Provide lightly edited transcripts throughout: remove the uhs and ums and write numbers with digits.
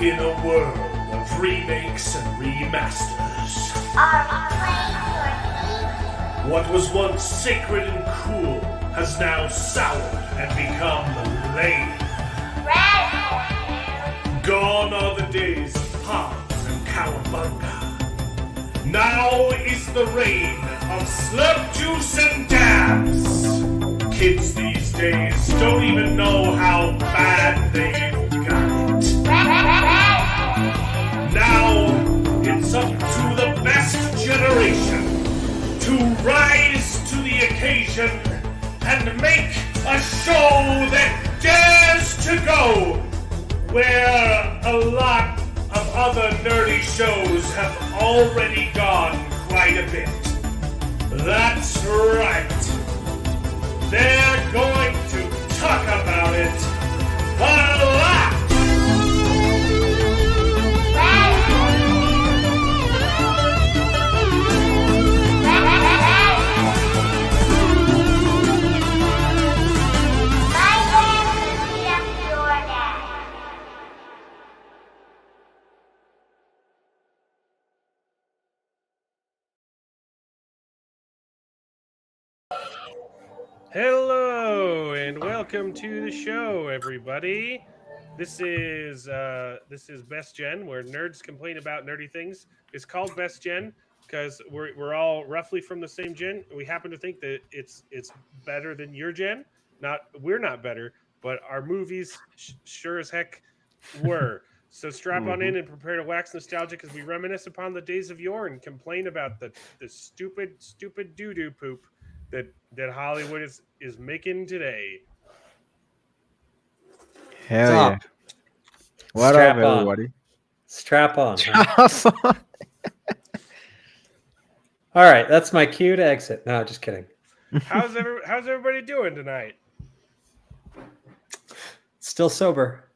In a world of remakes and remasters, Are we playing your what was once sacred and cool has now soured and become lame. Red? Gone are the days of pods and cowabunga. Now is the reign of slurp juice and dabs. Kids these days don't even know how bad they've got it. Now it's up to the best generation to rise to the occasion and make a show that dares to go where a lot of other nerdy shows have already gone quite a bit. That's right. They're going to talk about it a lot. Hello and welcome to the show, everybody. This is Best Gen, where nerds complain about nerdy things. It's called Best Gen because we're all roughly from the same gen. We happen to think that it's better than your gen. We're not better, but our movies sure as heck were. So strap on in and prepare to wax nostalgic as we reminisce upon the days of yore and complain about the stupid doo-doo poop that Hollywood is making today. Hell Stop. yeah. What Strap up, on. everybody? Strap on. Huh? All right, that's my cue to exit. No, just kidding. How's everybody doing tonight? Still sober.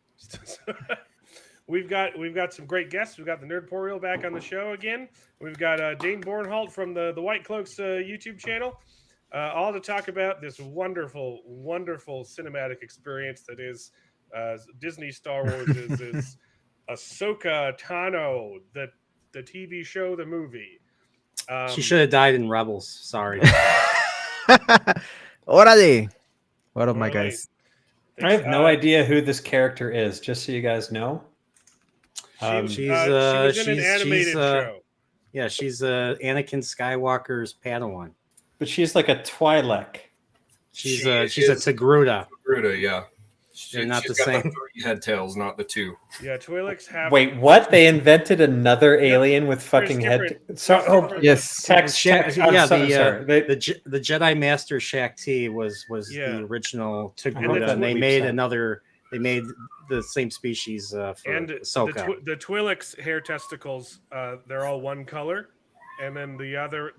We've got some great guests. We've got the Nerdporial back on the show again. We've got Dane Bornholt from the White Cloaks YouTube channel, all to talk about this wonderful cinematic experience that is Disney Star Wars is Ahsoka Tano, the TV show, the movie. She should have died in Rebels. Sorry. Orale. What up, my guys? I have no idea who this character is, just so you guys know. She was in an animated show. Yeah, she's Anakin Skywalker's Padawan. But she's like a Twi'lek. She's a Togruta. Togruta, yeah. They're not she's the got same. The 3 head tails, not the 2. Yeah, Twi'leks have. Wait, what? They invented another alien with fucking head. Yes. Text. Yeah, sorry. the Jedi Master Shakti was the original Togruta, and they made another. They made the same species for Ahsoka. The Twi'leks hair testicles, they're all one color, and then the other,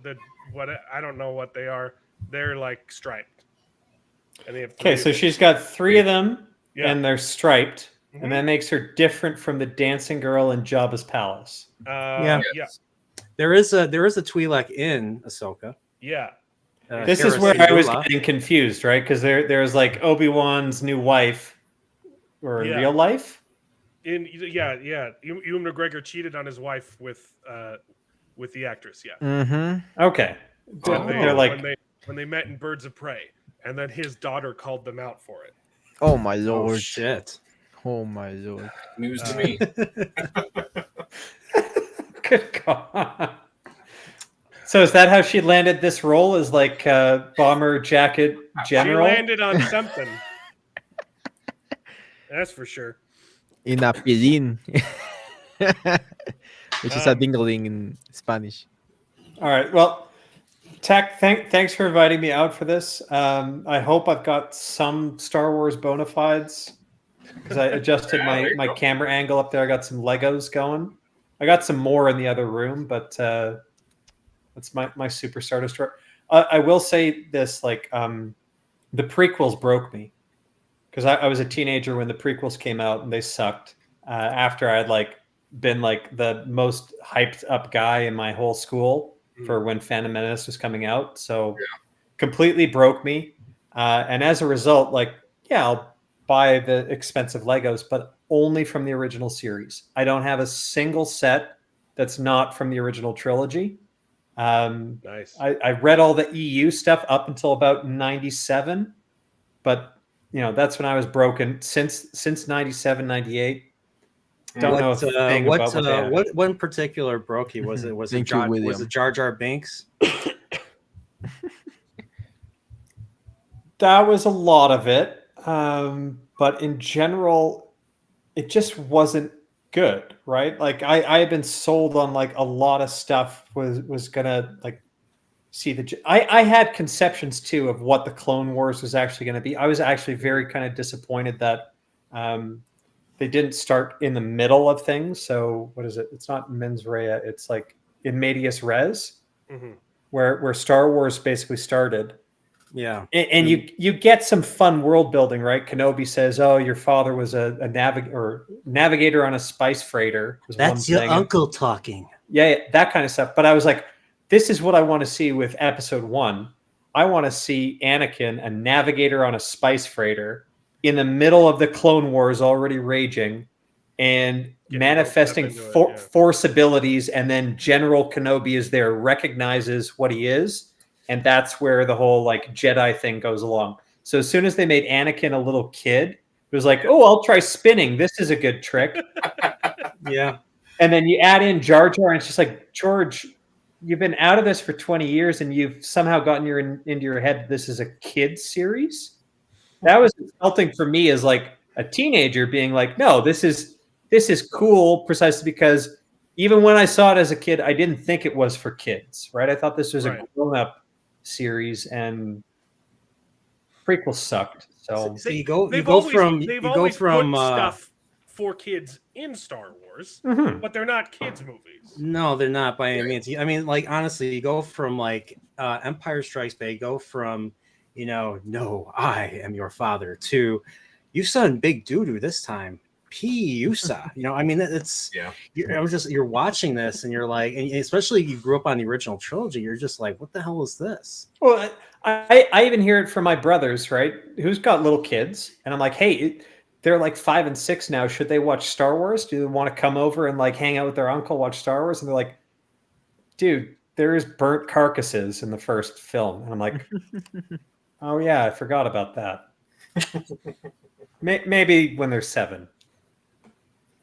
I don't know what they are. They're like striped. And they have so she's got 3 of them, Yeah. and they're striped, and that makes her different from the dancing girl in Jabba's palace. Yeah. There is a Twi'lek in Ahsoka. Yeah. This is where I was getting confused, right? Because there's like Obi-Wan's new wife, or in real life. Ewan McGregor cheated on his wife with the actress. Yeah. Mm-hmm. Okay. They're like when they met in Birds of Prey, and then his daughter called them out for it. Oh my lord. Oh shit. Oh my lord. News to me. Good God. So is that how she landed this role, as like bomber jacket general? She landed on something. That's for sure. In a pilin. Which is a dingling in Spanish. All right. Well, Tech, thanks for inviting me out for this. I hope I've got some Star Wars bona fides, because I adjusted my camera angle up there. I got some Legos going. I got some more in the other room, but that's my super Stardust story. I will say this, like, the prequels broke me, because I was a teenager when the prequels came out, and they sucked. After I had been the most hyped up guy in my whole school for when Phantom Menace was coming out, so completely broke me. And as a result, I'll buy the expensive Legos, but only from the original series. I don't have a single set that's not from the original trilogy. Nice. I read all the EU stuff up until about 97, but that's when I was broken. Since 97, 98. Don't know a thing about what in particular broke you? Was it Jar Jar Binks? That was a lot of it, but in general, it just wasn't good, right? Like I had been sold on like a lot of stuff was gonna like see I had conceptions too of what the Clone Wars was actually going to be. I was actually very kind of disappointed that they didn't start in the middle of things. So what is it? It's not mens rea. It's like in medias res, where Star Wars basically started. Yeah, and you get some fun world building, right? Kenobi says, "Oh, your father was a navigator on a spice freighter." That's your uncle talking. Yeah, that kind of stuff. But I was like, this is what I want to see with Episode 1. I want to see Anakin, a navigator on a spice freighter, in the middle of the Clone Wars already raging, and manifesting force abilities, and then General Kenobi is there, recognizes what he is. And that's where the whole like Jedi thing goes along. So as soon as they made Anakin a little kid, it was like, oh, I'll try spinning. This is a good trick. Yeah. And then you add in Jar Jar, and it's just like, George, you've been out of this for 20 years, and you've somehow gotten into your head this is a kid's series. That was insulting for me as like a teenager being like, no, this is cool precisely because even when I saw it as a kid, I didn't think it was for kids, right? I thought this was a grown-up series, and prequels sucked. So you go from stuff for kids in Star Wars, but they're not kids movies. No, they're not by any means. I mean, like honestly, you go from like Empire Strikes Back, you go from no, I am your father to you son big doo-doo this time. P-USA. I mean, it's you're watching this and you're like, and especially you grew up on the original trilogy, you're just like, what the hell is this? Well, I even hear it from my brothers, right, who's got little kids, and I'm like, hey, they're like 5 and 6 now. Should they watch Star Wars? Do they want to come over and like hang out with their uncle, watch Star Wars? And they're like, dude, there is burnt carcasses in the first film. And I'm like, oh yeah, I forgot about that. Maybe when they're 7.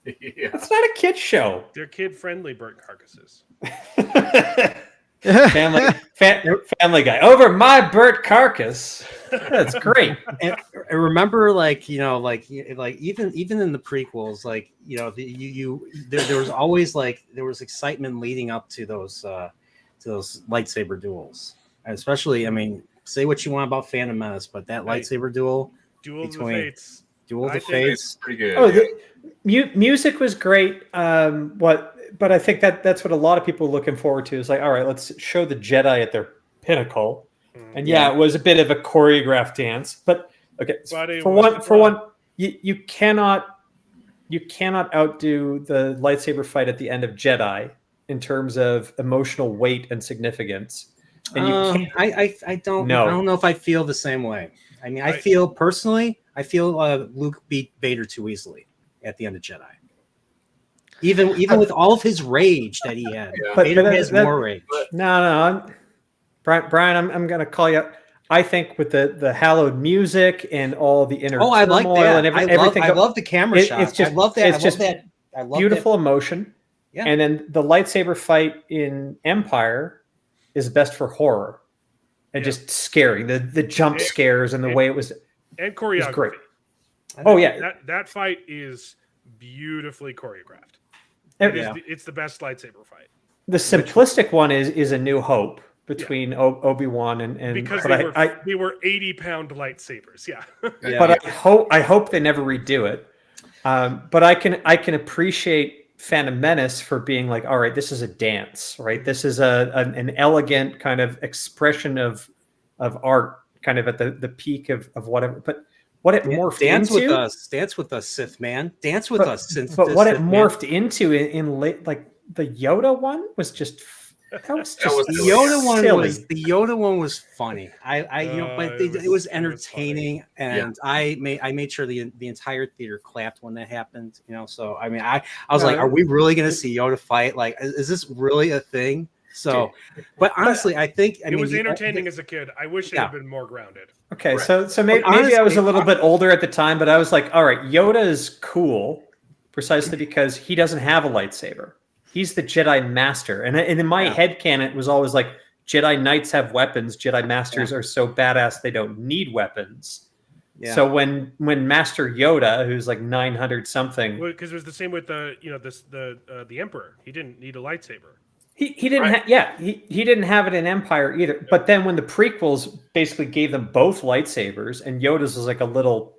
Yeah. It's not a kid's show. They're kid-friendly burnt carcasses. family guy over my burnt carcass. That's great. And I remember, like even in the prequels, like there was always there was excitement leading up to those lightsaber duels, and especially, I mean, say what you want about Phantom Menace, but that lightsaber duel of the Fates. Duel of the Fates, pretty good. Oh, the music was great. But I think that's what a lot of people are looking forward to is like, all right, let's show the Jedi at their pinnacle. And it was a bit of a choreographed dance. But okay, for one, you cannot outdo the lightsaber fight at the end of Jedi in terms of emotional weight and significance. And you can't. I don't know if I feel the same way. I mean, I feel Luke beat Vader too easily at the end of Jedi. Even with all of his rage that he had, Vader has more rage. No, Brian, I'm going to call you out. I think with the hallowed music and all the inner I like that. And everything. I love the camera shots. I love that. I love beautiful emotion. Yeah. And then the lightsaber fight in Empire is best for horror and just scary. The jump scares and the way it was and choreography. Great. Oh yeah, that fight is beautifully choreographed. It's the best lightsaber fight. The simplistic one is A New Hope between Obi-Wan and because they were 80-pound lightsabers. Yeah. But I hope they never redo it. But I can appreciate Phantom Menace for being like, all right, this is a dance, right? This is an elegant kind of expression of art, kind of at the peak of whatever. But what it morphed into, dance with us, Sith man, dance with us. But what it morphed into in late, like the Yoda one was just That was That was The silly. Yoda one was funny. But it was funny. entertaining, and I made sure the entire theater clapped when that happened. So I mean, I was like, are we really going to see Yoda fight? Like, is this really a thing? So, but honestly, I think it was entertaining as a kid. I wish it had been more grounded. Okay, Right. so maybe I was a little bit older at the time, but I was like, all right, Yoda is cool precisely because he doesn't have a lightsaber. He's the Jedi Master. And in my head canon, it was always like Jedi Knights have weapons. Jedi Masters are so badass they don't need weapons. Yeah. So when Master Yoda, who's like 900 something, because it was the same with the Emperor. He didn't need a lightsaber. He didn't he didn't have it in Empire either. But then when the prequels basically gave them both lightsabers, and Yoda's was like a little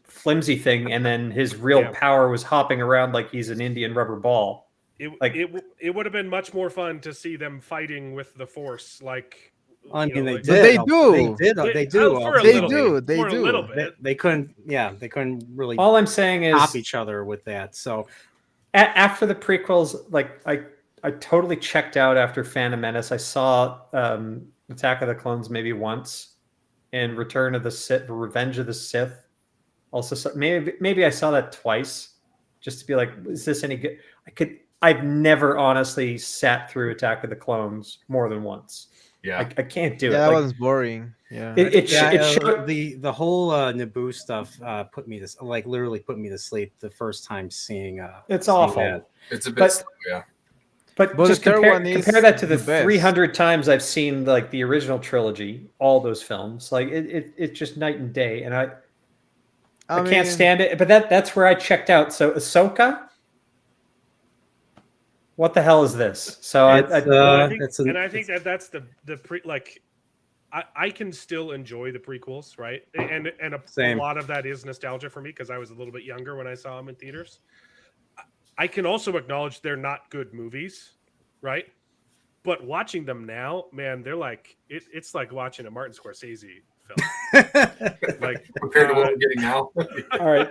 flimsy thing, and then his real power was hopping around like he's an Indian rubber ball. It would have been much more fun to see them fighting with the Force, like. I mean, they do. They do. A little bit. They couldn't. Yeah, they couldn't really. All I'm saying is top each other with that. So after the prequels, like I totally checked out after Phantom Menace. I saw Attack of the Clones maybe once, and Return of the Sith, Revenge of the Sith. Also, maybe I saw that twice, just to be like, is this any good? I've never honestly sat through Attack of the Clones more than once. Yeah, I can't do it. Yeah, that was boring. Yeah, it showed the whole Naboo stuff literally put me to sleep the first time seeing. It's awful. That. It's a bit yeah. But just compare that to the 300 times I've seen like the original trilogy, all those films. Like it's just night and day, and I can't stand it. But that's where I checked out. So Ahsoka, what the hell is this? So I think that's the pre like. I can still enjoy the prequels, right? And a lot of that is nostalgia for me because I was a little bit younger when I saw them in theaters. I can also acknowledge they're not good movies, right? But watching them now, man, they're like it's like watching a Martin Scorsese film. Like compared to what we're getting now. All right,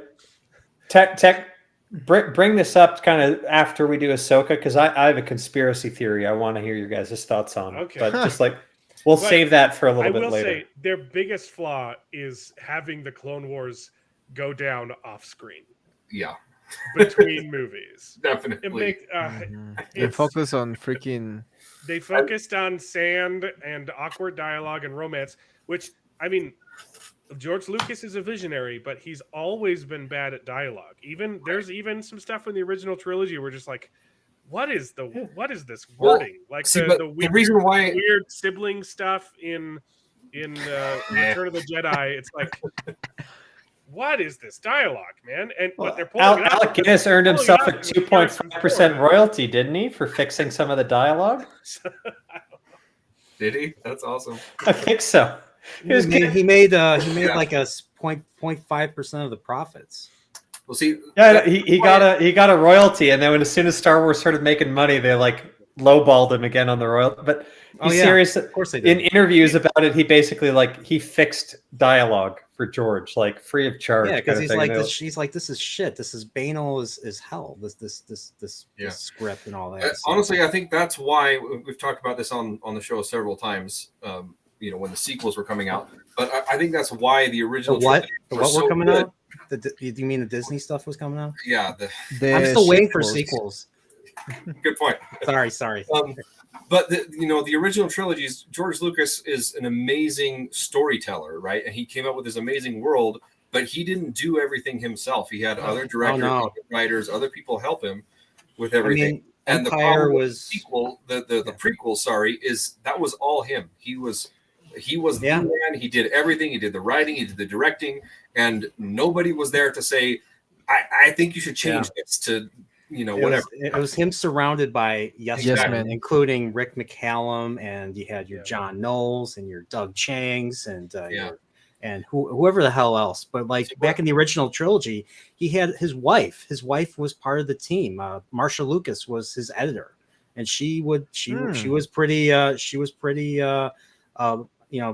Tech, bring this up kind of after we do Ahsoka because I have a conspiracy theory I want to hear your guys' thoughts on. Okay, but just like we'll save that for a little bit later. I will say their biggest flaw is having the Clone Wars go down off screen. Yeah. Between movies, definitely. They focus on freaking. They focused on sand and awkward dialogue and romance, which I mean, George Lucas is a visionary, but he's always been bad at dialogue. There's even some stuff in the original trilogy where just like, what is this wording? Like the reason why weird sibling stuff in Return of the Jedi. It's like. What is this dialogue, man? And but they're pulling it Alec Guinness earned himself a 2.5% royalty, didn't he, for fixing some of the dialogue? Did he? That's awesome. I think so. He made like a 0.5% of the profits. Well, see, he got a royalty, and then as soon as Star Wars started making money, they like lowballed him again on the royalty. But he's serious. Of course they did. In interviews about it, he basically he fixed dialogue for George, like free of charge. Yeah, because he's like, this is shit. This is banal as hell. This script and all that. Honestly, I think that's why we've talked about this on the show several times. When the sequels were coming out, but I think that's why the original were coming out. Do you mean the Disney stuff was coming out? Yeah, I'm still waiting for sequels. Good point. Sorry. But the original trilogies, George Lucas is an amazing storyteller, right? And he came up with this amazing world, but he didn't do everything himself. He had other directors, other writers, other people help him with everything. And Empire the prequel, is that was all him. He was the man. He did everything. He did the writing. He did the directing, and nobody was there to say, "I think you should change this to." Whatever. It was him surrounded by yes men, including Rick McCallum, and you had your John Knowles and your Doug Changs and whoever the hell else. But back in the original trilogy, he had his wife. His wife was part of the team. Marsha Lucas was his editor, and she was pretty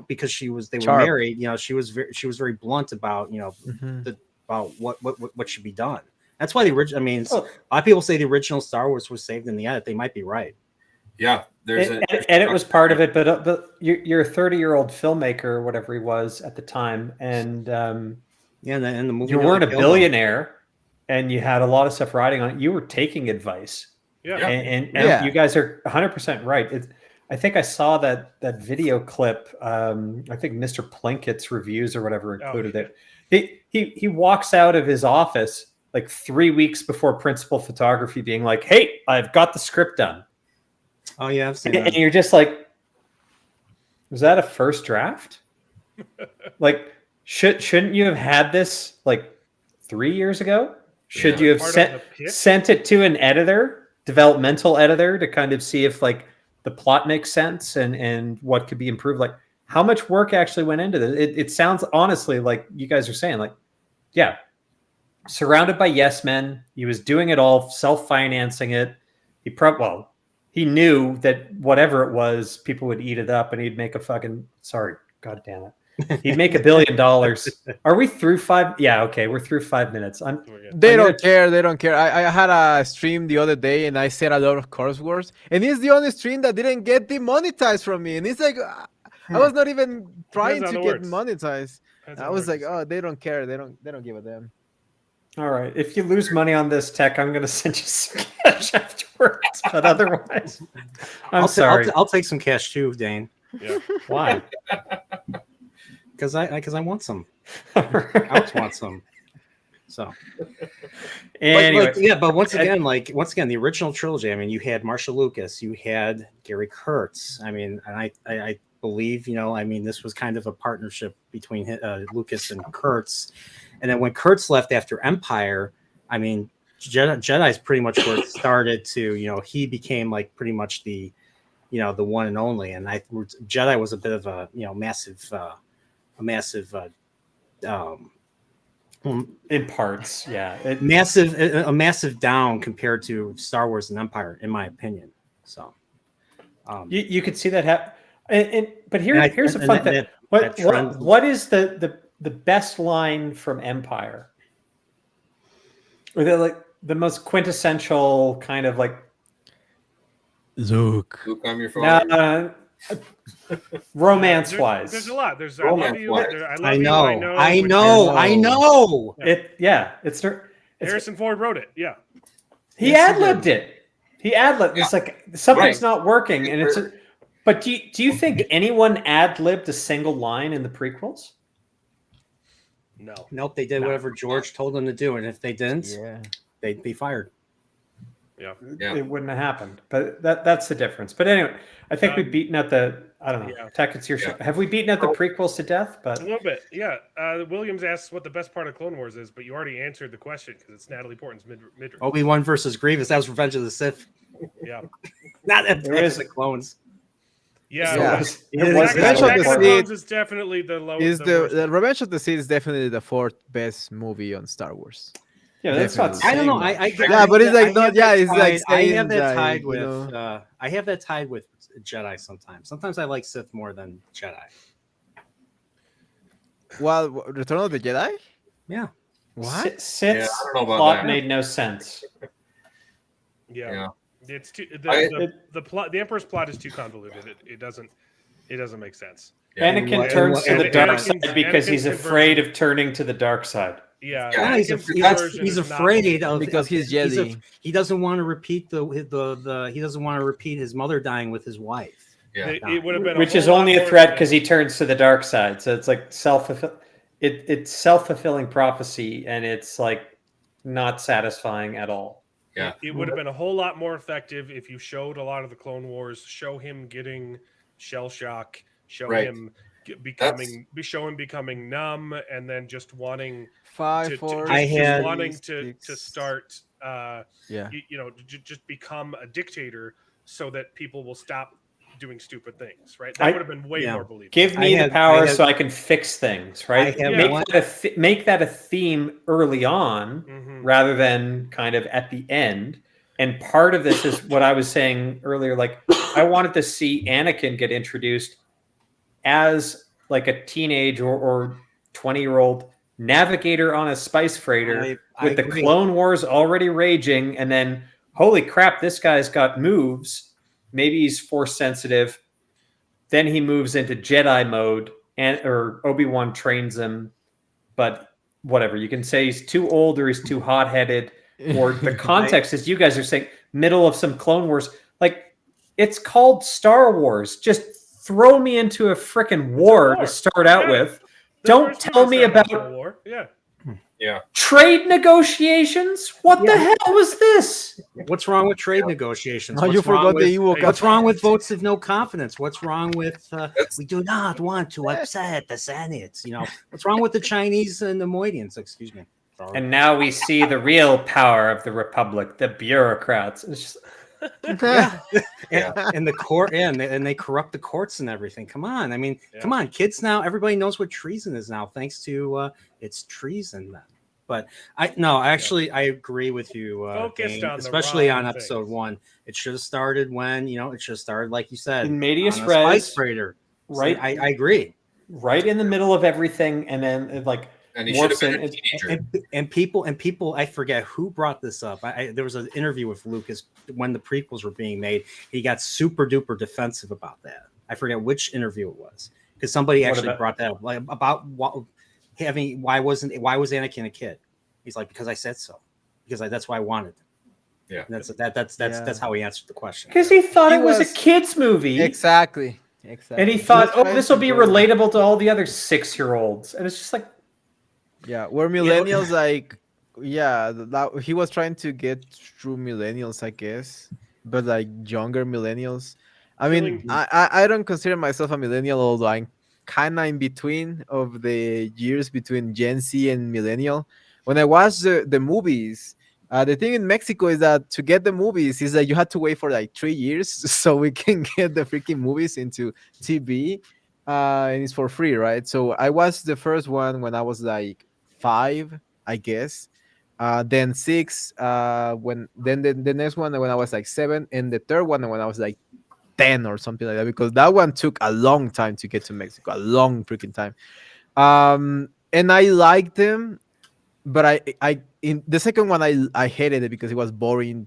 because they were married. She was very blunt about about what should be done. That's why the original. I mean, a lot of people say the original Star Wars was saved in the edit. They might be right. Yeah, there's and it was part of it, but you're a 30-year-old filmmaker or whatever he was at the time, and Yeah, and the movie you nearly weren't a killed him. billionaire, and you had a lot of stuff riding on it. You were taking advice, Yeah. and Yeah. you guys are 100% right. I think I saw that video clip. I think Mr. Plinkett's reviews or whatever included it. He walks out of his office like 3 weeks before principal photography, being like, "Hey, I've got the script done." Oh yeah, I've seen And that. you're just like, was that a first draft? Like, shouldn't you have had this like 3 years ago? Should you have Part of the pitch? sent it to an editor, developmental editor, to kind of see if like the plot makes sense and what could be improved? Like, how much work actually went into this? It sounds honestly like you guys are saying, like, yeah, surrounded by yes men. He was doing it all, self-financing it. He knew that whatever it was, people would eat it up, and he'd make a fucking God damn it. He'd make $1 billion. Are we through 5? Yeah, okay, we're through 5 minutes. They don't care. They don't care. I had a stream the other day and I said a lot of curse words, and it's the only stream that didn't get demonetized from me. And it's like I was not even trying Depends to on get the words. monetized. Depends on I the was like, words. oh, they don't care. They don't give a damn. All right. If you lose money on this tech, I'm going to send you some cash afterwards. But otherwise, I'm sorry. I'll take some cash too, Dane. Yeah. Why? Because I want some. I always want some. So. Anyway, But once again, the original trilogy. I mean, you had Marshall Lucas, you had Gary Kurtz. I mean, and I believe, I mean, this was kind of a partnership between Lucas and Kurtz. And then when Kurtz left after Empire, I mean, Jedi's pretty much where it started to, he became like pretty much the one and only. And Jedi was a bit of a, massive in parts, yeah. A massive down compared to Star Wars and Empire, in my opinion. So you could see that happen. But here's a fun thing. What is the best line from Empire? Or the most quintessential kind of like Luke, I'm your father. romance wise. There's a lot. There's Romance-wise. I know. I know. It's Harrison Ford wrote it. Yeah. He ad-libbed it. It's like something's not working, and it's. But do you think anyone ad-libbed a single line in the prequels? No. Nope. They did whatever George told them to do, and if they didn't, they'd be fired. Yeah. It wouldn't have happened. But that's the difference. But anyway, I think we've beaten out I don't know. Tech, it's your show. Have we beaten out the prequels to death? But a little bit, yeah. Williams asks what the best part of Clone Wars is, but you already answered the question because it's Natalie Portman's mid. Obi-Wan versus Grievous. That was Revenge of the Sith. Yeah. Not the clones. Yeah. Revenge of the Sith is definitely the low. The Revenge of the Sith is definitely the fourth best movie on Star Wars. Yeah, that's not. I don't know. But it's like not. Yeah, it's like I have that tied with. I have that tied with Jedi sometimes. Sometimes I like Sith more than Jedi. Well, Return of the Jedi. Yeah. What? Sith's I don't know about plot that. made no sense. Yeah. It's too the plot. The Emperor's plot is too convoluted. It doesn't make sense. Anakin turns to the dark side because he's afraid of turning to the dark side. Yeah, he's afraid of because he's Jedi. He doesn't want to repeat he doesn't want to repeat his mother dying with his wife. Yeah, it would have been, which is only a threat because he turns to the dark side. So it's like it's self-fulfilling prophecy, and it's like not satisfying at all. Yeah, it would have been a whole lot more effective if you showed a lot of the Clone Wars, show him getting shell shock, show him becoming numb, and then just wanting to start just become a dictator so that people will stop doing stupid things, right? That would have been way more believable. Give me the power so I can fix things, right? Make that a theme early on rather than kind of at the end. And part of this is what I was saying earlier. Like, I wanted to see Anakin get introduced as like a teenage or 20-year-old navigator on a spice freighter with the Clone Wars already raging, and then holy crap, this guy's got moves, maybe he's force sensitive. Then he moves into Jedi mode, or Obi-Wan trains him. But whatever, you can say he's too old or he's too hot-headed, or the context is you guys are saying middle of some Clone Wars. Like, it's called Star Wars. Just throw me into a freaking war to start out with. Don't tell me about war. Yeah. Trade negotiations? What the hell was this? What's wrong with trade negotiations? Oh, What's you wrong forgot with, the Ewok. What's wrong with votes of no confidence? What's wrong with we do not want to upset the Senate? You know, what's wrong with the Chinese and the Moedians? Excuse me. Sorry. And now we see the real power of the Republic, the bureaucrats. It's just, and the court, and they corrupt the courts and everything. Come on, I mean, come on, kids now. Everybody knows what treason is now, thanks to it's treason then. But I agree with you, Dane, especially on episode 1. It should have started when it should have started like you said in Medias on a Res, Spice Freighter. right? So I agree. Right in the middle of everything, and then like. And he should have been a teenager. And people, I forget who brought this up. There was an interview with Lucas when the prequels were being made. He got super duper defensive about that. I forget which interview it was, because somebody actually brought that up, like about why was Anakin a kid? He's like, because I said so, because that's why I wanted. Yeah, and that's how he answered the question. Because he thought it was a kids movie, exactly. And he thought, this will be relatable to all the other 6-year-olds, and it's just like. Yeah, we're millennials, like, he was trying to get through millennials, I guess, but like younger millennials. I mean, I don't consider myself a millennial, although I'm kind of in between of the years between Gen Z and millennial. When I watch the movies, the thing in Mexico is that to get the movies is that you had to wait for like 3 years so we can get the freaking movies into TV, and it's for free, right? So I watched the first one when I was like 5, I guess. Then 6. Then the next one when I was like 7, and the third one when I was like 10 or something like that, because that one took a long time to get to Mexico, a long freaking time. And I liked them, but I in the second one I hated it because it was boring.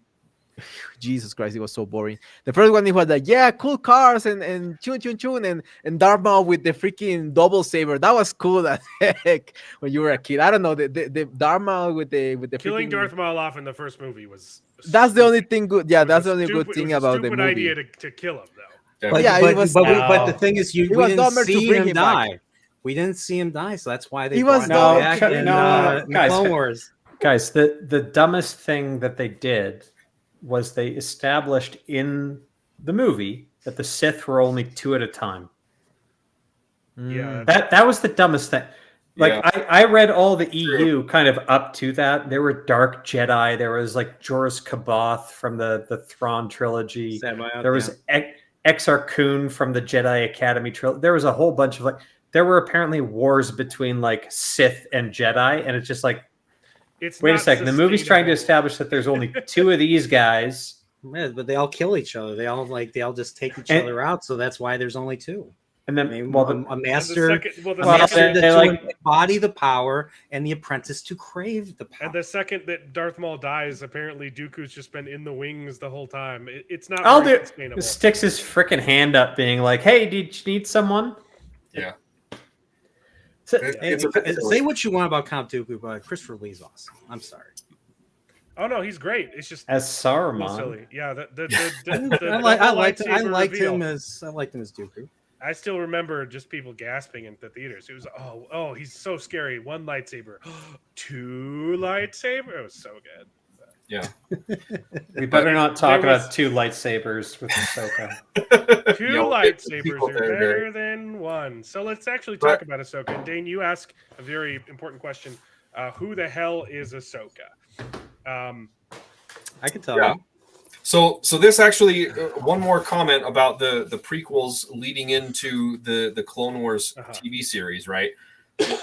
Jesus Christ, it was so boring. The first one, it was like, cool cars and chun and Darth Maul with the freaking double saber. That was cool as heck when you were a kid. I don't know, the Darth Maul with the killing freaking... Darth Maul off in the first movie was. That's the only thing good. Yeah, that's the only good thing about the movie. Stupid idea to kill him though. But the thing is, we didn't see him die. Back. We didn't see him die, so that's why they brought him back in guys, Clone Wars. Guys, the dumbest thing that they did was they established in the movie that the Sith were only 2 at a time. Yeah, that was the dumbest thing. Like, I read all the EU kind of up to that. There were Dark Jedi. There was like Jorus Kaboth from the Thrawn trilogy. There was Exar Kun from the Jedi Academy trilogy. There was a whole bunch of there were apparently wars between like Sith and Jedi, and it's just like, wait a second. The movie's trying to establish that there's only 2 of these guys. Yeah, but they all kill each other. They all just take each other out. So that's why there's only 2. And then, a master, to embody the power, and the apprentice to crave the power. And the second that Darth Maul dies, apparently Dooku's just been in the wings the whole time. It's not sustainable. Sticks his freaking hand up, being like, "Hey, did you need someone?" Yeah. So, say what you want about Count Dooku, but Christopher Lee's awesome. I'm sorry. Oh no, he's great. It's just as Saruman. Silly. Yeah, I liked him as Dooku. I still remember just people gasping in the theaters. It was oh, he's so scary. 1 lightsaber, 2 lightsaber. It was so good. Yeah. We better not talk about 2 lightsabers with Ahsoka. 2 lightsabers are better than 1. So let's actually talk about Ahsoka. And Dane, you ask a very important question. Who the hell is Ahsoka? I can tell you. So this actually one more comment about the prequels leading into the Clone Wars TV series, right?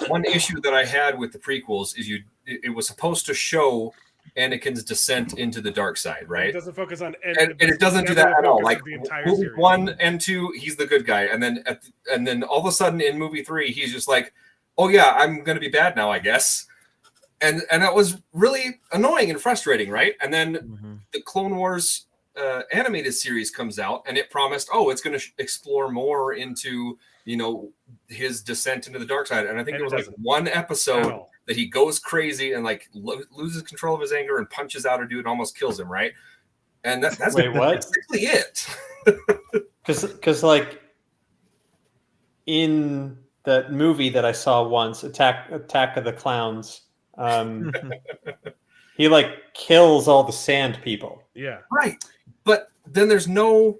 One issue that I had with the prequels is it was supposed to show Anakin's descent into the dark side, right? It doesn't focus on and it doesn't do that at all. Like the entire series. 1 and 2, he's the good guy, and then all of a sudden in movie 3, he's just like, oh yeah, I'm gonna be bad now, I guess. And that was really annoying and frustrating, right? And then the Clone Wars animated series comes out, and it promised, it's going to explore more into his descent into the dark side. And I think And it was it like doesn't. one episode No. that he goes crazy and like loses control of his anger and punches out a dude and almost kills him, right? And that's Wait, what? basically it. Because like in that movie that I saw once, Attack of the Clowns, he like kills all the sand people. Yeah. Right. But then there's no.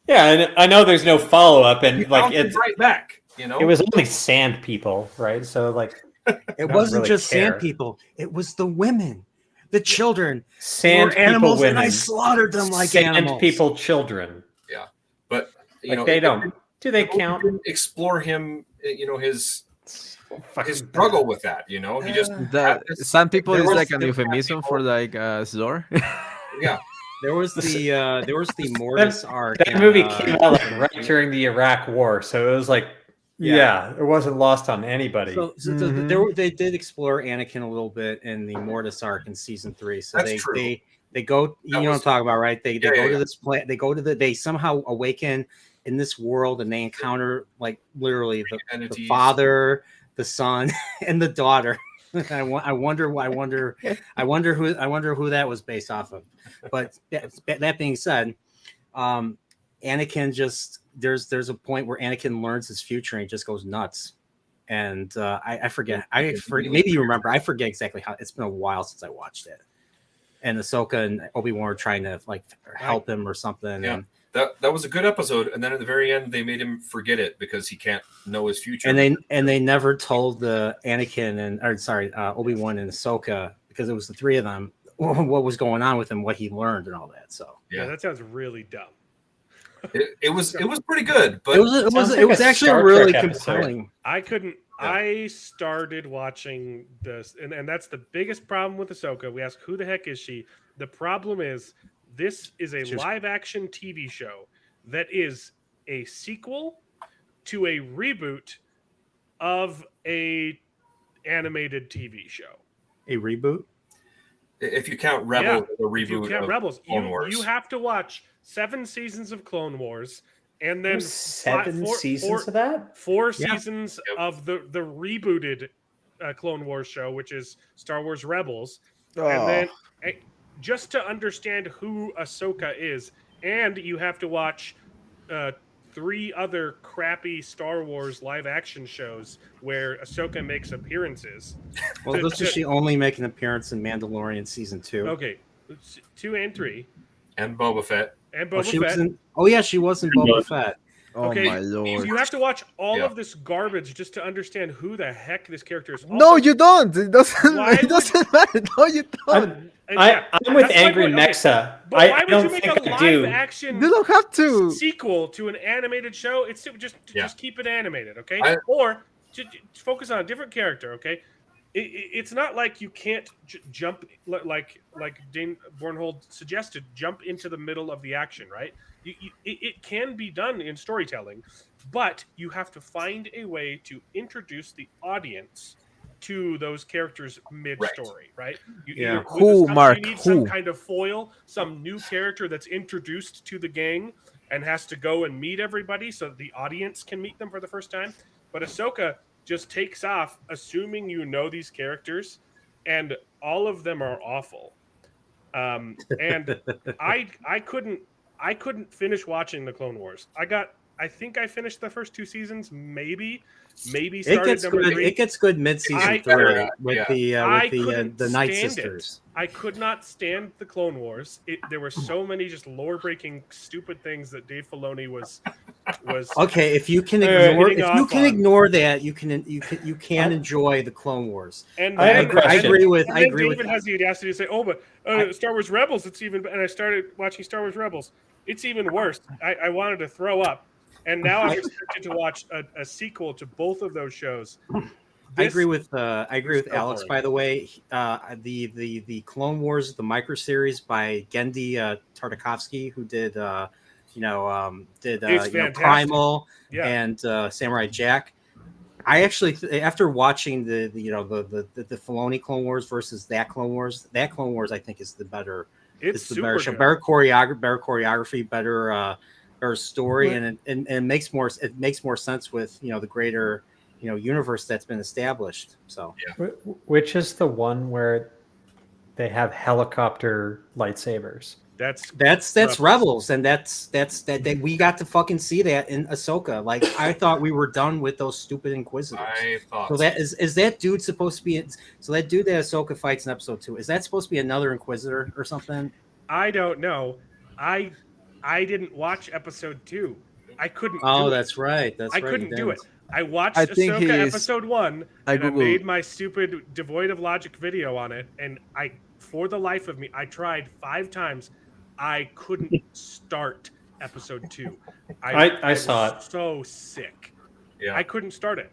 Yeah, and I know there's no follow up, and like it's right back. It was only sand people, right? So like, it wasn't really just care. sand people; it was the women, the children, sand were people, animals, women, and I slaughtered them like sand animals. people, children. Yeah, but they don't. Do they count? Explore him, his struggle with that. He just some people is was- like an euphemism for like Zor. yeah. There was the Mortis arc. That in, movie came out like right during the Iraq War, so it was like, yeah, it wasn't lost on anybody. So they did explore Anakin a little bit in the Mortis arc in season 3. So That's true. they go, you know what I'm talking about, right? They go to this planet. They somehow awaken in this world, and they encounter like literally the father, the son, and the daughter. I wonder who that was based off of. But that being said, Anakin just there's a point where Anakin learns his future and he just goes nuts. And I forget. Maybe you remember. I forget exactly how. It's been a while since I watched it. And Ahsoka and Obi-Wan were trying to like help him or something. Yeah. And, that was a good episode, and then at the very end they made him forget it because he can't know his future. And they never told the Obi-Wan and Ahsoka, because it was the three of them, what was going on with him, what he learned, and all that. So Yeah, that sounds really dumb. It was pretty good, but it was actually really compelling. I started watching this, and that's the biggest problem with Ahsoka. We ask, who the heck is she? The problem is, this is a live-action TV show that is a sequel to a reboot of a animated TV show. A reboot? If you count Rebels, a reboot. If you count Rebels, Clone Wars. you have to watch 7 seasons of Clone Wars, and then seasons of that? 4 seasons of the rebooted Clone Wars show, which is Star Wars Rebels, and then just to understand who Ahsoka is, and you have to watch 3 other crappy Star Wars live-action shows where Ahsoka makes appearances. Well, doesn't she only make an appearance in Mandalorian season 2? Okay, 2 and 3. And Boba Fett. And Boba Fett. She was in Boba Fett. Okay, my lord! you have to watch all of this garbage just to understand who the heck this character is. No, you don't. It doesn't. It doesn't matter. No, you don't. I'm with Angry Mexa. I don't think I do. Action You don't have to. sequel to an animated show. It's just keep it animated, okay? Or focus on a different character, okay? It's not like you can't jump like Dane Bornhold suggested, jump into the middle of the action, right? It can be done in storytelling, but you have to find a way to introduce the audience to those characters mid-story, right? You need some kind of foil, some new character that's introduced to the gang and has to go and meet everybody so that the audience can meet them for the first time. But Ahsoka just takes off assuming you know these characters, and all of them are awful. And I couldn't finish watching the Clone Wars. I think I finished the first 2 seasons, maybe started number 3. It gets good mid-season 3 with the Night Sisters. I could not stand the Clone Wars. There were so many just lore-breaking, stupid things that Dave Filoni was. Okay, if you can ignore that, you can enjoy the Clone Wars. And I agree with. David has the audacity to say, "Oh, but Star Wars Rebels, it's even." And I started watching Star Wars Rebels. It's even worse. I wanted to throw up, and now I'm expected to watch a sequel to both of those shows. I agree with Alex. By the way, the Clone Wars, the micro series by Genndy Tartakovsky, who did Primal and Samurai Jack. I actually, after watching the Filoni Clone Wars versus that Clone Wars I think is the better It's the super better show. good. Better choreography, better story, and it makes more sense with the greater universe that's been established. So Which is the one where they have helicopter lightsabers? That's Rebels, and that we got to fucking see that in Ahsoka. Like I thought we were done with those stupid Inquisitors. I thought So that is that dude supposed to be? So that dude that Ahsoka fights in episode 2, is that supposed to be another Inquisitor or something? I don't know. I didn't watch episode 2. I couldn't. Oh, do that's it. right. That's I right. couldn't do it. I watched I think Ahsoka he's- episode 1, I and I Googled- made my stupid devoid of logic video on it. And for the life of me, I tried 5 times. I couldn't start episode 2. I saw was it. so sick. Yeah. I couldn't start it.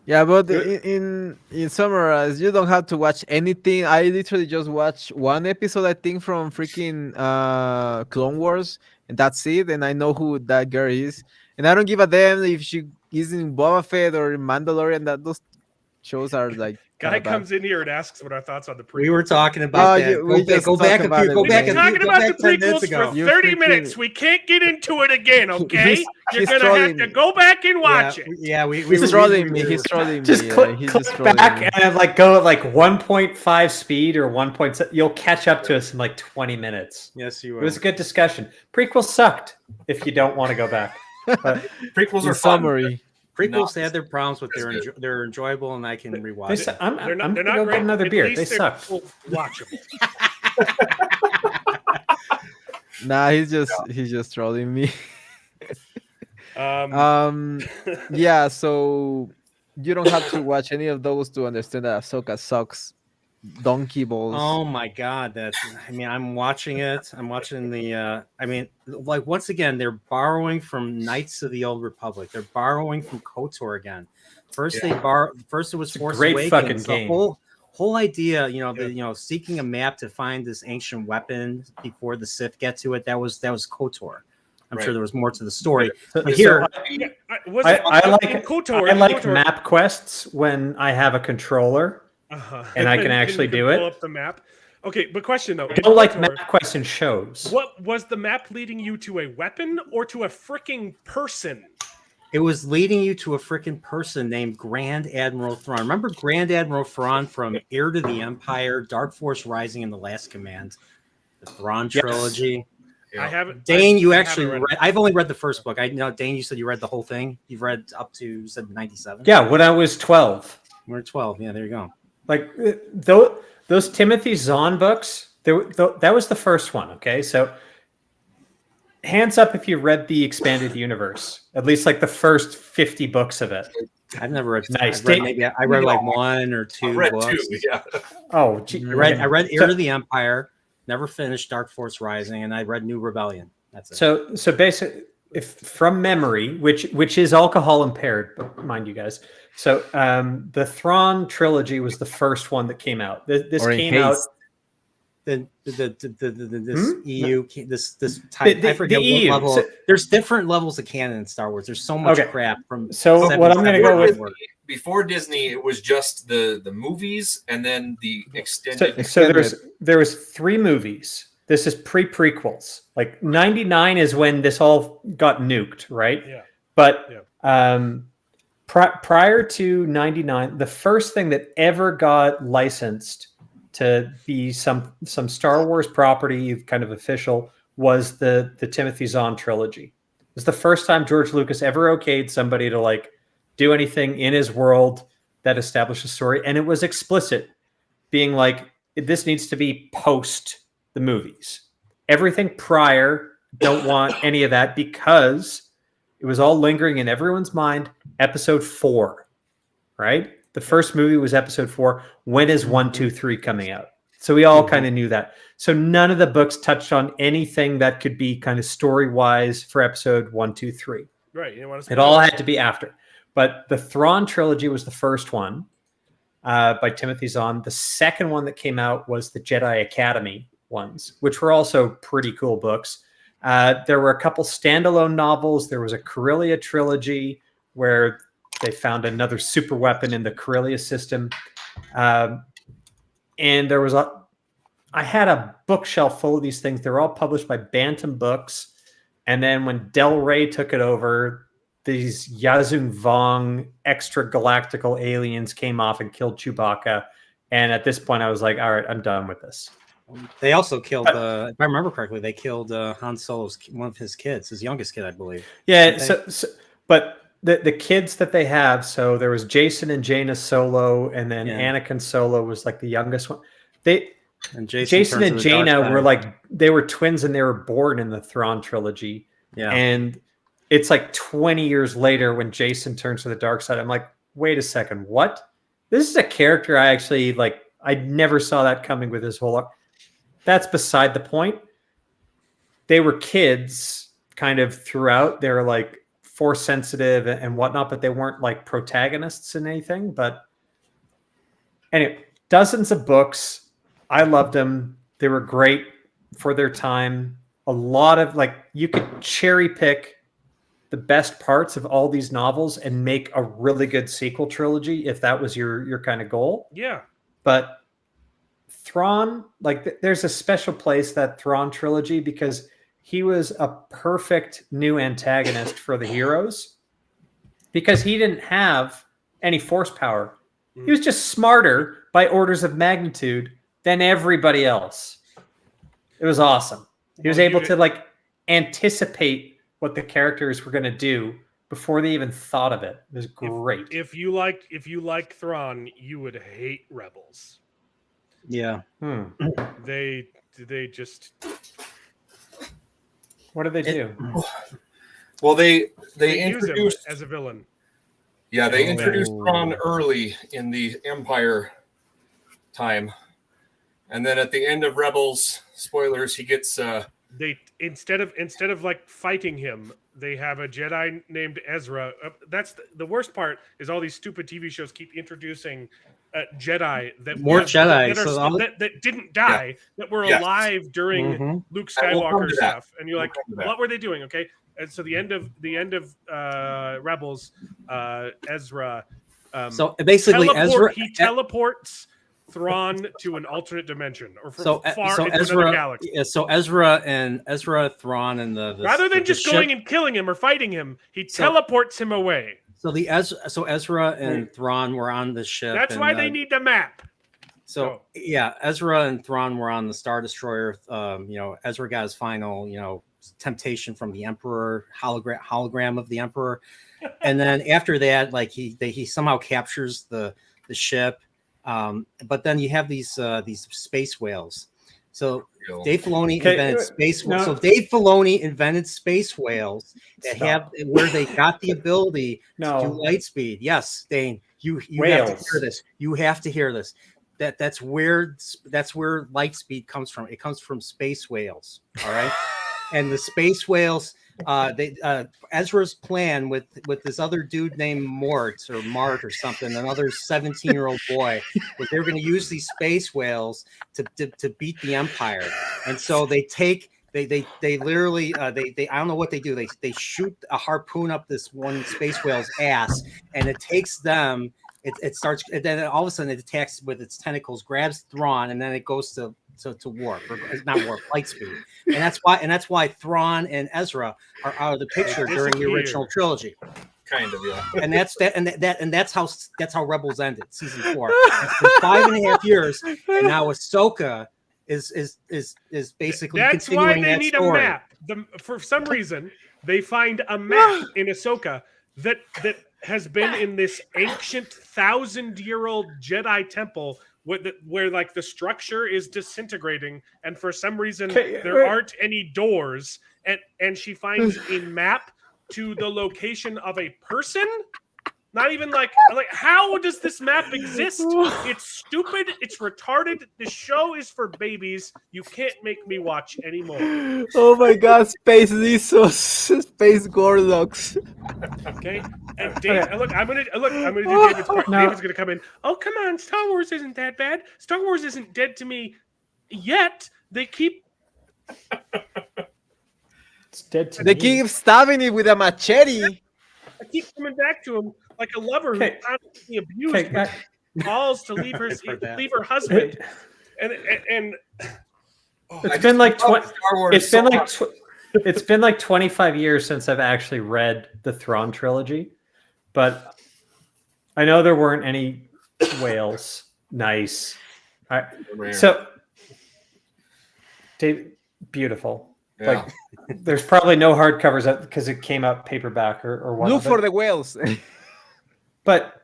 Yeah, but in summarize, you don't have to watch anything. I literally just watched one episode, I think, from freaking Clone Wars, and that's it. And I know who that girl is, and I don't give a damn if she is in Boba Fett or in Mandalorian. That those shows are like. Guy kinda bad. comes in here and asks what our thoughts on the prequels. We were talking about that. yeah, we just Go talked back a about few. it, Go We've back. been man. talking about the 10 minutes prequels ago. for You 30 freaking- minutes. We can't get into it again, okay? You're he's gonna have trolling to me. go back and watch it. Yeah, we He's were- trolling we me. were- He's trolling Just me. click, He's click just trolling back me. and like go at like 1.5 speed or 1.7. You'll catch up to us in like 20 minutes. Yes, you It were. was a good discussion. Prequels sucked if you don't want to go back. But Prequels In are fun. summary, Prequels had their problems, but That's they're enjoyable, and I can rewatch they it. su- I'm They're gonna not go great. get another At beer. least They they're suck. watchable. nah, he's just trolling me. Um, Yeah, so you don't have to watch any of those to understand that Ahsoka sucks donkey balls. Oh my god, I'm watching it. I'm watching the like once again, they're borrowing from Knights of the Old Republic. They're borrowing from KOTOR again. First it was Force great Awakens. fucking The game. whole idea, seeking a map to find this ancient weapon before the Sith get to it, that was KOTOR. I'm Right. sure there was more to the story. So- But here, yeah, was I, it- I in like KOTOR, I like KOTOR, map quests when I have a controller. And I can actually you can do pull it. up the map. Okay, but question though: I in don't like KOTOR, map quests in shows. what was the map leading you to, a weapon or to a freaking person? it was leading you to a freaking person named Grand Admiral Thrawn. Remember Grand Admiral Thrawn from Heir to the Empire, Dark Force Rising, and The Last Command? The Thrawn Yes. trilogy. I haven't. Dane, you I actually haven't read. I've only read the first book. I know, Dane, you said you read the whole thing. You've read up to, you said 97? Yeah, when I was 12. We're 12. Yeah, there you go. Like those Timothy Zahn books, that was the first one. Okay, so hands up if you read the expanded universe, at least like the first 50 books of it. I've never read. Nice. I read like 1 or 2 I read books. 2. Yeah. Oh, gee, I read Heir So- to the Empire. Never finished Dark Force Rising, and I read New Rebellion. That's it. So basically, if from memory, which is alcohol impaired, but mind you guys. So the Thrawn trilogy was the first one that came out. This Or in came out. haste. This EU this type, The I forget the what EU. level. So- There's different levels of canon in Star Wars. There's so much Okay. crap from. So what I'm gonna go with- Before Disney, it was just the movies and then the extended. So there was 3 movies. This is prequels. Like 99 is when this all got nuked, right? Yeah. But Yeah. prior to 99, the first thing that ever got licensed to be some Star Wars property, kind of official, was the Timothy Zahn trilogy. It was the first time George Lucas ever okayed somebody to like do anything in his world that established a story, and it was explicit, being like, this needs to be post the movies. Everything prior, don't want any of that, because it was all lingering in everyone's mind. Episode 4, right? The first movie was episode 4. When is 1, 2, 3 coming out? So we all kind of knew that. So none of the books touched on anything that could be kind of story-wise for episode 1, 2, 3. Right. You want to It all had to be after. But the Thrawn trilogy was the first one by Timothy Zahn. The second one that came out was the Jedi Academy ones, which were also pretty cool books. There were a couple standalone novels. There was a Corellia trilogy where they found another super weapon in the Corellia system. And there was I had a bookshelf full of these things. They were all published by Bantam Books. And then when Del Rey took it over, these Yazun Vong extragalactical aliens came off and killed Chewbacca. And at this point, I was like, all right, I'm done with this. They also killed, if I remember correctly, they killed Han Solo's one of his kids, his youngest kid, I believe. Yeah, but the kids that they have, so there was Jason and Jaina Solo, and then Anakin Solo was like the youngest one. Jason and Jaina were like, they were twins and they were born in the Thrawn trilogy. Yeah. And it's like 20 years later when Jason turns to the dark side. I'm like, wait a second, what? This is a character I actually like. I never saw that coming with his whole. That's beside the point. They were kids kind of throughout. They were like force sensitive and whatnot, but they weren't like protagonists in anything. But anyway, dozens of books. I loved them. They were great for their time. A lot of like, you could cherry pick the best parts of all these novels and make a really good sequel trilogy if that was your kind of goal. Yeah. But Thrawn, like there's a special place, that Thrawn trilogy, because he was a perfect new antagonist for the heroes because he didn't have any force power. He was just smarter by orders of magnitude than everybody else. It was awesome. He was able to like anticipate what the characters were going to do before they even thought of it. It was great. If you like Thrawn, you would hate Rebels. Yeah. They just. What did they do? Well, they use him introduced as a villain. Yeah, they introduced Thrawn early in the Empire time, and then at the end of Rebels, spoilers, he gets. They instead of like fighting him, they have a Jedi named Ezra. That's the worst part. Is all these stupid TV shows keep introducing Jedi that didn't die, that were alive during Luke Skywalker stuff, and you're like, what were they doing? Okay, and so the end of Rebels, Ezra. So basically, he teleports Thrawn to an alternate dimension, or into another galaxy. Yeah, so Ezra, Thrawn, and the rather than just going and killing him or fighting him, he teleports him away. So Ezra and Thrawn were on the ship. That's why they need the map. So yeah, Ezra and Thrawn were on the Star Destroyer. Ezra got his final, temptation from the Emperor, hologram of the Emperor, and then after that, like he somehow captures the ship. But then you have these space whales. So Dave Filoni invented space whales. So Dave Filoni invented space whales that have where they got the ability to do light speed. Yes, Dane, you have to hear this. You have to hear this. That's where light speed comes from. It comes from space whales. All right, and the space whales. Ezra's plan with this other dude named Mart or something, another 17-year-old boy, was they were going to use these space whales to beat the Empire. And so they literally I don't know what they do. They shoot a harpoon up this one space whale's ass, and it takes them. It starts, and then all of a sudden it attacks with its tentacles, grabs Thrawn, and then it goes to warp, or not warp, light speed, and that's why Thrawn and Ezra are out of the picture during the original trilogy. Kind of, yeah. And that's how Rebels ended, season 4. It's been 5.5 years, and now Ahsoka is basically that's continuing why they that need story. a map. For some reason, they find a map in Ahsoka that has been in this ancient 1,000-year-old Jedi temple where like the structure is disintegrating, and for some reason there aren't any doors, and she finds a map to the location of a person. Not even like how does this map exist? It's stupid. It's retarded. The show is for babies. You can't make me watch anymore. Oh my God, Space Lizos, Space Gorlocks. Okay, and Dave, I'm gonna do David's part. No. David's gonna come in. Oh, come on, Star Wars isn't that bad. Star Wars isn't dead to me yet. They keep. It's dead to They me. keep stabbing it with a machete. I keep coming back to him like a lover who's constantly abused, calls to leave her husband. and It's been like it's been like 25 years since I've actually read the Thrawn trilogy, but I know there weren't any whales. Nice. So, Dave, beautiful. Yeah. Like, there's probably no hardcovers because it came out paperback or whatnot. Look for the whales. But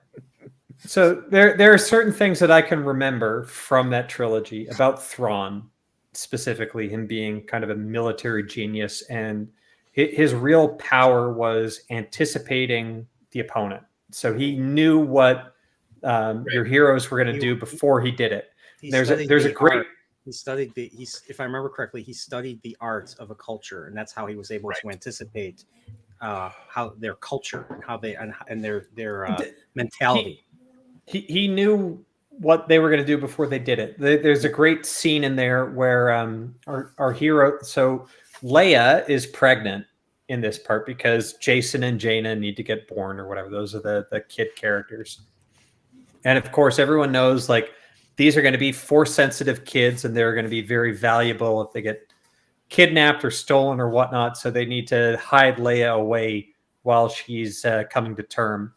so there are certain things that I can remember from that trilogy about Thrawn, specifically him being kind of a military genius, and his real power was anticipating the opponent. So he knew what your heroes were going to do before he did it. There's a great. He studied if I remember correctly, he studied the art of a culture, and that's how he was able to anticipate how their culture and how they and their mentality. He knew what they were going to do before they did it. There's a great scene in there where our hero, so Leia is pregnant in this part because Jason and Jaina need to get born or whatever. Those are the kid characters. And of course, everyone knows like these are going to be Force-sensitive kids, and they're going to be very valuable if they get kidnapped or stolen or whatnot. So they need to hide Leia away while she's coming to term.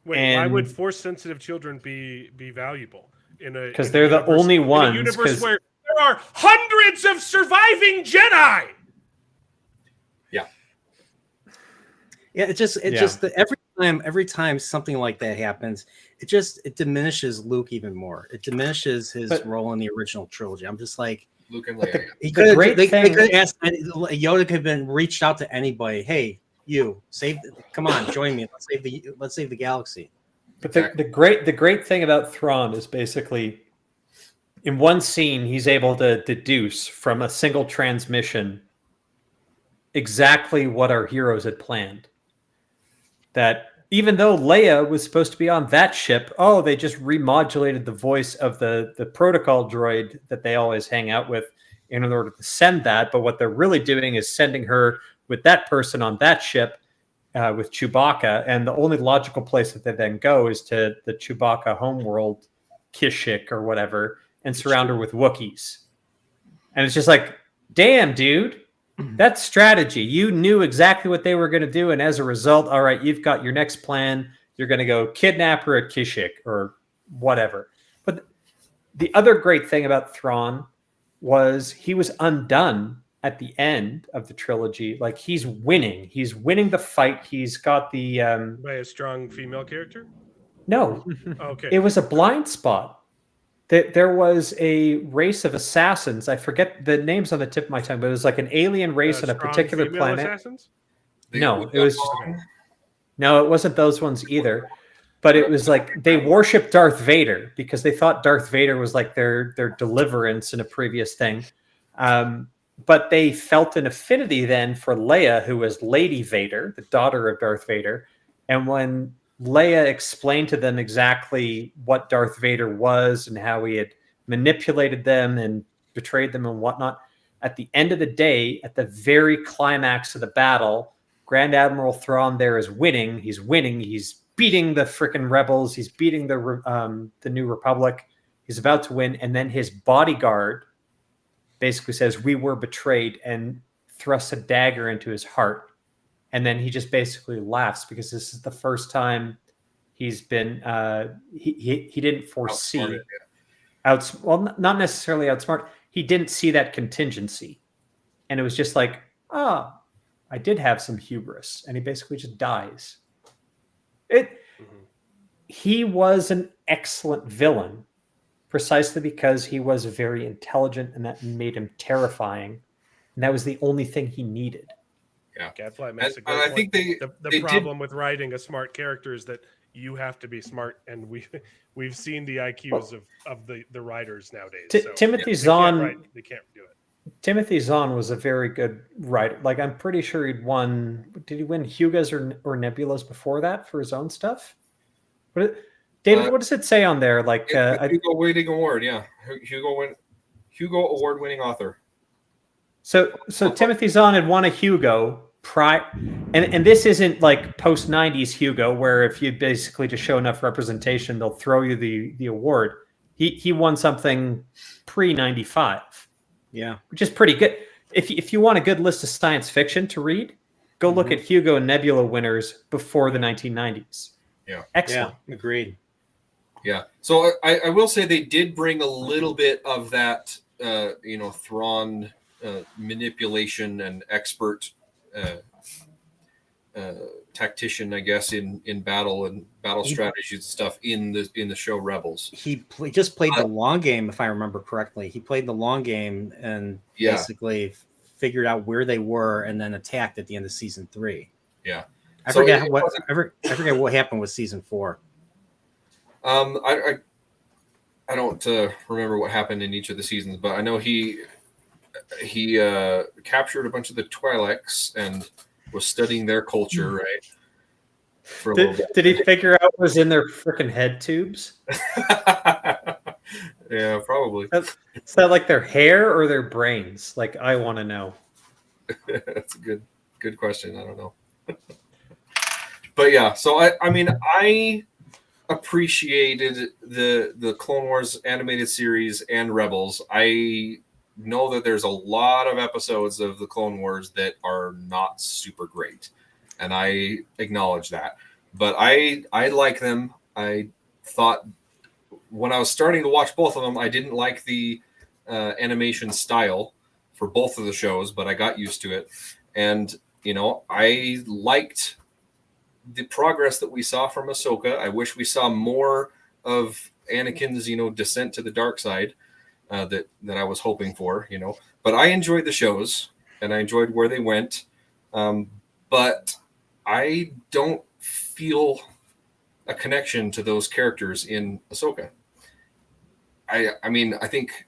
Wait, why would Force-sensitive children be valuable because they're the only ones. In a universe where there are hundreds of surviving Jedi. Yeah, it's just every time something like that happens, it diminishes Luke even more. It diminishes his role in the original trilogy. I'm just like, Luke and Leia. They could ask Yoda could have been reached out to anybody. Hey, you come on, join me. Let's save the galaxy. But the great thing about Thrawn is basically in one scene he's able to deduce from a single transmission exactly what our heroes had planned. That even though Leia was supposed to be on that ship, they just remodulated the voice of the protocol droid that they always hang out with in order to send that. But what they're really doing is sending her with that person on that ship with Chewbacca. And the only logical place that they then go is to the Chewbacca homeworld, Kashyyyk or whatever, and surround her with Wookiees. And it's just like, damn, dude. That's strategy. You knew exactly what they were going to do, and as a result, all right, you've got your next plan. You're going to go kidnap her at Kashyyyk or whatever. But the other great thing about Thrawn was he was undone at the end of the trilogy. Like he's winning. He's winning the fight. He's got the by a strong female character. No, okay. It was a blind spot. There was a race of assassins. I forget the names on the tip of my tongue, but it was like an alien race on a particular planet. Assassins? No, it was. No, it wasn't those ones either. But it was like they worshipped Darth Vader because they thought Darth Vader was like their deliverance in a previous thing. But they felt an affinity then for Leia, who was Lady Vader, the daughter of Darth Vader. And when Leia explained to them exactly what Darth Vader was and how he had manipulated them and betrayed them and whatnot. At the end of the day, at the very climax of the battle, Grand Admiral Thrawn there is winning. He's winning. He's beating the frickin' rebels. He's beating the New Republic. He's about to win. And then his bodyguard basically says, "We were betrayed," and thrusts a dagger into his heart. And then he just basically laughs because this is the first time he's been he didn't foresee not necessarily outsmart. He didn't see that contingency, and it was just like, I did have some hubris, and he basically just dies. He was an excellent villain, precisely because he was very intelligent, and that made him terrifying, and that was the only thing he needed. Yeah, Gadfly makes a and I think the problem with writing a smart character is that you have to be smart, and we've seen the IQs of the writers nowadays. Timothy Zahn, they can't do it. Timothy Zahn was a very good writer. Like I'm pretty sure he'd won. Did he win Hugas or Nebulas before that for his own stuff? David, what does it say on there? Like Hugo Winning Award, yeah, Hugo Award-winning author. So Timothy Zahn had won a Hugo. And this isn't like post 90s Hugo where if you basically just show enough representation they'll throw you the award. He won something pre-95. Yeah. Which is pretty good. If you want a good list of science fiction to read, go look at Hugo and Nebula winners before the 1990s. Yeah. Excellent. Yeah, agreed. Yeah. So I will say they did bring a little bit of that, Thrawn manipulation and expert tactician, I guess, in battle and battle strategies and stuff in the show Rebels. He just played the long game, if I remember correctly. He played the long game and basically figured out where they were and then attacked at the end of season 3. Yeah. I forget what happened with season 4. I don't remember what happened in each of the seasons, but I know he captured a bunch of the Twi'leks and was studying their culture, right? For a little bit. Did he figure out what was in their freaking head tubes? Yeah, probably. Is that like their hair or their brains? Like, I want to know. That's a good question. I don't know. But yeah, so I appreciated the Clone Wars animated series and Rebels. I know that there's a lot of episodes of the Clone Wars that are not super great, and I acknowledge that. But I like them. I thought when I was starting to watch both of them, I didn't like the animation style for both of the shows, but I got used to it. And, I liked the progress that we saw from Ahsoka. I wish we saw more of Anakin's, descent to the dark side that I was hoping for, But I enjoyed the shows, and I enjoyed where they went. But I don't feel a connection to those characters in Ahsoka. I think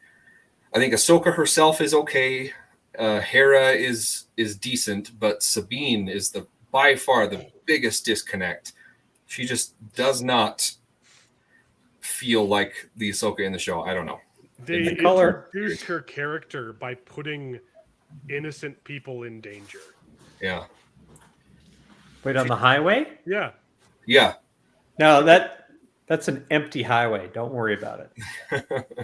Ahsoka herself is okay. Hera is decent, but Sabine is by far the biggest disconnect. She just does not feel like the Ahsoka in the show. I don't know. They introduced her character by putting innocent people in danger. Yeah. Wait, on the highway? Yeah. Yeah. No, that's an empty highway. Don't worry about it.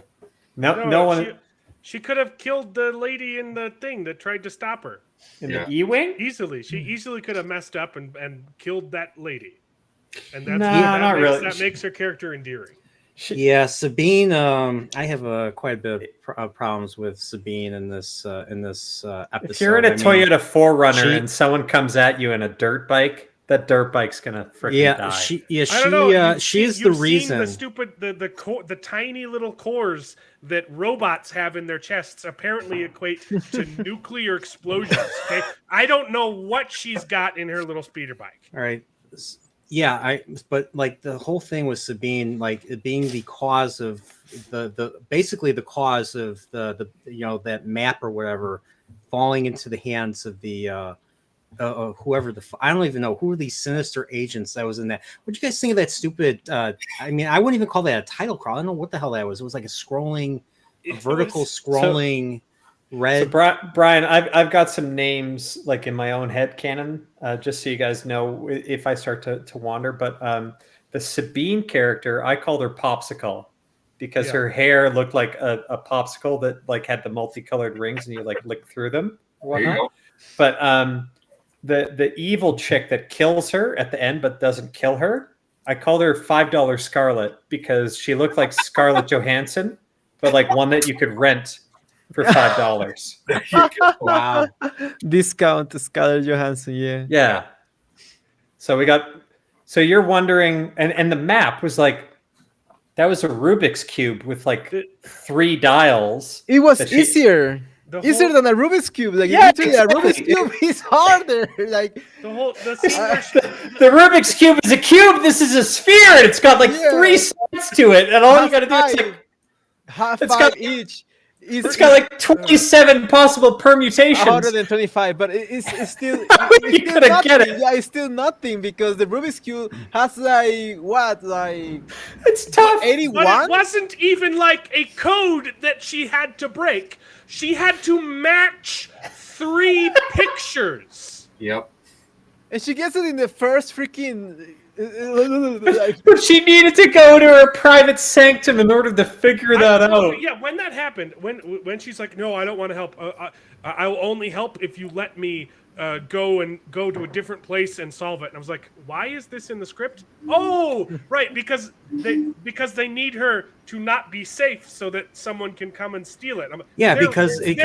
No one. She could have killed the lady in the thing that tried to stop her. In the E-wing? Easily. She easily could have messed up and killed that lady. And that makes her character endearing. Sabine. I have quite a bit of problems with Sabine in this episode. If you're in a Toyota 4Runner and someone comes at you in a dirt bike, that dirt bike's gonna freaking die. I don't know. She's the reason. The stupid, the tiny little cores that robots have in their chests apparently equate to nuclear explosions. Okay, I don't know what she's got in her little speeder bike. All right. Yeah, but like the whole thing with Sabine, like it being the cause of basically the cause of the that map or whatever falling into the hands of the whoever I don't even know who are these sinister agents that was in that. What'd you guys think of that stupid? I wouldn't even call that a title crawl. I don't know what the hell that was. It was like a vertical scrolling. Red. So Brian, I've got some names like in my own head canon, just so you guys know if I start to wander. But the Sabine character, I called her Popsicle because her hair looked like a popsicle that like had the multicolored rings and you like lick through them or whatnot. But the evil chick that kills her at the end but doesn't kill her, I called her $5 Scarlet because she looked like Scarlett Johansson, but like one that you could rent for $5. Wow. Discount Scarlett Johansson, yeah. So you're wondering, and the map was like, that was a Rubik's Cube with like 3 dials. It was easier than a Rubik's Cube. Like exactly. A Rubik's Cube is harder. Like the Rubik's Cube is a cube. This is a sphere, and it's got like 3 sides to it, and all you got to do is like half 5 each. It's got like 27 possible permutations. 125, but it's still you couldn't get it. Yeah, it's still nothing because the Rubik's Cube has it's tough. 81. But it wasn't even like a code that she had to break. She had to match 3 pictures. Yep. And she gets it in the first freaking But she needed to go to her private sanctum in order to figure that out. Yeah, when that happened, when she's like, "No, I don't want to help. I'll only help if you let me go to a different place and solve it." And I was like, "Why is this in the script?" Oh, right, because they need her to not be safe so that someone can come and steal it. Because if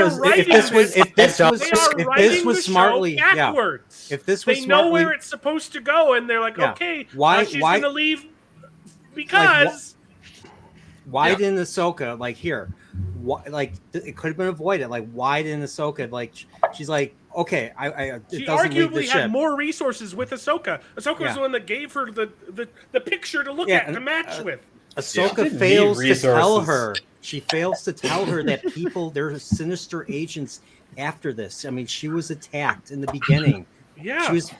this was smartly backwards. If this was they know where it's supposed to go, and they're like, okay, she's gonna leave because why didn't Ahsoka it could have been avoided? Like, why didn't Ahsoka she's like, okay, she arguably had more resources with Ahsoka. Ahsoka was the one that gave her the picture to look at to match with. Ahsoka fails to tell her. She fails to tell her that there are sinister agents after this. I mean, she was attacked in the beginning. Yeah. She was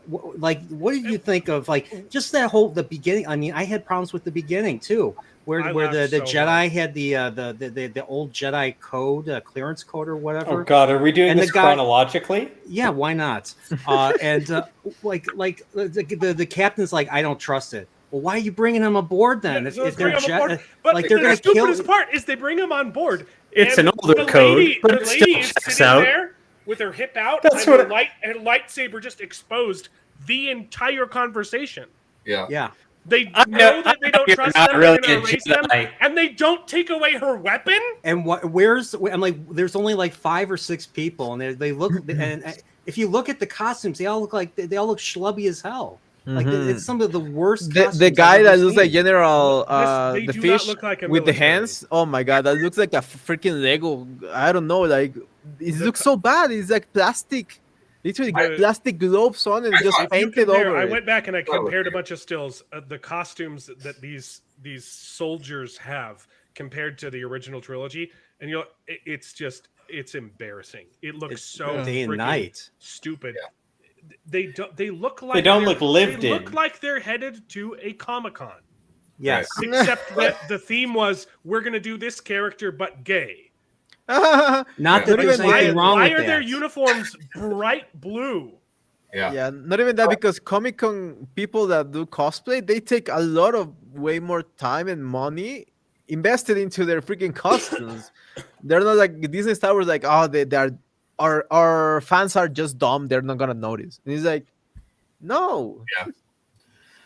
what did you think of just the beginning? I mean, I had problems with the beginning too, where the Jedi had the old Jedi code, clearance code or whatever. Oh God, are we doing this chronologically? Yeah, why not? The captain's like, I don't trust it. Well, why are you bringing him aboard then? If they're But they're going to kill him. The part is they bring him on board. It's an older code, but it still checks out. There with her hip out, and her lightsaber just exposed the entire conversation. Yeah. They know that they don't trust them, they're going to erase them, and they don't take away her weapon. And I'm like, there's only 5 or 6 people, and they look, and if you look at the costumes, they all look schlubby as hell. Like it's some of the worst. The guy that looks like General the fish with the hands. Oh my God, that looks like a freaking Lego. I don't know, it looks so bad. It's like plastic, literally plastic globes on and just painted over. I went back and I compared a bunch of stills. The costumes that these soldiers have compared to the original trilogy, and it's embarrassing. It looks so day and night stupid. Yeah. They look like they don't look lived in. They look like they're headed to a Comic-Con. Yes, except that the theme was we're going to do this character but gay. Not that there's anything wrong with that. Why are their uniforms bright blue? Yeah, not even that, because Comic-Con people that do cosplay, they take a lot of way more time and money invested into their freaking costumes. They're not like Disney Star Wars, like, oh, they are. Our fans are just dumb. They're not gonna notice. And he's like, no.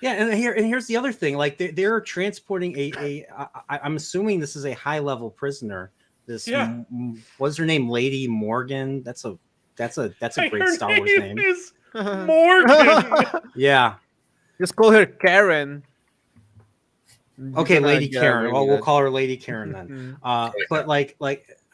Yeah, and here's the other thing. Like they're transporting I'm assuming this is a high level prisoner. This what's her name? Lady Morgan. That's a great Star Wars name. Is Morgan. Yeah. Just call her Karen. Okay, Lady Karen. Well, we'll call her Lady Karen then. But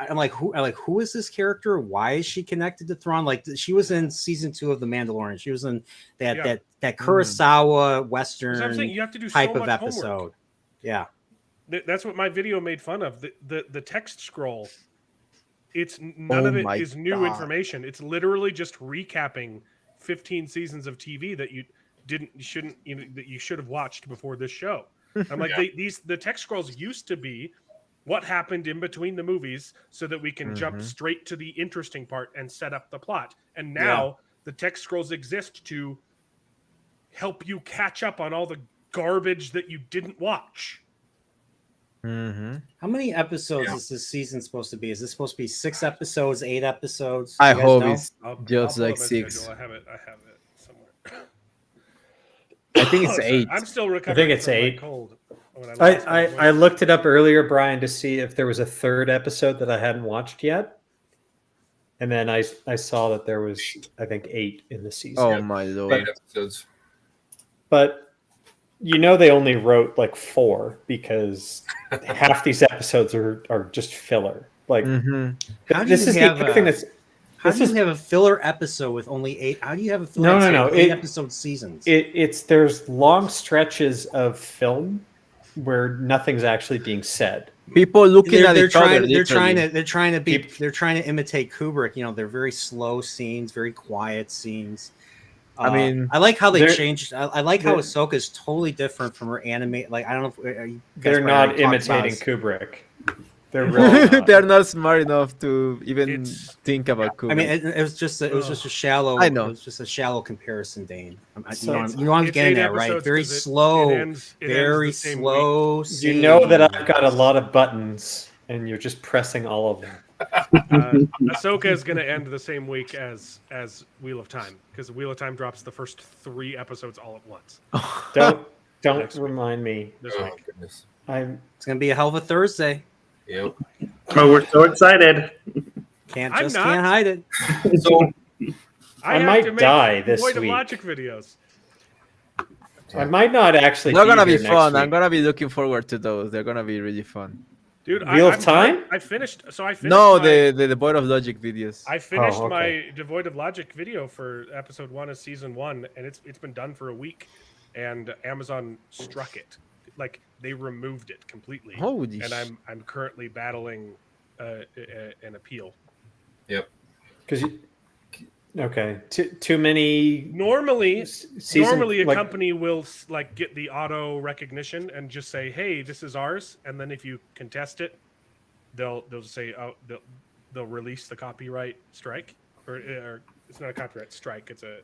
I'm like, who is this character? Why is she connected to Thrawn? Like, she was in season 2 of The Mandalorian. She was in that Kurosawa Western you have to do type so of much episode. Homework. Yeah, that's what my video made fun of. The text scroll. It's none of it is new information. It's literally just recapping 15 seasons of TV that you should have watched before this show. I'm like, the text scrolls used to be what happened in between the movies so that we can jump straight to the interesting part and set up the plot. And now the text scrolls exist to help you catch up on all the garbage that you didn't watch. How many episodes is this season supposed to be? Is this supposed to be 6 episodes, 8 episodes? I hope it's just like 6. I have it somewhere. I think it's 8. I'm still recovering. I think it's 8. Cold. I looked it up earlier, Brian, to see if there was a 3rd episode that I hadn't watched yet. And then I saw that there was, I think, 8 in the season. Oh, my Lord. 8 episodes. But, they only wrote 4 because half these episodes are just filler. Like, this is the other thing that's... How do you have a filler episode with only 8? How do you have a filler episode with 8 episode seasons? There's long stretches of film where nothing's actually being said. People looking at each other. They're trying to imitate Kubrick. They're very slow scenes, very quiet scenes. I like how they changed. I like how Ahsoka is totally different from her anime. Like, I don't know if they're not imitating Kubrick. They're really not. They're not smart enough to even It's- think about cooking. I mean, it was just a shallow. I know. It was just a shallow comparison, Dane. So You know I'm it's getting 8 at, right? episodes Very 'cause slow, it ends very the same slow. You know that scene. I've got a lot of buttons, and you're just pressing all of them. Ahsoka is going to end the same week as Wheel of Time, because Wheel of Time drops the first 3 episodes all at once Don't Next week. remind me. this Oh week. goodness. It's gonna be a hell of a Thursday. Yep. Oh, we're so excited. Can't I'm just not. can't hide it. So I have might to make die this Void of week. Logic videos. I might not actually. They're gonna be here next fun. I'm week. gonna be looking forward to those. They're gonna be really fun. Dude, Wheel of I'm Time? done. I finished. So I finished. No, my, the Void of Logic videos. I finished Oh, okay. my Devoid of Logic video for episode 1 of season 1, and it's been done for a week, and Amazon struck it. Like they removed it completely. Holy and I'm currently battling an appeal. Because okay, too many. Normally Season, a like, company will like get the auto recognition and just say, "Hey, this is ours," and then if you contest it, they'll say, "Oh, they'll release the copyright strike," or it's not a copyright strike; it's a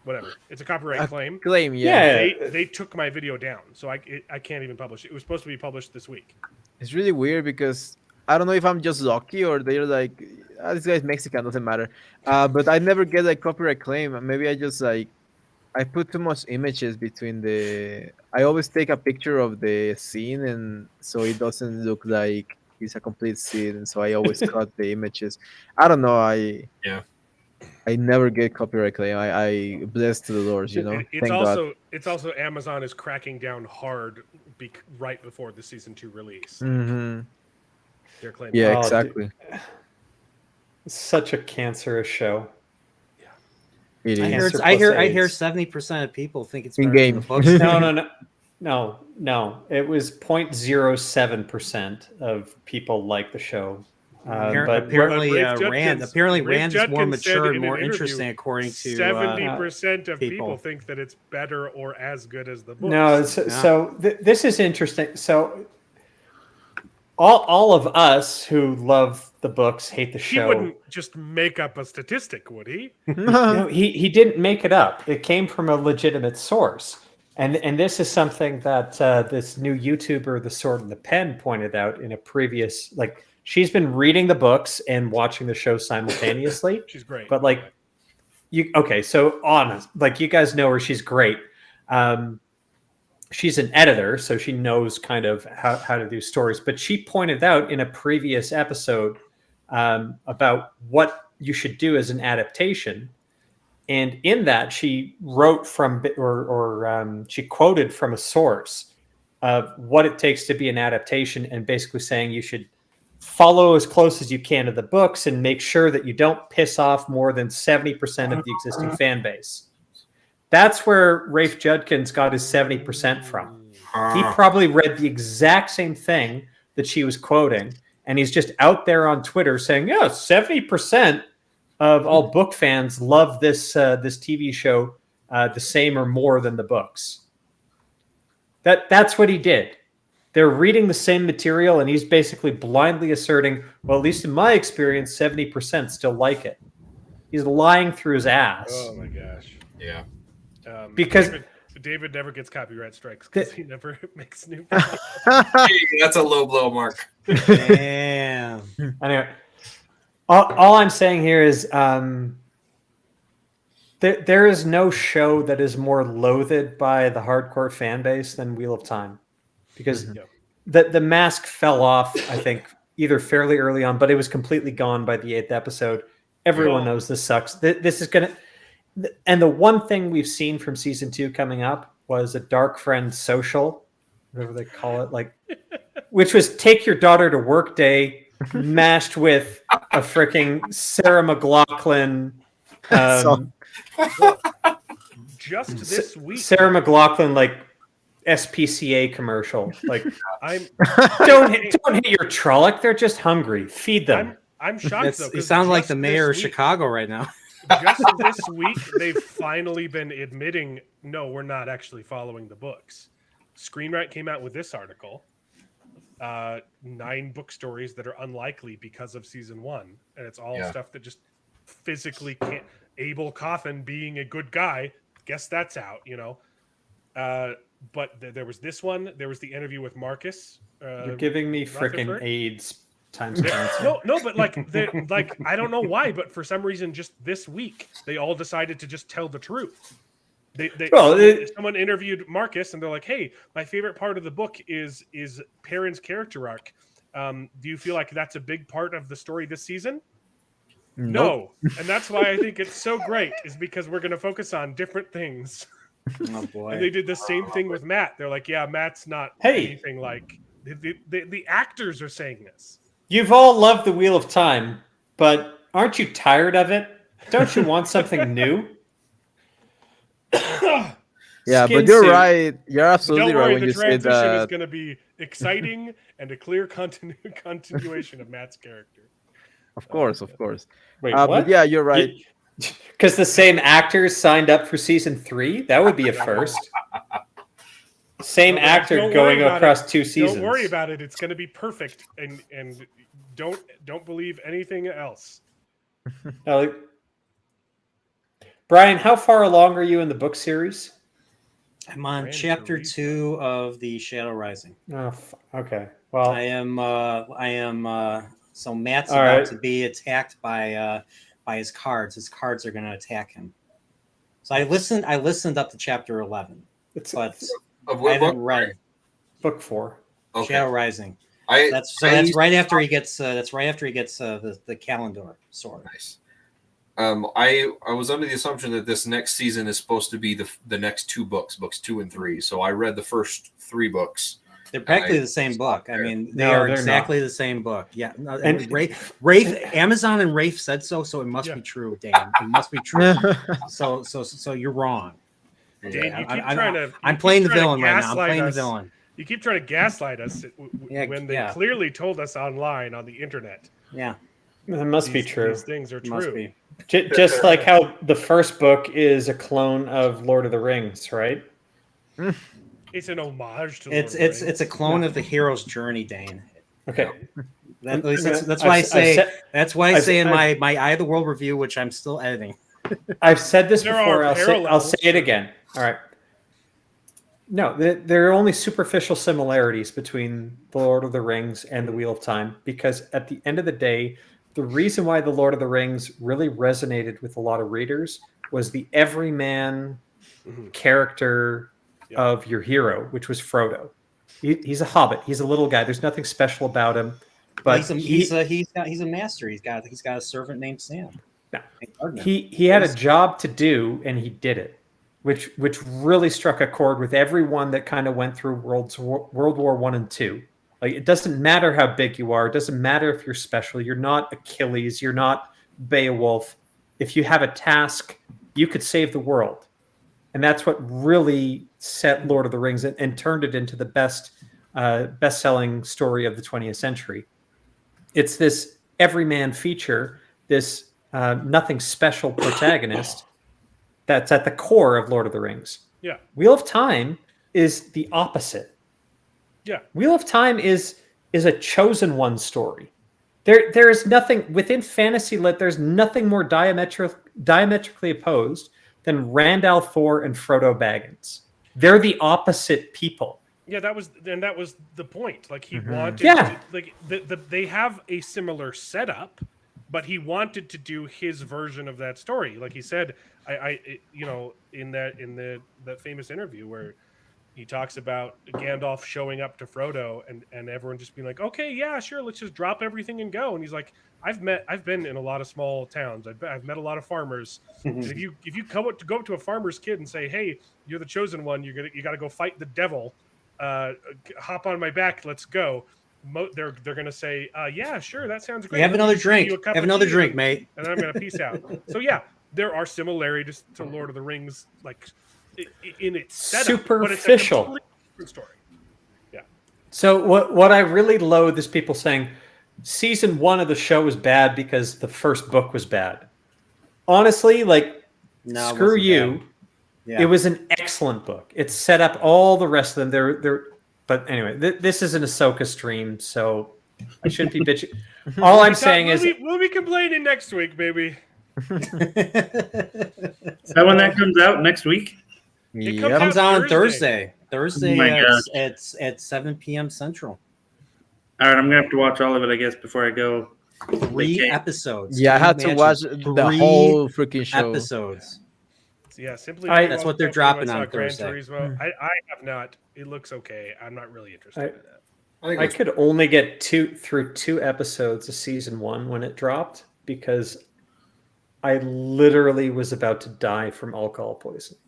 whatever. It's a copyright claim. Claim, yeah. Yeah. They took my video down, so I can't even publish it. It was supposed to be published this week. It's really weird because I don't know if I'm just lucky or they're like, this guy's Mexican, doesn't matter. But I never get like copyright claim. Maybe I just like I put too much images between the. I always take a picture of the scene, and so it doesn't look like it's a complete scene. And so I always cut the images. I don't know. I never get copyright claim. I bless to the Lord, you know. It's Thank also God. Amazon is cracking down hard right before the season 2 release. Hmm. They're claiming. Yeah, Oh, exactly. It's such a cancerous show. It I is. hear Cancer plus 70% of people think it's In better than game. the books. No. It was 0.07% of people like the show. But apparently, Rafe Rand Judkins- apparently Rafe Rand is more Judkins said mature in and an more interview, interesting, according to 70% of people people. think that it's better or as good as the books. no, so this is interesting. So all of us who love the books hate the he show. wouldn't just make up a statistic, would he? No, he didn't make it up. It came from a legitimate source. And this is something that this new YouTuber, The Sword and the Pen, pointed out in a previous, like, she's been reading the books and watching the show simultaneously. She's great. But like, so honest, like, you guys know her, she's great. She's an editor, so she knows kind of how to do stories. But she pointed out in a previous episode about what you should do as an adaptation. And in that, she wrote from, or she quoted from a source of what it takes to be an adaptation, and basically saying you should follow as close as you can to the books and make sure that you don't piss off more than 70% of the existing fan base. That's where Rafe Judkins got his 70% from. He probably read the exact same thing that she was quoting, and he's just out there on Twitter saying, "Yeah, 70% of all book fans love this TV show the same or more than the books." That's what he did. They're reading the same material, and he's basically blindly asserting, well, at least in my experience, 70% still like it. He's lying through his ass. Oh my gosh. yeah. Because David never gets copyright strikes because he never makes new. Hey, that's a low blow, Mark. Damn. Anyway, all I'm saying here is there is no show that is more loathed by the hardcore fan base than Wheel of Time, because the mask fell off, I think, either fairly early on, but it was completely gone by the 8th episode. Everyone knows this sucks. This is gonna, and the one thing we've seen from season 2 coming up was a Dark Friend social, whatever they call it, like, which was take your daughter to work day mashed with a freaking Sarah McLachlan. Just this week, Sarah McLachlan, like, SPCA commercial. Like, I'm don't hit your Trolloc. They're just hungry. Feed them. I'm shocked though. You sound like the just mayor of this week- Chicago right now. Just this week, they've finally been admitting, no, we're not actually following the books. Screenwrite came out with this article. 9 book stories that are unlikely because of season 1, and it's all stuff that just physically can't. Abel Coffin being a good guy, guess that's out, but there was this one. There was the interview with Marcus. You're giving me freaking AIDS times cancer. No, but like I don't know why, but for some reason, just this week they all decided to just tell the truth. Someone interviewed Marcus, and they're like, "Hey, my favorite part of the book is Perrin's character arc. Do you feel like that's a big part of the story this season?" Nope. No, and that's why I think it's so great, is because we're going to focus on different things. Oh boy! And they did the same thing with Matt. They're like, "Yeah, Matt's not anything like." The actors are saying this. You've all loved the Wheel of Time, but aren't you tired of it? Don't you want something new? Yeah, but you're right. You're absolutely Don't worry, right when the you say transition is that. going to be exciting and a clear continuation of Matt's character. Of course. Wait, But what? yeah, you're right. Because the same actors signed up for season 3? That would be a first. Same actor going across 2 seasons. Don't worry about it. It's going to be perfect, and don't believe anything else. Brian, how far along are you in the book series? I'm on chapter 2 of the Shadow Rising. Oh, okay. Well, I am. So Matt's about to be attacked by his cards. His cards are going to attack him. So I listened up to chapter 11. But I haven't read book 4. Okay. Shadow Rising. That's right after he gets the Calendar sword. Nice. I was under the assumption that this next season is supposed to be the next 2 books 2 and 3. So I read the first 3 books. They're practically the same book. I mean, they're exactly not. the same book. Yeah. And Rafe, Amazon and Rafe said so it must be true, Dan. It must be true. So you're wrong. Dan, I'm playing the villain right now. I'm playing the villain. You keep trying to gaslight us when they clearly told us online on the internet. Yeah. That must be true. These things are true. Must be. Just like how the first book is a clone of Lord of the Rings, right? It's an homage to. It's a clone of the hero's journey, Dane. Okay. That's why I say. That's why I say in my Eye of the World review, which I'm still editing. I've said this before. I'll say it again. All right. No, there are only superficial similarities between the Lord of the Rings and the Wheel of Time, because at the end of the day, the reason why the Lord of the Rings really resonated with a lot of readers was the everyman character of your hero, which was Frodo. He's a hobbit. He's a little guy. There's nothing special about him. But he's a master. He's got a servant named Sam. He had a job to do, and he did it, which really struck a chord with everyone that kind of went through World War I and II. Like, it doesn't matter how big you are. It doesn't matter if you're special. You're not Achilles. You're not Beowulf. If you have a task, you could save the world. And that's what really set Lord of the Rings and turned it into the best-selling story of the 20th century. It's this everyman feature, this nothing special protagonist that's at the core of Lord of the Rings. Yeah. Wheel of Time is the opposite. Yeah. Wheel of Time is a chosen one story. There is nothing within fantasy lit. There's nothing more diametrically opposed than Randall Thor and Frodo Baggins. They're the opposite people. Yeah, that was the point. Like, he wanted to, like they have a similar setup, but he wanted to do his version of that story. Like he said, in that famous interview where he talks about Gandalf showing up to Frodo and everyone just being like, okay, yeah, sure, let's just drop everything and go. And he's like, I've been in a lot of small towns. I've met a lot of farmers. And if you go up to a farmer's kid and say, hey, you're the chosen one, you got to go fight the devil. Hop on my back, let's go. They're gonna say, yeah, sure, that sounds great. Have another drink. Have another drink, mate. And then I'm gonna peace out. So yeah, there are similarities to Lord of the Rings, like in its setup, superficial, but it's a completely different story. Yeah. So what I really loathe is people saying season 1 of the show was bad because the first book was bad. Honestly, screw you. Yeah. It was an excellent book. It set up all the rest of them. But anyway, this is an Ahsoka stream, so I shouldn't be bitching. All I'm saying is we'll be complaining next week, baby. Is that when that comes out next week? It comes out on Thursday. Thursday Oh my gosh. at 7 p.m. Central. All right, I'm gonna have to watch all of it, I guess, before I go. 3 episodes. Yeah, I Can you had to imagine? watch the 3 whole freaking show. episodes. Yeah, simply. That's what they're dropping on Gran Thursday. Turismo. I have not. It looks okay. I'm not really interested in that. I could only get through 2 episodes of season 1 when it dropped because I literally was about to die from alcohol poisoning.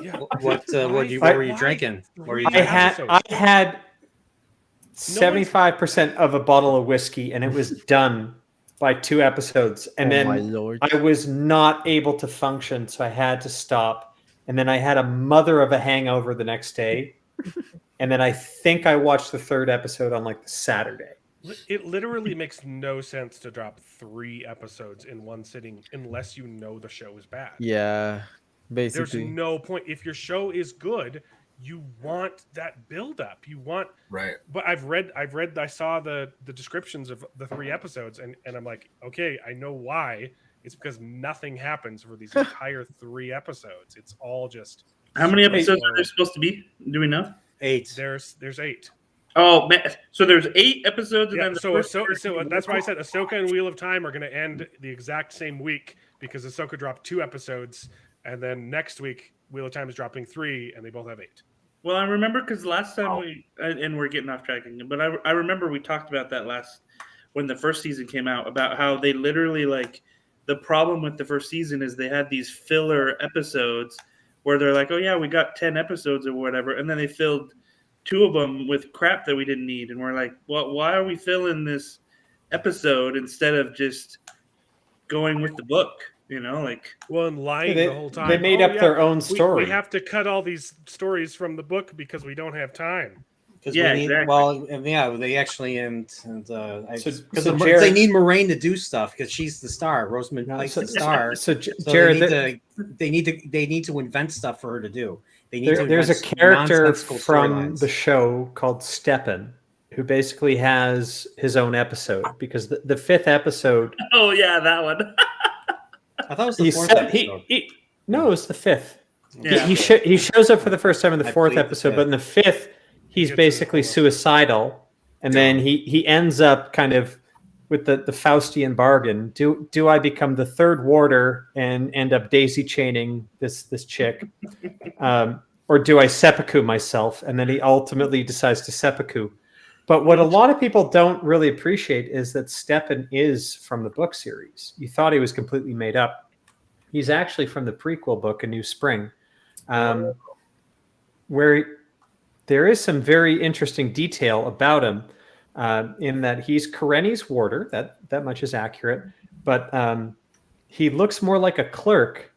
Yeah. What were you drinking? I had 75% of a bottle of whiskey, and it was done by 2 episodes. And my then Lord. I was not able to function, so I had to stop. And then I had a mother of a hangover the next day. And then I think I watched the 3rd episode on like the Saturday. It literally makes no sense to drop 3 episodes in one sitting unless you know the show is bad. Yeah, There's basically. no point. If your show is good, you want that build up. You want Right. But I saw the descriptions of the 3 episodes and I'm like, okay, I know why. It's because nothing happens for these entire 3 episodes. It's all just How many episodes are there supposed to be? Do we know? 8. There's 8. Oh, man. So there's 8 episodes, and Yeah, then the so first that's why I said Ahsoka and Wheel of Time are going to end the exact same week because Ahsoka dropped 2 episodes, and then next week Wheel of Time is dropping 3, and they both have 8. Well, I remember because last time and we're getting off track again, but I remember we talked about that when the first season came out, about how they literally, like, the problem with the first season is they had these filler episodes where they're like, oh yeah, we got 10 episodes or whatever, and then they filled 2 of them with crap that we didn't need, and we're like, well, why are we filling this episode instead of just going with the book? You know, like, well, and lying the whole time. They made up their own story. We have to cut all these stories from the book because we don't have time. Exactly. They actually Jared, they need Moraine to do stuff because she's the star. Rosamund Pike's the star. So Jared, they need to invent stuff for her to do. They need there's a character from the show called Steppen who basically has his own episode because the 5th episode. Oh yeah, that one. I thought it was the 4th episode. No, it was the 5th. Yeah. He shows up for the first time in the 4th episode, but in the 5th, he's basically suicidal, and then he ends up kind of with the Faustian bargain. Do I become the 3rd warder and end up daisy chaining this chick, or do I seppuku myself? And then he ultimately decides to seppuku. But what a lot of people don't really appreciate is that Steppen is from the book series. You thought he was completely made up. He's actually from the prequel book, A New Spring, where there is some very interesting detail about him in that he's Karenni's warder. That much is accurate. But he looks more like a clerk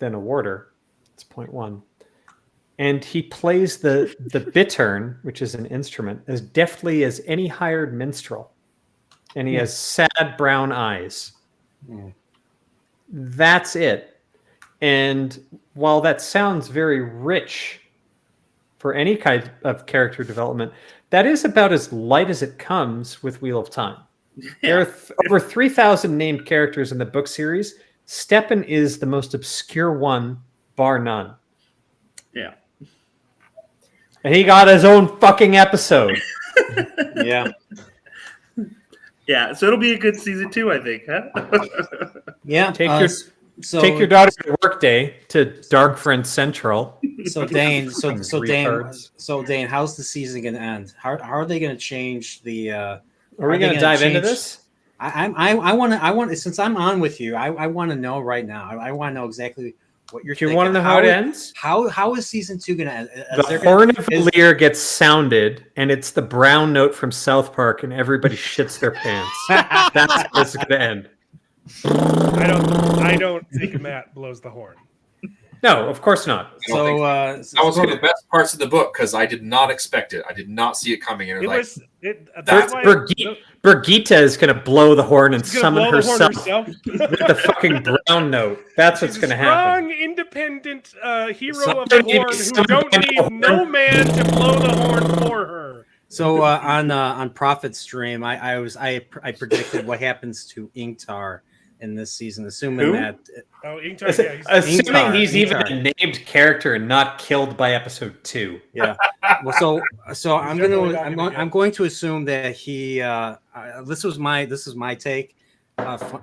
than a warder. It's point 1. And he plays the bittern, which is an instrument, as deftly as any hired minstrel. And he has sad brown eyes. That's it. And while that sounds very rich for any kind of character development, that is about as light as it comes with Wheel of Time. There are over 3,000 named characters in the book series. Steppen is the most obscure one, bar none. Yeah. And he got his own fucking episode. Yeah. Yeah, so it'll be a good season 2, I think, huh? Yeah. Take your daughter to work day to Darkfriend Central. So Dane, Dane, how's the season going to end? How are they going to change the? Are we going to dive into this? I want to. Since I'm on with you, I want to know right now. I want to know exactly what you're. Do you want to know how it ends? How is season 2 going to end? The horn of Lear gets sounded, and it's the brown note from South Park, and everybody shits their pants. That's how it's going to end. I don't think Matt blows the horn. No, of course not. So that was one of the best parts of the book because I did not expect it. I did not see it coming. And Birgitta is going to blow the horn and summon herself with the fucking brown note. That's what's going to happen. Strong, independent hero of the horn who don't need no man to blow the horn for her. So on Prophet's stream, I predicted what happens to Ingtar in this season, assuming that Ingtar, assuming he's even a named character and not killed by episode 2. Yeah. Well, so I'm going to assume that he. This is my take,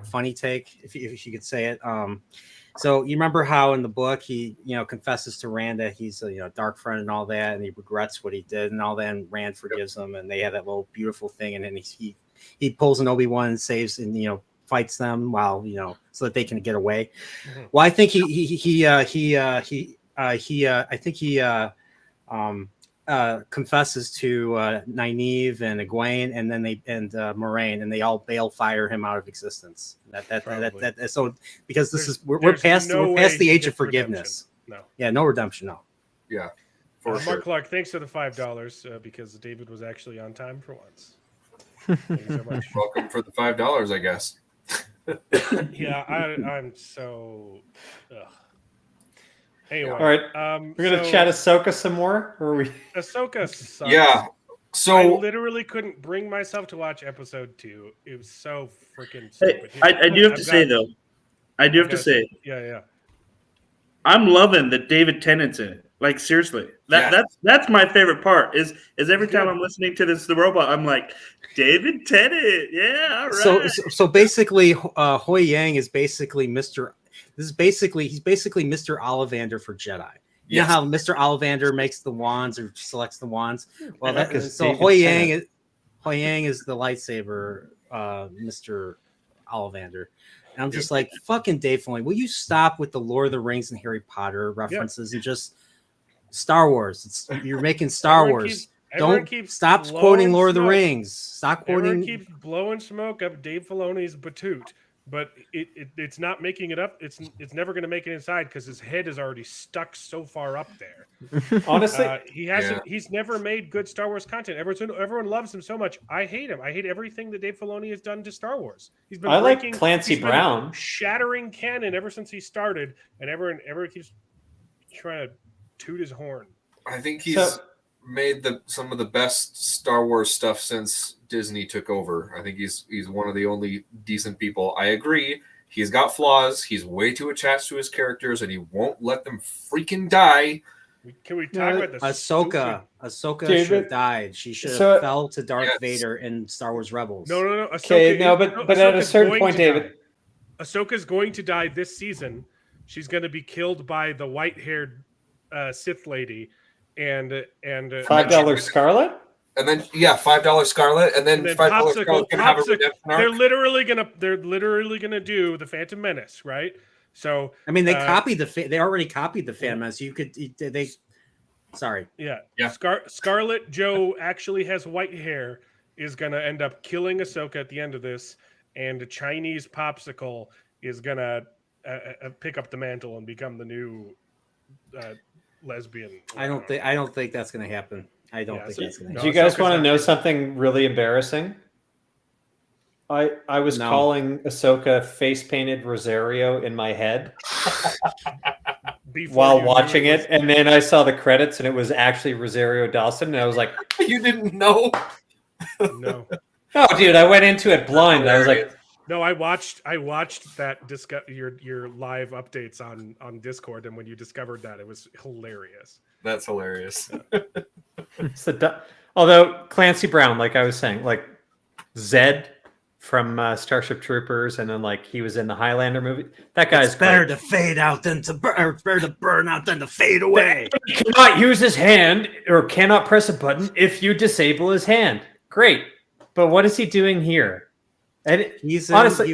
funny take, if you could say it. So you remember how in the book he confesses to Rand that he's a dark friend and all that, and he regrets what he did and all that, and Rand forgives him, and they have that little beautiful thing, and then he pulls an Obi-Wan and saves and fights them while so that they can get away. Mm-hmm. Well, I think he confesses to Nynaeve and Egwene, and then Moraine, and they all bail fire him out of existence. So because we're past the age of forgiveness. No redemption. No. Yeah. Mark Clark, thanks for the $5 because David was actually on time for once. Thank you so much. Welcome for the $5, I guess. Yeah, I'm so. Ugh. Anyway, all right. We're gonna chat Ahsoka some more, or are we? Ahsoka sucks. Yeah. So I literally couldn't bring myself to watch episode 2. It was so freaking stupid. I do have to say though. Yeah. I'm loving that David Tennant's in it. Like seriously, that's my favorite part. Is every time I'm listening to the robot, I'm like, David Tennant, yeah, all right. So basically, Hui Yang is basically he's basically Mr. Ollivander for Jedi. You know how Mr. Ollivander makes the wands or selects the wands. Well, Hui Yang is the lightsaber, Mr. Ollivander. And I'm just like, fucking Dave Filoni, will you stop with the Lord of the Rings and Harry Potter references and just Star Wars? You're making Star Wars. Don't stop quoting Lord of the Rings. Stop quoting. Everyone keeps blowing smoke up Dave Filoni's batoot, but it's not making it up. It's never going to make it inside because his head is already stuck so far up there. Honestly, he hasn't. He's never made good Star Wars content. Everyone loves him so much. I hate him. I hate everything that Dave Filoni has done to Star Wars. He's been like Clancy Brown, shattering canon ever since he started, and everyone keeps trying to toot his horn. I think he's made some of the best Star Wars stuff since Disney took over. I think he's one of the only decent people. I agree. He's got flaws. He's way too attached to his characters, and he won't let them freaking die. Can we talk about this? Ahsoka should have died. She should have fell to Darth Vader in Star Wars Rebels. No. Ahsoka, but at a certain point, David, Ahsoka's going to die this season. She's going to be killed by the white-haired Sith lady, and $5 Scarlet. And then $5 Scarlet, and then $5 Scarlet can have a redemption arc. They're literally gonna do the Phantom Menace, right? So I mean, they already copied the Phantom Menace. Sorry. Yeah. Scarlet Joe actually has white hair. Is gonna end up killing Ahsoka at the end of this, and a Chinese popsicle is gonna pick up the mantle and become the new lesbian. I don't think that's gonna happen. I don't think that's going to happen. Do you guys want to know something really embarrassing? I was calling Ahsoka face painted Rosario in my head while watching it, and then I saw the credits and it was actually Rosario Dawson, and I was like, "You didn't know?" No. Oh, dude, I went into it blind. I was like, "No, I watched that your live updates on Discord, and when you discovered that, it was hilarious." That's hilarious. Although Clancy Brown, like I was saying, like Zed from Starship Troopers, and then like he was in the Highlander movie. That guy's better to fade out than to burn. It's better to burn out than to fade away. He cannot use his hand or cannot press a button if you disable his hand. Great, but what is he doing here? And he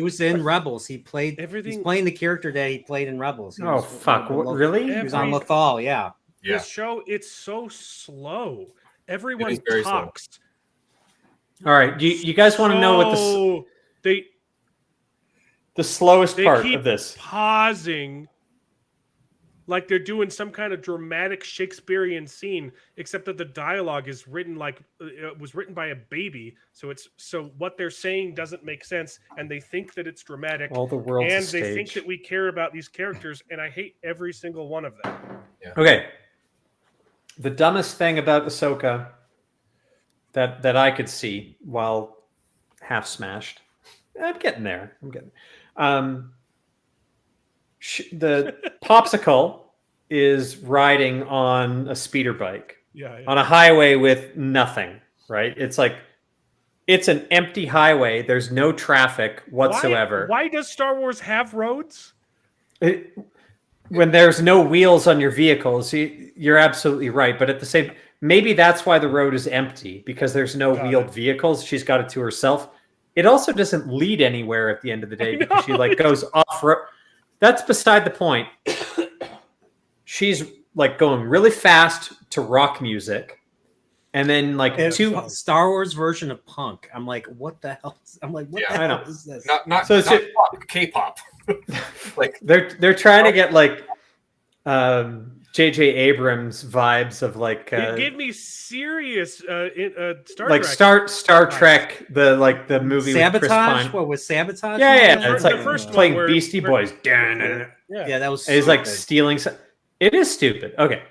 was in Rebels. He played everything. He's playing the character that he played in Rebels. Really? He was on Lothal. Yeah. This show, it's so slow. Everyone talks. Slow. All right, you guys want to know what the slowest part of this? Pausing like they're doing some kind of dramatic Shakespearean scene, except that the dialogue is written like it was written by a baby. So what they're saying doesn't make sense, and they think that it's dramatic. All the world's and a they stage. think that we care about these characters, and I hate every single one of them. Yeah. Okay. The dumbest thing about Ahsoka that I could see while half smashed. I'm getting there. The popsicle is riding on a speeder bike on a highway with nothing, right? It's like it's an empty highway. There's no traffic whatsoever. Why does Star Wars have roads? When there's no wheels on your vehicles, you're absolutely right. But at the same, maybe that's why the road is empty, because there's no wheeled vehicles. She's got it to herself. It also doesn't lead anywhere at the end of the day because she like goes off road. That's beside the point. She's like going really fast to rock music, and then like two Star Wars version of punk. I'm like, what the hell? I'm like, what the hell is this? Not K-pop. Like they're trying to get like J.J. Abrams vibes of like it gave me serious Star like Trek. Star Trek, the movie Sabotage. With Chris Pine. What was Sabotage? Yeah. It's like the first playing one Beastie Boys. Yeah, that was. It's like stealing. It is stupid. Okay,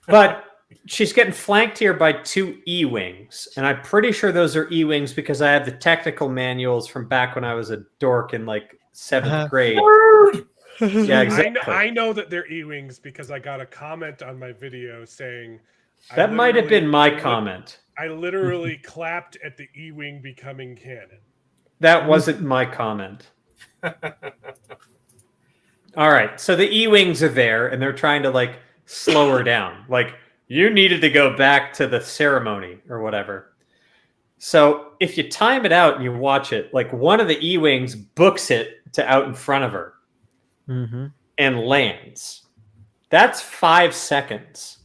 but she's getting flanked here by two E-wings, and I'm pretty sure those are E-wings because I have the technical manuals from back when I was a dork in like 7th grade. Yeah, exactly. I know that they're E-wings because I got a comment on my video saying that might have been my comment. I literally clapped at the E-wing becoming canon. That wasn't my comment. All right, so the E-wings are there, and they're trying to like slow her down. Like, you needed to go back to the ceremony or whatever. So if you time it out and you watch it, like one of the E-wings books it to out in front of her and lands. That's 5 seconds.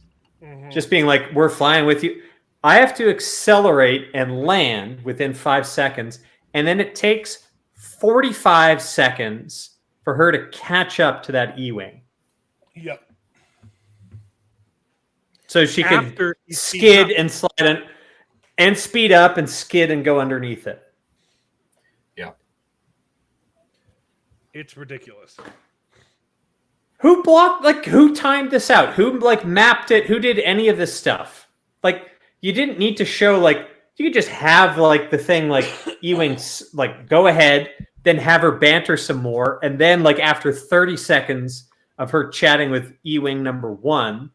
Just being like, we're flying with you. I have to accelerate and land within 5 seconds. And then it takes 45 seconds for her to catch up to that E-wing. Yep. So she can skid and slide and speed up and skid and go underneath it. Yeah. It's ridiculous. Who blocked, like, who timed this out? Who, like, mapped it? Who did any of this stuff? Like, you didn't need to show, like, you could just have, like, the thing, like, E-wings, like, go ahead, then have her banter some more, and then, like, after 30 seconds of her chatting with E-wing number 1,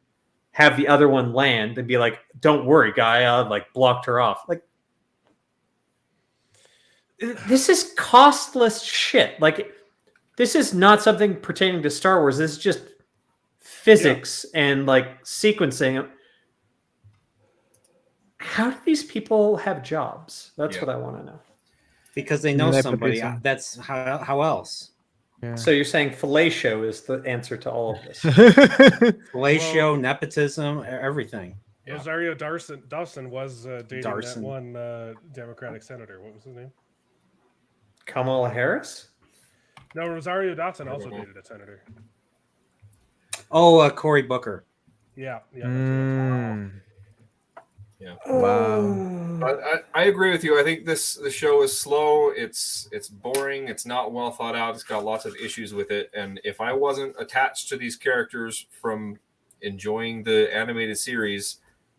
have the other one land and be like, don't worry, guy, I, like, blocked her off. Like, this is costless shit. Like, this is not something pertaining to Star Wars. This is just physics and like sequencing. How do these people have jobs? That's what I want to know. Because they know somebody. That's how else. Yeah. So you're saying fellatio is the answer to all of this? Fellatio, nepotism, everything. Yeah. Rosario Dawson was dating that one Democratic senator. What was his name? Kamala Harris? No, Rosario Dawson also dated a senator. Oh, Cory Booker. Yeah. Yeah. Wow. But I agree with you. I think the show is slow. It's boring. It's not well thought out. It's got lots of issues with it. And if I wasn't attached to these characters from enjoying the animated series,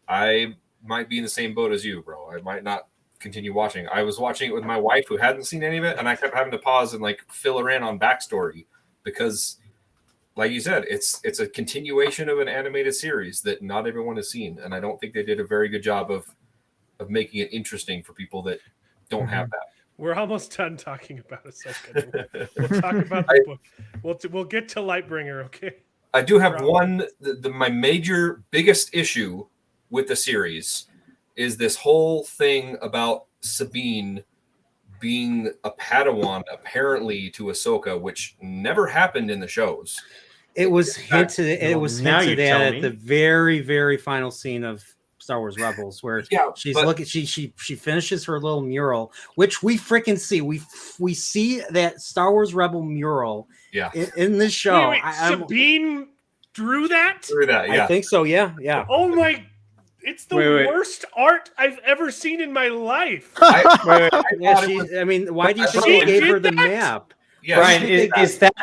I might be in the same boat as you, bro. I might not continue watching. I was watching it with my wife who hadn't seen any of it, and I kept having to pause and like fill her in on backstory because, like you said, it's a continuation of an animated series that not everyone has seen, and I don't think they did a very good job of making it interesting for people that don't have that. We're almost done talking about Ahsoka. We'll talk about the book. We'll get to Lightbringer, okay? I do have my biggest issue with the series is this whole thing about Sabine being a Padawan apparently to Ahsoka, which never happened in the shows. It was hinted. It was hinted at the very, very final scene of Star Wars Rebels, where she's looking. She finishes her little mural, which we freaking see. We see that Star Wars Rebel mural. Yeah. In this show. Wait, Sabine drew that? Through that, yeah. I think so. Yeah, yeah. Oh my! It's the Wait. worst art I've ever seen in my life. Wait. Yeah, thought it was- I mean, why do you think She they gave did her the that? map? yeah, Brian, she did is that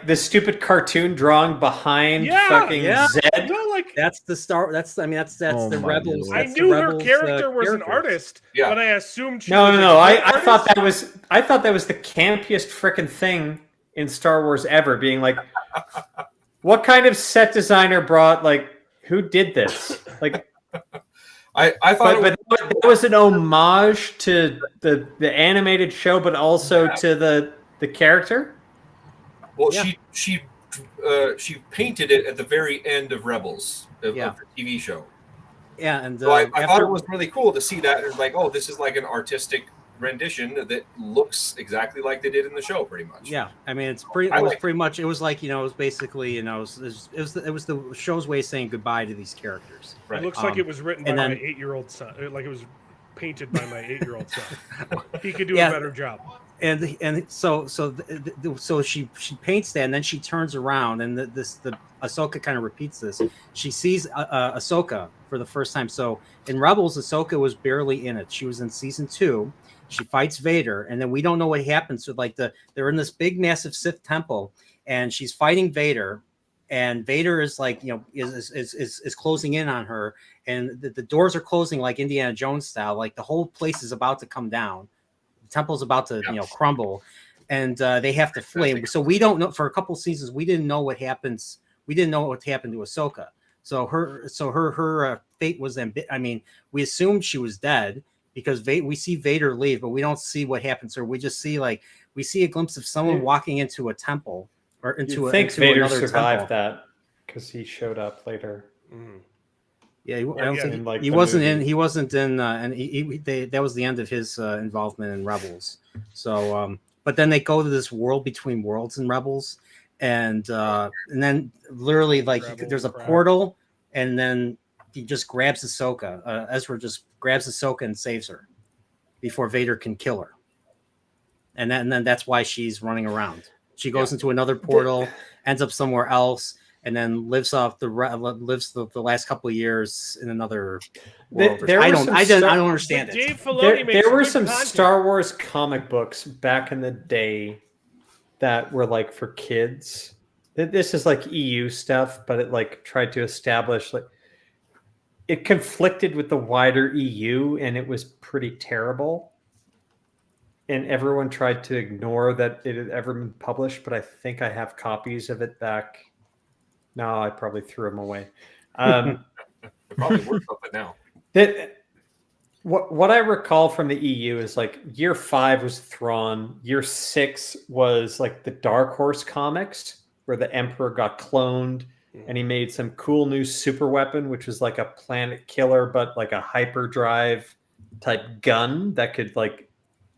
the stupid cartoon drawing behind Yeah, fucking yeah. Zed? No, like That's the star. That's I mean, that's Oh the my rebels. Lord. I That's the knew her Rebels, character was an characters. artist, Yeah. but I assumed she No, was no, a no. good I thought artist. that was the campiest freaking thing in Star Wars ever. Being like, what kind of set designer brought like who did this? Like, I thought but that was an homage to the animated show, but also to the character. well, Yeah. she painted it at the very end of Rebels of Yeah. the TV show. Yeah, and So I thought after it was really cool to see that. It's like, oh, this is like an artistic rendition that looks exactly like they did in the show, pretty much. yeah, I mean, it's pretty. I It was like- pretty much. It was like, it was basically, it was the show's way of saying goodbye to these characters. Right. It looks like it was written by and my then- 8-year-old son. Like it was painted by my 8-year-old son. He could do Yeah. a better job. And so she paints that, and then she turns around, and the Ahsoka kind of repeats this. She sees Ahsoka for the first time. So in Rebels, Ahsoka was barely in it. She was in season 2. She fights Vader, and then we don't know what happens. So like they're in this big, massive Sith temple, and she's fighting Vader, and Vader is like, is closing in on her, and the doors are closing like Indiana Jones style. Like the whole place is about to come down. The temple's about to crumble, and they have to flee. So we don't know, for a couple seasons we didn't know what happens. We didn't know what happened to Ahsoka. So her fate was I mean, we assumed she was dead because we see Vader leave, but we don't see what happens to her. We just see we see a glimpse of someone walking into a temple or into Vader another survived temple. that because he showed up later. Mm. Yeah, I don't think in, like, he the wasn't in. movie. He wasn't in, and that was the end of his involvement in Rebels. So, but then they go to this world between worlds in Rebels, and then literally there's a portal, and then he just grabs Ahsoka. Ezra just grabs Ahsoka and saves her before Vader can kill her, and then that's why she's running around. She goes into another portal, ends up somewhere else, and then lives the last couple of years in another world. I don't understand it. Dave Filoni makes There were good some content. Star Wars comic books back in the day that were like for kids. This is like EU stuff, but it like tried to establish it conflicted with the wider EU, and it was pretty terrible. And everyone tried to ignore that it had ever been published, but I think I have copies of it back. No, I probably threw them away. They're probably worth something now. What I recall from the EU is like year 5 was Thrawn, year 6 was like the Dark Horse comics where the Emperor got cloned and he made some cool new super weapon, which was like a planet killer, but like a hyperdrive type gun that could like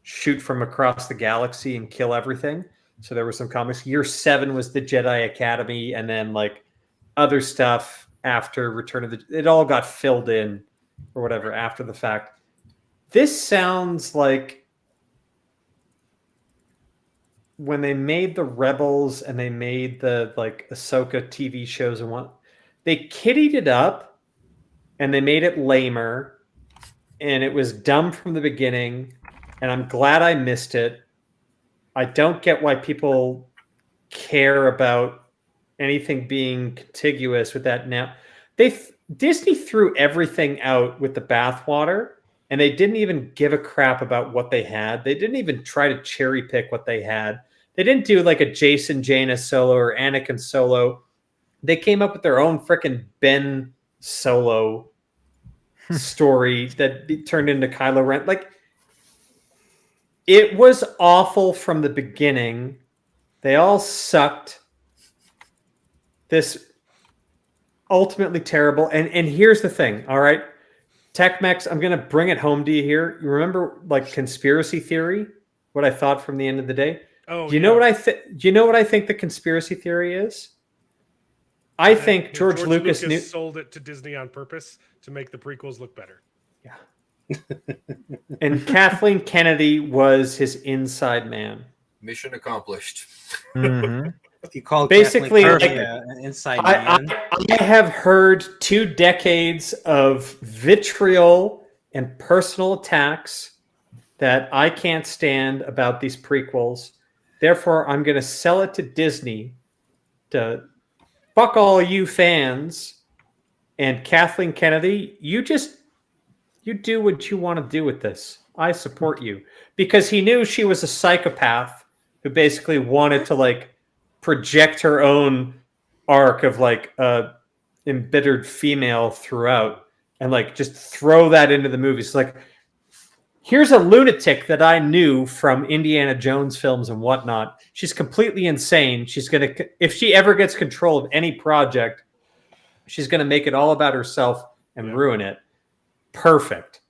shoot from across the galaxy and kill everything. So there were some comics. Year 7 was the Jedi Academy, and then like other stuff after Return of the... It all got filled in or whatever after the fact. This sounds like when they made the Rebels and they made the like Ahsoka TV shows and what, they kiddied it up and they made it lamer, and it was dumb from the beginning, and I'm glad I missed it. I don't get why people care about anything being contiguous with that now. Disney threw everything out with the bathwater, and they didn't even give a crap about what they had. They didn't even try to cherry pick what they had. They didn't do like a Jason Jaina Solo or Anakin Solo. They came up with their own freaking Ben Solo story that turned into Kylo Ren. Like, it was awful from the beginning. They all sucked. This ultimately terrible. And here's the thing, all right? Tech-Mex, I'm going to bring it home to you here. You remember like conspiracy theory? What I thought from the end of the day? Oh, Do you know what I think? Do you know what I think the conspiracy theory is? I think George Lucas knew... sold it to Disney on purpose to make the prequels look better. Yeah. And Kathleen Kennedy was his inside man. Mission accomplished. Mhm. You call it Basically, Kathleen like, Kennedy, inside I man. have heard 2 decades of vitriol and personal attacks that I can't stand about these prequels. Therefore, I'm going to sell it to Disney to fuck all you fans. And Kathleen Kennedy, you do what you want to do with this. I support you. Because he knew she was a psychopath who basically wanted to like project her own arc of like a embittered female throughout and like just throw that into the movies. Like, here's a lunatic that I knew from Indiana Jones films and whatnot. She's completely insane. She's going to, if she ever gets control of any project, she's going to make it all about herself and ruin it. Perfect.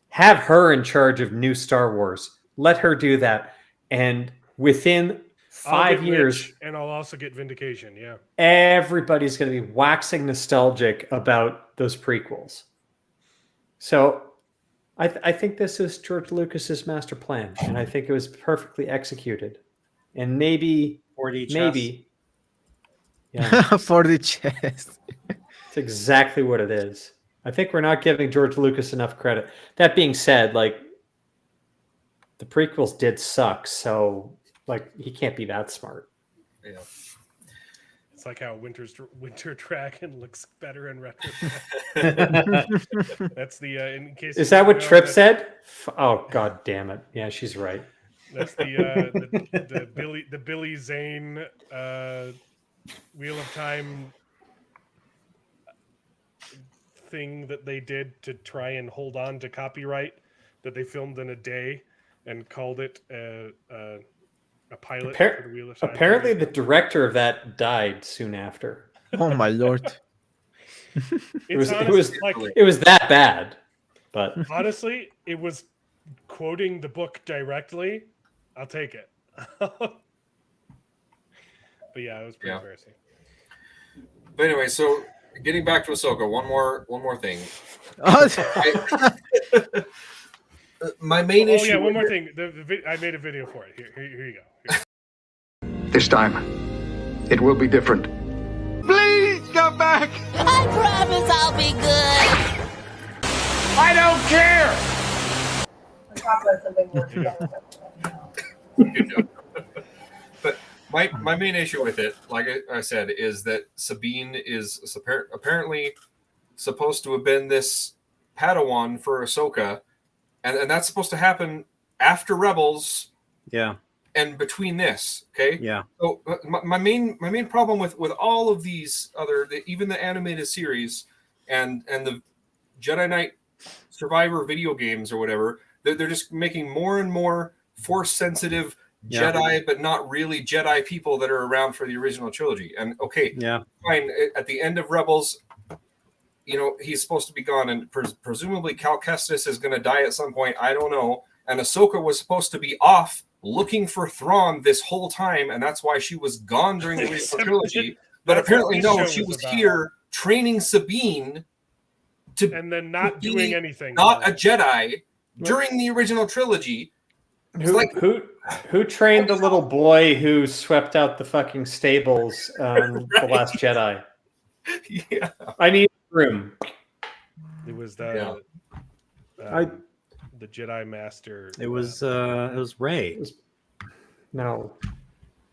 Have her in charge of new Star Wars. Let her do that. And within 5 years, and I'll also get vindication. Yeah. Everybody's going to be waxing nostalgic about those prequels. So I think this is George Lucas's master plan, and I think it was perfectly executed. And maybe, 4D chess. maybe, yeah, For the chest. it's exactly what it is. I think we're not giving George Lucas enough credit. That being said, like, the prequels did suck, so like he can't be that smart. Yeah. It's like how Winter Dragon looks better in retrospect. That's the in case. Is that what Tripp said? Oh god damn it! Yeah, she's right. That's the Billy Zane Wheel of Time thing that they did to try and hold on to copyright that they filmed in a day and called it a pilot for the Wheel of Time. Apparently, the director of that died soon after. Oh my lord! It was that bad. But honestly, it was quoting the book directly. I'll take it. But yeah, it was pretty embarrassing. But anyway, so getting back to Ahsoka, one more thing. My main issue. Oh yeah, one more thing. I made a video for it. Here you go. This time, it will be different. Please come back. I promise I'll be good. I don't care. But my main issue with it, like I said, is that Sabine is apparently supposed to have been this Padawan for Ahsoka, and that's supposed to happen after Rebels. Yeah. And between this, okay. Yeah. So my main problem with all of these even the animated series and the Jedi Knight Survivor video games or whatever, they're just making more and more Force sensitive Jedi, but not really Jedi people that are around for the original trilogy. And okay, fine. At the end of Rebels, he's supposed to be gone, and presumably Cal Kestis is going to die at some point. I don't know. And Ahsoka was supposed to be off looking for Thrawn this whole time, and that's why she was gone during the original trilogy. But apparently, no, she was here training Sabine and then not doing anything. Not a Jedi during the original trilogy. Who trained the little boy who swept out the fucking stables The Last Jedi? Yeah. I need room. It was the Jedi Master. It was Rey. No.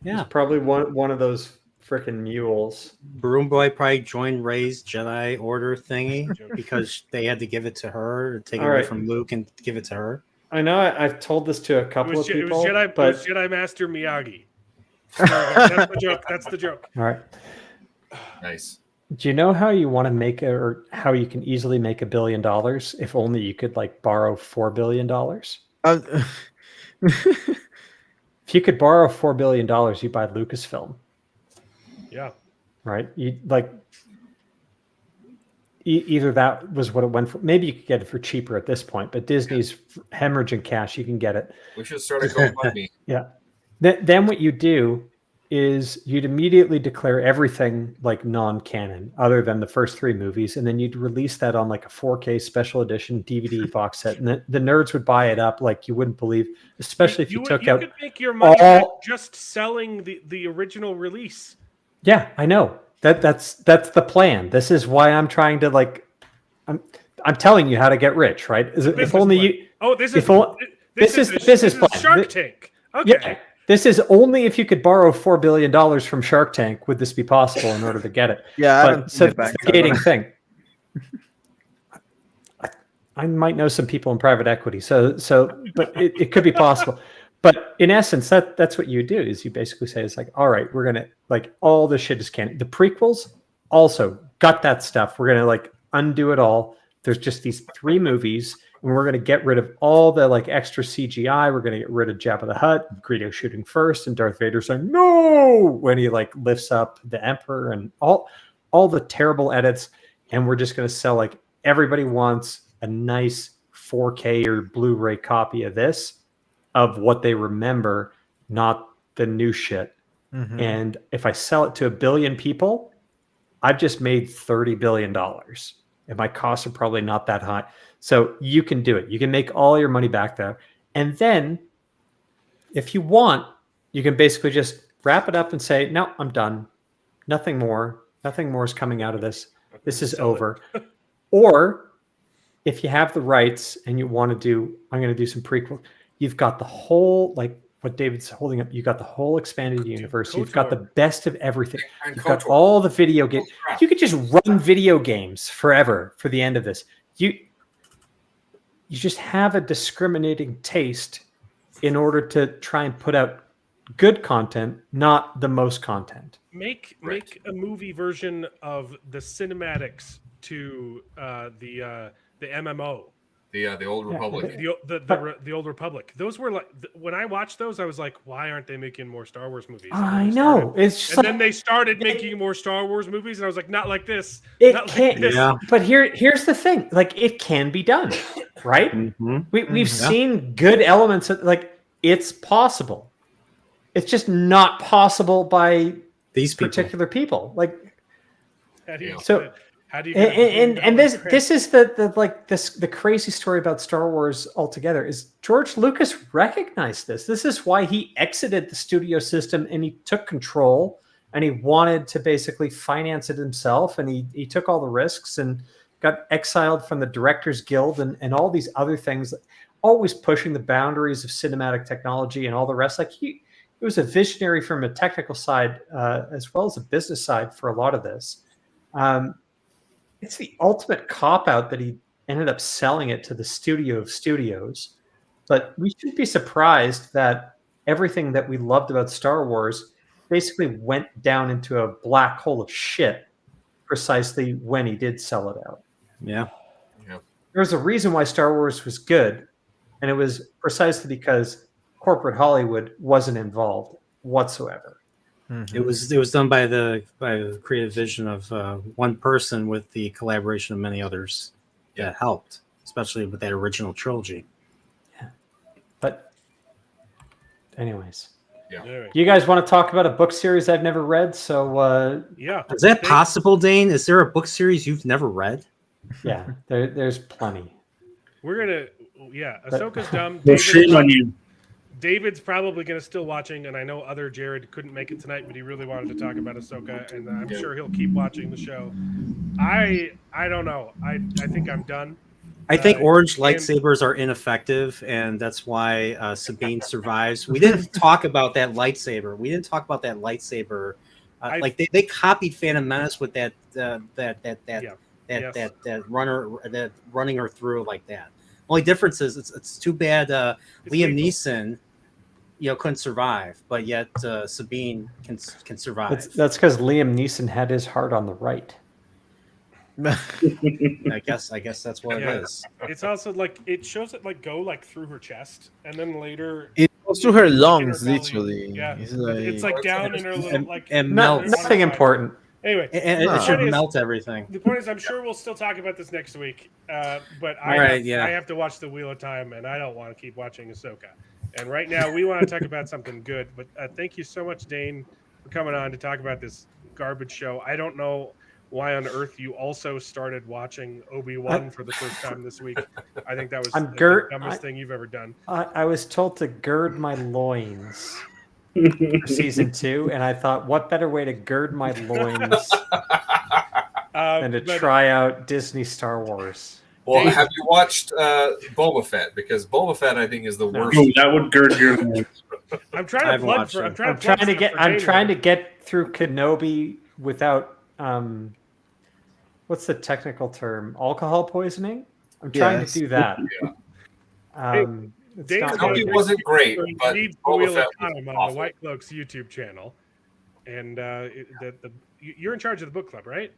Yeah. It's probably one of those freaking mules. Broom Boy probably joined Rey's Jedi Order thingy because they had to give it to her, take it away from Luke and give it to her. I know I've told this to a couple of people. It was Jedi Master Miyagi. That's the joke. That's the joke. All right. Nice. Do you know how you want to make or how you can easily make $1 billion if only you could like borrow $4 billion? If you could borrow $4 billion, you buy Lucasfilm. Yeah. Right. You like either that was what it went for. Maybe you could get it for cheaper at this point, but Disney's hemorrhaging cash. You can get it. We should start a GoFundMe. Yeah. Then what you do is you'd immediately declare everything like non-canon other than the first 3 movies, and then you'd release that on like a 4K special edition DVD box set, and the nerds would buy it up like you wouldn't believe, especially if you took out could make your money back all. just selling the original release. Yeah, I know that's the plan. This is why I'm trying to like, I'm telling you how to get rich, right? If only plan. you. Oh, this is the business plan. Shark Tank. Okay. Yeah. This is only if you could borrow $4 billion from Shark Tank would this be possible in order to get it. Yeah, so that's the gating thing. I might know some people in private equity, but it could be possible. But in essence, that's what you do is you basically say it's like, all right, we're gonna like all this shit is canon. The prequels also got that stuff. We're gonna like undo it all. There's just these 3 movies, and we're going to get rid of all the like extra CGI. We're going to get rid of Jabba the Hutt, Greedo shooting first, and Darth Vader saying no when he like lifts up the Emperor, and all the terrible edits. And we're just going to sell like everybody wants a nice 4K or Blu-ray copy of this, of what they remember, not the new shit. Mm-hmm. And if I sell it to 1 billion people, I've just made $30 billion. And my costs are probably not that high. So you can do it. You can make all your money back there. And then if you want, you can basically just wrap it up and say, no, I'm done. Nothing more. Nothing more is coming out of this. This is over. Or if you have the rights and you want to do, I'm going to do some prequel. You've got the whole, like what David's holding up. You've got the whole expanded universe. You've got the best of everything. You've got all the video games. You could just run video games forever for the end of this. You just have a discriminating taste in order to try and put out good content, not the most content. Make a movie version of the cinematics to the MMO. The Old Republic. The Old Republic. Those were like when I watched those, I was like, why aren't they making more Star Wars movies? I know. Then they started making more Star Wars movies, and I was like, not like this. It not can't. Like this. Yeah. But here's the thing. Like it can be done, right? Mm-hmm. We've seen good elements of, like it's possible. It's just not possible by these particular people. Like how do you and this is the crazy story about Star Wars altogether is George Lucas recognized this. This is why he exited the studio system and he took control and he wanted to basically finance it himself, and he took all the risks and got exiled from the Directors Guild and all these other things, always pushing the boundaries of cinematic technology and all the rest. Like he was a visionary from a technical side as well as a business side for a lot of this. It's the ultimate cop-out that he ended up selling it to the studio of studios. But we shouldn't be surprised that everything that we loved about Star Wars basically went down into a black hole of shit precisely when he did sell it out. Yeah. There's a reason why Star Wars was good, and it was precisely because corporate Hollywood wasn't involved whatsoever. Mm-hmm. It was done by the creative vision of one person with the collaboration of many others that helped, especially with that original trilogy. Yeah, but anyways, yeah. You guys want to talk about a book series I've never read? So yeah, is that possible, Dane? Is there a book series you've never read? Yeah, there's plenty. We're gonna Ahsoka's dumb. Shame on you. David's probably going to still watching, and I know other Jared couldn't make it tonight, but he really wanted to talk about Ahsoka, and I'm sure he'll keep watching the show. I don't know. I think I'm done. I think orange lightsabers are ineffective, and that's why Sabine survives. We didn't talk about that lightsaber. Like they copied Phantom Menace with that running her through like that. Only difference is it's too bad Liam Neeson, couldn't survive, but yet Sabine can survive. That's because Liam Neeson had his heart on the right. I guess that's what it is. It's also like it shows it like go like through her chest, and then later it goes through her lungs, literally. Yeah, it's like down in her little and melts. Nothing important. Anyway, and it should melt everything. The point is, I'm sure we'll still talk about this next week. But I have to watch the Wheel of Time, and I don't want to keep watching Ahsoka. And right now, we want to talk about something good. But thank you so much, Dane, for coming on to talk about this garbage show. I don't know why on earth you also started watching Obi-Wan for the first time this week. I think that was the dumbest thing you've ever done. I was told to gird my loins for season 2, and I thought, what better way to gird my loins than to try out Disney Star Wars? Well, have you watched Boba Fett? Because Boba Fett, I think, is the worst. Ooh, that would gird your loins. I'm trying to get through Kenobi without what's the technical term? Alcohol poisoning? I'm trying to do that. Kenobi wasn't great, but Boba Fett was on the White Cloaks YouTube channel, and you're in charge of the book club, right?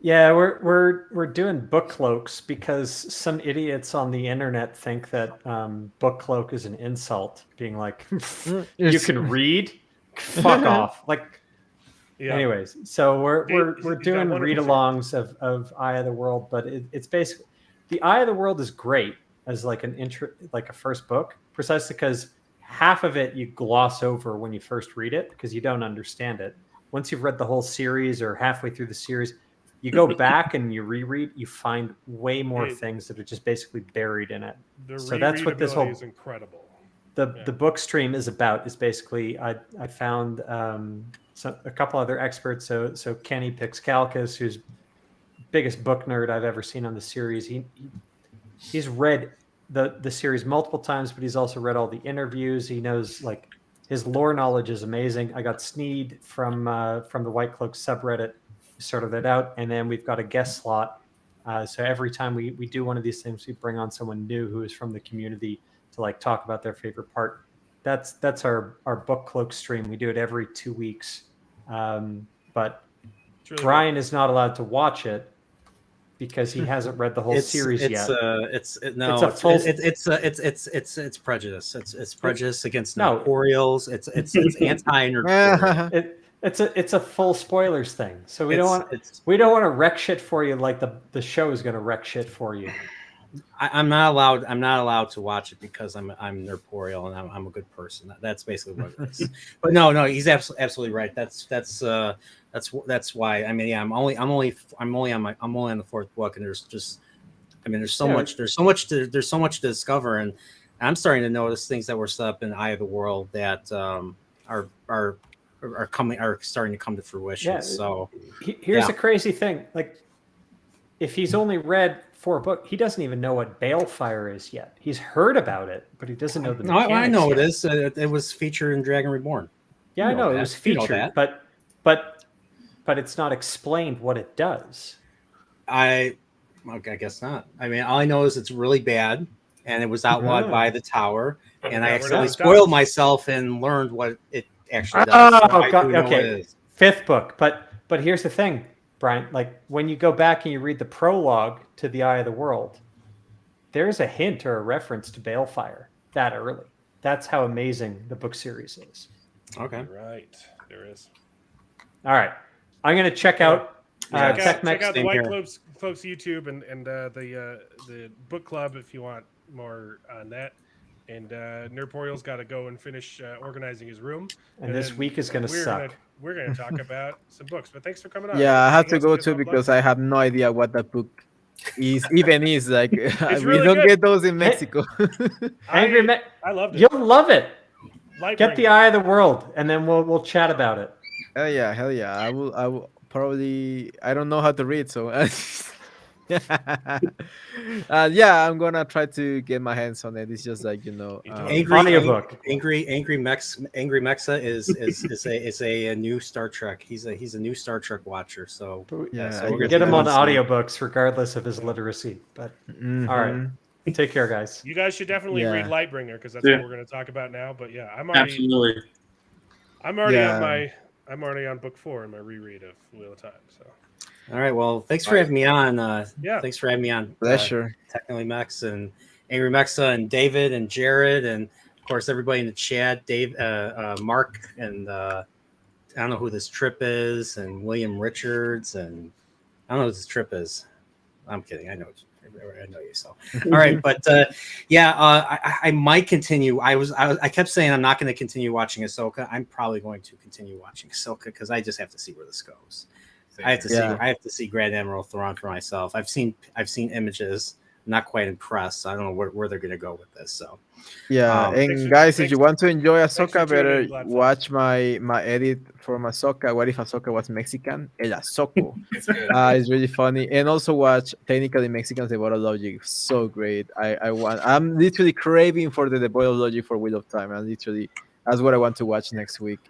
Yeah, we're doing book cloaks because some idiots on the internet think that book cloak is an insult, being like, you can read, fuck off. Like, anyways, so we're doing read-alongs of Eye of the World, but it's basically the Eye of the World is great as like an intro, like a first book, precisely because half of it you gloss over when you first read it because you don't understand it. Once you've read the whole series or halfway through the series, you go back and you reread, you find way more things that are just basically buried in it. So that's what this whole is incredible. The book stream is about. Is basically I found a couple other experts. So Kenny Pixcalcus, who's biggest book nerd I've ever seen on the series. He's read the series multiple times, but he's also read all the interviews. He knows, like, his lore knowledge is amazing. I got Sneed from the White Cloak subreddit. Sorted it out, and then we've got a guest slot. So every time we do one of these things, we bring on someone new who is from the community to like talk about their favorite part. That's our book cloak stream. We do it every 2 weeks, but really Brian is not allowed to watch it because he hasn't read the whole series yet. It's prejudice. It's prejudice against Nerdporials. It's anti-Nerdporial. It's a full spoilers thing. So we don't want to wreck shit for you like the show is going to wreck shit for you. I'm not allowed to watch it because I'm Nerdporial and I'm a good person. That's basically what it is. But no, he's absolutely right. That's why. I mean, yeah, I'm only on the fourth book, and there's so much to discover, and I'm starting to notice things that were set up in Eye of the World that are starting to come to fruition. Yeah. So here's the crazy thing: like, if he's only read 4 books, he doesn't even know what Balefire is yet. He's heard about it, but he doesn't know the mechanics. I know yet. It is. It was featured in Dragon Reborn. Yeah, I know it was featured, but it's not explained what it does. I guess not. I mean, all I know is it's really bad, and it was outlawed by the Tower, and I accidentally spoiled myself and learned what it actually does. Okay. 5th book, but here's the thing, Brian. Like, when you go back and you read the prologue to the Eye of the World, there's a hint or a reference to Balefire that early. That's how amazing the book series is. Okay, right, there is. All right, I'm gonna check out. Check out the White Cloaks YouTube and the book club if you want more on that. And Nerdporial's got to go and finish organizing his room. And this week is going to suck. We're going to talk about some books. But thanks for coming on. Yeah, I have to go too because I have no idea what that book is. Like, we don't get those in Mexico. I loved it. You'll love it. Lightbringer. Get the Eye of the World, and then we'll chat about it. Hell yeah! I will probably. I don't know how to read, so. I'm gonna try to get my hands on it. It's just like, Angry Mexa is a new Star Trek. He's a new Star Trek watcher. So so we're get him on audiobooks regardless of his literacy. But all right, take care, guys. You guys should definitely read Lightbringer because that's what we're going to talk about now. But yeah, I'm already on book 4 in my reread of Wheel of Time. So. All right. Well, thanks for having me on. Thanks for having me on. Pleasure. Technically Mex and Angry Mexa and David and Jared and of course everybody in the chat. Dave, Mark, and I don't know who this Trip is, and William Richards, and I don't know who this Trip is. I'm kidding. I know. I know you. So, all right, but I might continue. I kept saying I'm not going to continue watching Ahsoka. I'm probably going to continue watching Ahsoka because I just have to see where this goes. I have to see Grand Admiral Thrawn for myself. I've seen images. I'm not quite impressed. I don't know where they're going to go with this. So and guys, if you want to enjoy Ahsoka, better watch my edit from Ahsoka. What if Ahsoka was Mexican? El Ahsoco. It's really funny. And also watch Technically Mexican's The Board of Logic. So great. I'm literally craving for the Board of Logic for Wheel of Time. That's what I want to watch next week.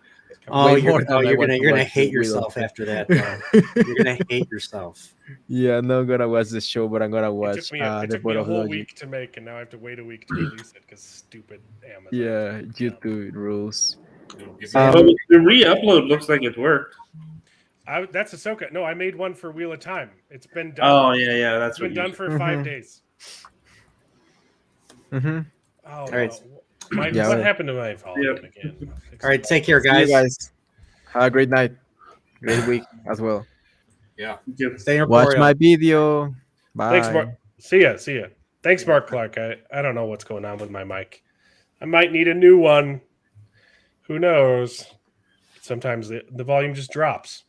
You're gonna hate yourself after that. You're gonna hate yourself. Yeah, I'm not gonna watch the show, but I'm gonna watch. It took me a whole week to make, and now I have to wait a week to release it because stupid Amazon. Yeah, YouTube rules. The re-upload looks like it worked. That's Ahsoka. No, I made one for Wheel of Time. It's been done. Oh yeah, that's been done for 5 days. Mm-hmm. Oh, all right. What happened to my volume again? All right, take care, guys. See you guys. Have a great night, great week as well. Yeah. Stay Watch my video. Bye. Thanks, Mark. See ya. Thanks, Mark Clark. I don't know what's going on with my mic. I might need a new one. Who knows? Sometimes the volume just drops.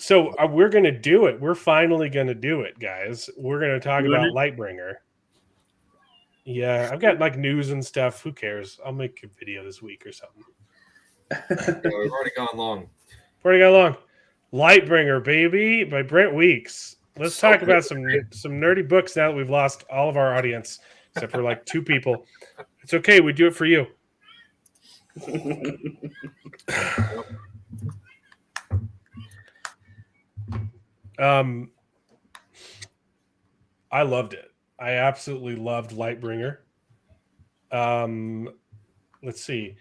So we're going to do it. We're finally going to do it, guys. We're going to talk about Lightbringer. Yeah, I've got like news and stuff. Who cares? I'll make a video this week or something. We've already gone long. Lightbringer, baby, by Brent Weeks. Let's talk about some nerdy books now that we've lost all of our audience, except for like 2 people. It's okay. We do it for you. I loved it. I absolutely loved Lightbringer. Let's see.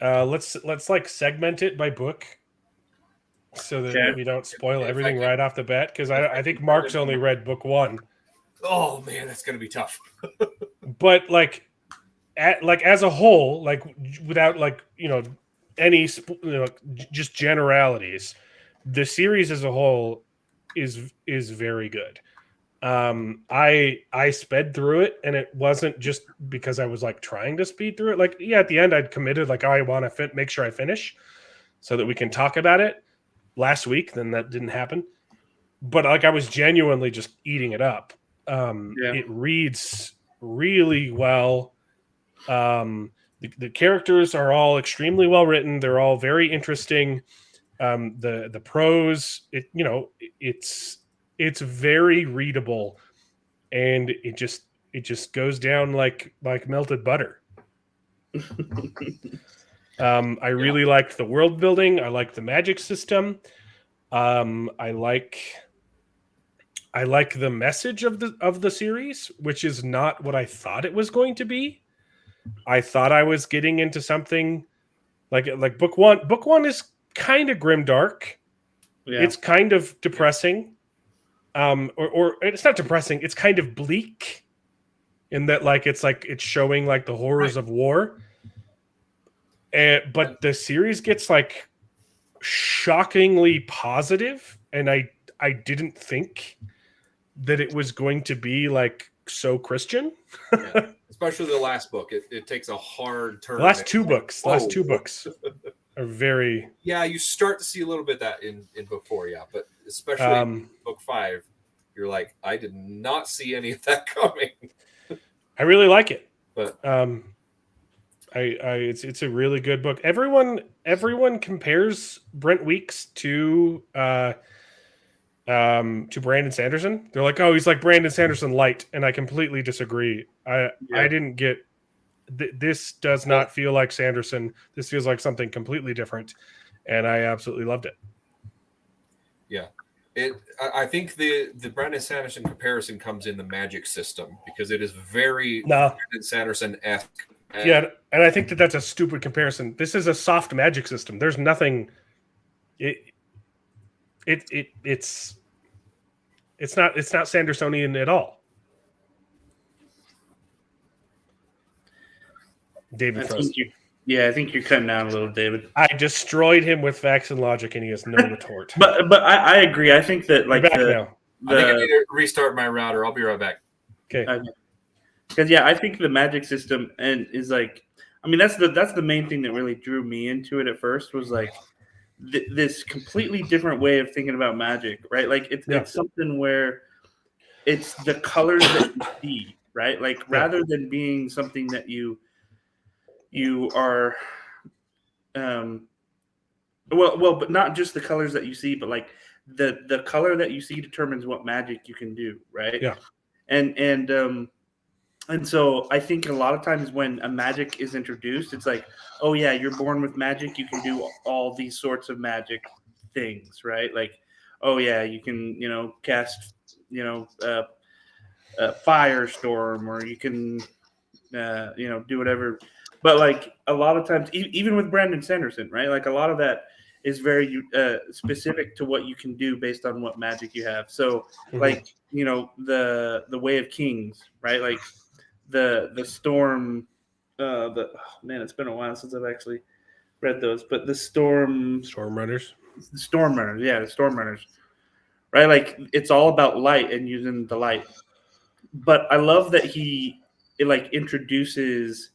Let's like segment it by book so that we don't spoil everything right off the bat. Because I think Mark's only read book 1. Oh man, that's gonna be tough. But as a whole, like without any just generalities, the series as a whole is very good. I sped through it, and it wasn't just because I was like trying to speed through it. At the end I'd committed I want to make sure I finish so that we can talk about it last week. Then that didn't happen, but I was genuinely just eating it up. It reads really well. The characters are all extremely well written. They're all very interesting. The prose, it's very readable, and it just goes down like melted butter. I really liked the world building. I liked the magic system. I like the message of the series, which is not what I thought it was going to be. I thought I was getting into something like book one. Book 1 is kind of grimdark. Yeah. It's kind of depressing. Or it's not depressing. It's kind of bleak in that it's showing the horrors of war. But the series gets shockingly positive, and I didn't think that it was going to be so Christian. Yeah. Especially the last book. It takes a hard turn. The last two books are very... Yeah, you start to see a little bit of that in book 4, yeah. But especially book 5, you're like, I did not see any of that coming. I really like it. But it's a really good book. Everyone compares Brent Weeks to Brandon Sanderson. They're like, oh, he's like Brandon Sanderson light, and I completely disagree. I didn't get this. Does not feel like Sanderson. This feels like something completely different, and I absolutely loved it. Yeah, I think the Brandon Sanderson comparison comes in the magic system because it is very Brandon Sanderson-esque. Yeah, and I think that's a stupid comparison. This is a soft magic system. There's nothing. It's not Sandersonian at all. David Frost. I think you're cutting down a little, David. I destroyed him with facts and logic, and he has no retort. But I agree. I think that I think I need to restart my router. I'll be right back. Okay. Because I think the magic system is like, I mean, that's the main thing that really drew me into it at first was like this completely different way of thinking about magic, right? Like it's something where it's the colors that you see, right? Like rather than being something that you are, but not just the colors that you see, but like the color that you see determines what magic you can do, right? Yeah. And so I think a lot of times when a magic is introduced, it's like, oh yeah, you're born with magic. You can do all these sorts of magic things, right? Like, oh yeah, you can, cast, a firestorm, or you can, do whatever. But like a lot of times, even with Brandon Sanderson, right? Like a lot of that is very specific to what you can do based on what magic you have. So like, the Way of Kings, right? Like the storm, it's been a while since I've actually read those, but the Storm Runners, right? Like it's all about light and using the light. But I love that it like introduces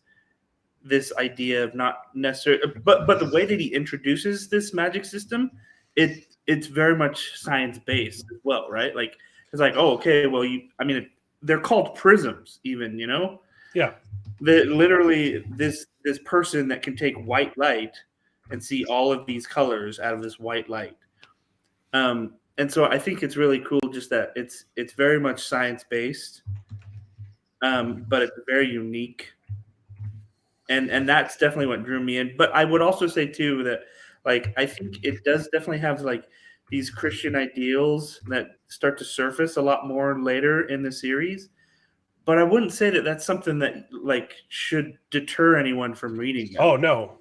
this idea of not necessarily, but the way that he introduces this magic system, it's very much science based as well, right? Like it's like, oh, okay, well, they're called prisms, even, Yeah. Literally, this person that can take white light and see all of these colors out of this white light. And so I think it's really cool just that it's very much science based, but it's very unique. And that's definitely what drew me in. But I would also say too that like I think it does definitely have like these Christian ideals that start to surface a lot more later in the series. But I wouldn't say that that's something that like should deter anyone from reading them. Oh no,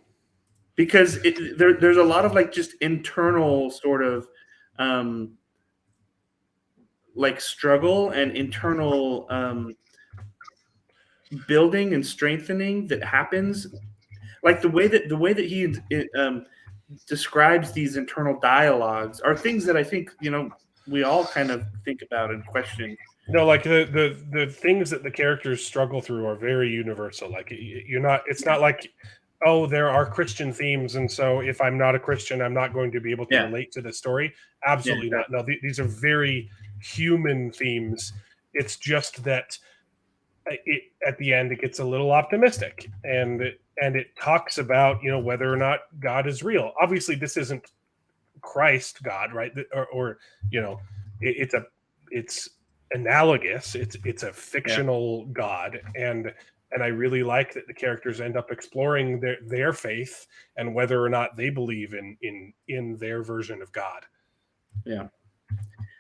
because there's a lot of like just internal sort of like struggle and internal building and strengthening that happens. Like the way that he describes these internal dialogues are things that I think we all kind of think about and question. Like the things that the characters struggle through are very universal. Like it's not like, oh, there are Christian themes, and so if I'm not a Christian, I'm not going to be able to relate to the story. Absolutely not. No, these are very human themes. It's just that at the end it gets a little optimistic, and it talks about whether or not God is real. Obviously, this isn't Christ God, right? Or it's analogous. It's a fictional God, and I really like that the characters end up exploring their faith and whether or not they believe in their version of God. Yeah.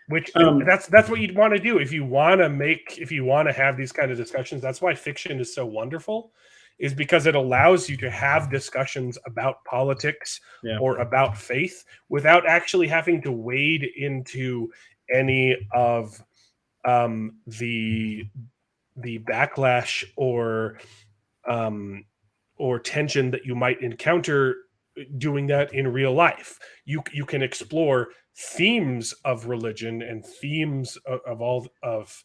Which that's what you'd want to do if you want to have these kind of discussions. That's why fiction is so wonderful, is because it allows you to have discussions about politics or about faith without actually having to wade into any of the backlash or tension that you might encounter doing that in real life. You can explore themes of religion and themes of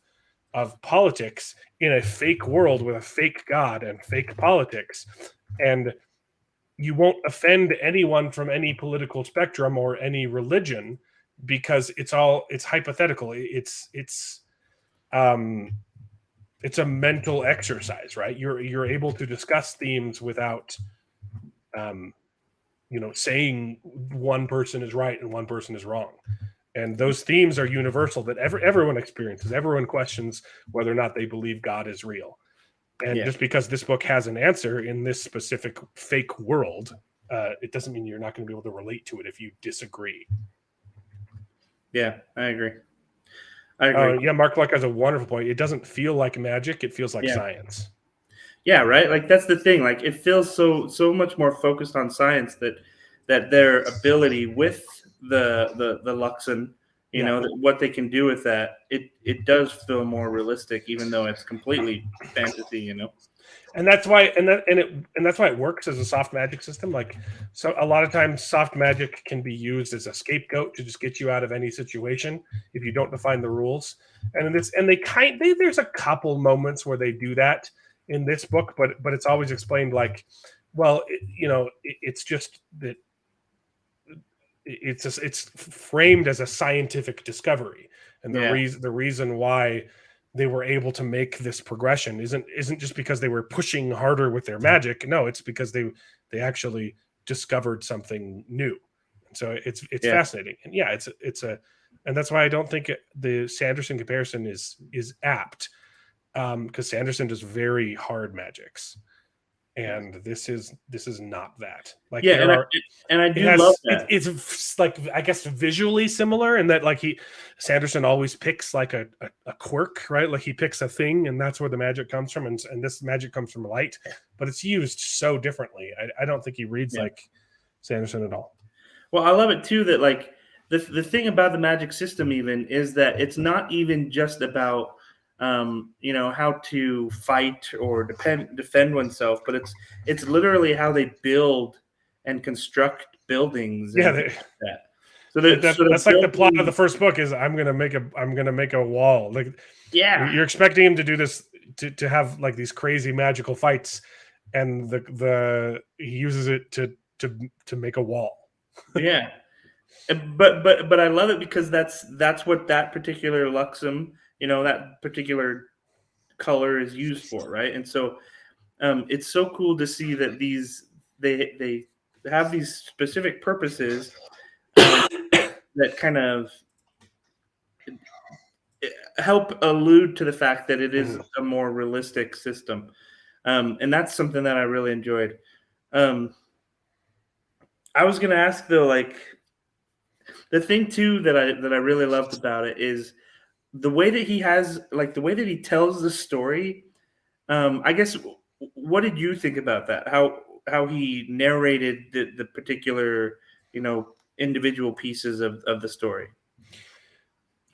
politics in a fake world with a fake God and fake politics, and you won't offend anyone from any political spectrum or any religion because it's hypothetical. It's a mental exercise, right? You're able to discuss themes without saying one person is right and one person is wrong. And those themes are universal that everyone experiences. Everyone questions whether or not they believe God is real. And just because this book has an answer in this specific fake world, it doesn't mean you're not going to be able to relate to it if you disagree. Yeah, I agree. Mark Luck has a wonderful point. It doesn't feel like magic. It feels like science. Yeah, right. Like that's the thing. Like it feels so much more focused on science that their ability with the Luxon, what they can do with that, it does feel more realistic, even though it's completely fantasy. And that's why, and that's why it works as a soft magic system. Like, so a lot of times, soft magic can be used as a scapegoat to just get you out of any situation if you don't define the rules. And there's a couple moments where they do that in this book, but it's always explained like, well, it's just that it's framed as a scientific discovery, and the reason why they were able to make this progression isn't just because they were pushing harder with their magic. No, it's because they actually discovered something new. So it's fascinating, and and that's why I don't think the Sanderson comparison is apt, because Sanderson does very hard magics, and this is not that. Like, I do love that. It's like, I guess, visually similar in that, like, Sanderson always picks like a quirk, right? Like, he picks a thing, and that's where the magic comes from, and this magic comes from light, but it's used so differently. I don't think he reads like Sanderson at all. Well, I love it too that, like, the thing about the magic system even is that it's not even just about how to fight or defend oneself, but it's literally how they build and construct buildings. That. So that's like the plot of the first book is I'm gonna make a wall. Like, you're expecting him to do this to have like these crazy magical fights, and he uses it to make a wall. Yeah, but I love it because that's what that particular Luxem, that particular color is used for, right? And so it's so cool to see that they have these specific purposes that kind of help allude to the fact that it is a more realistic system, and that's something that I really enjoyed. I was going to ask though, like, the thing too that I really loved about it is the way that the way that he tells the story. I guess, what did you think about that? How he narrated the particular, individual pieces of the story?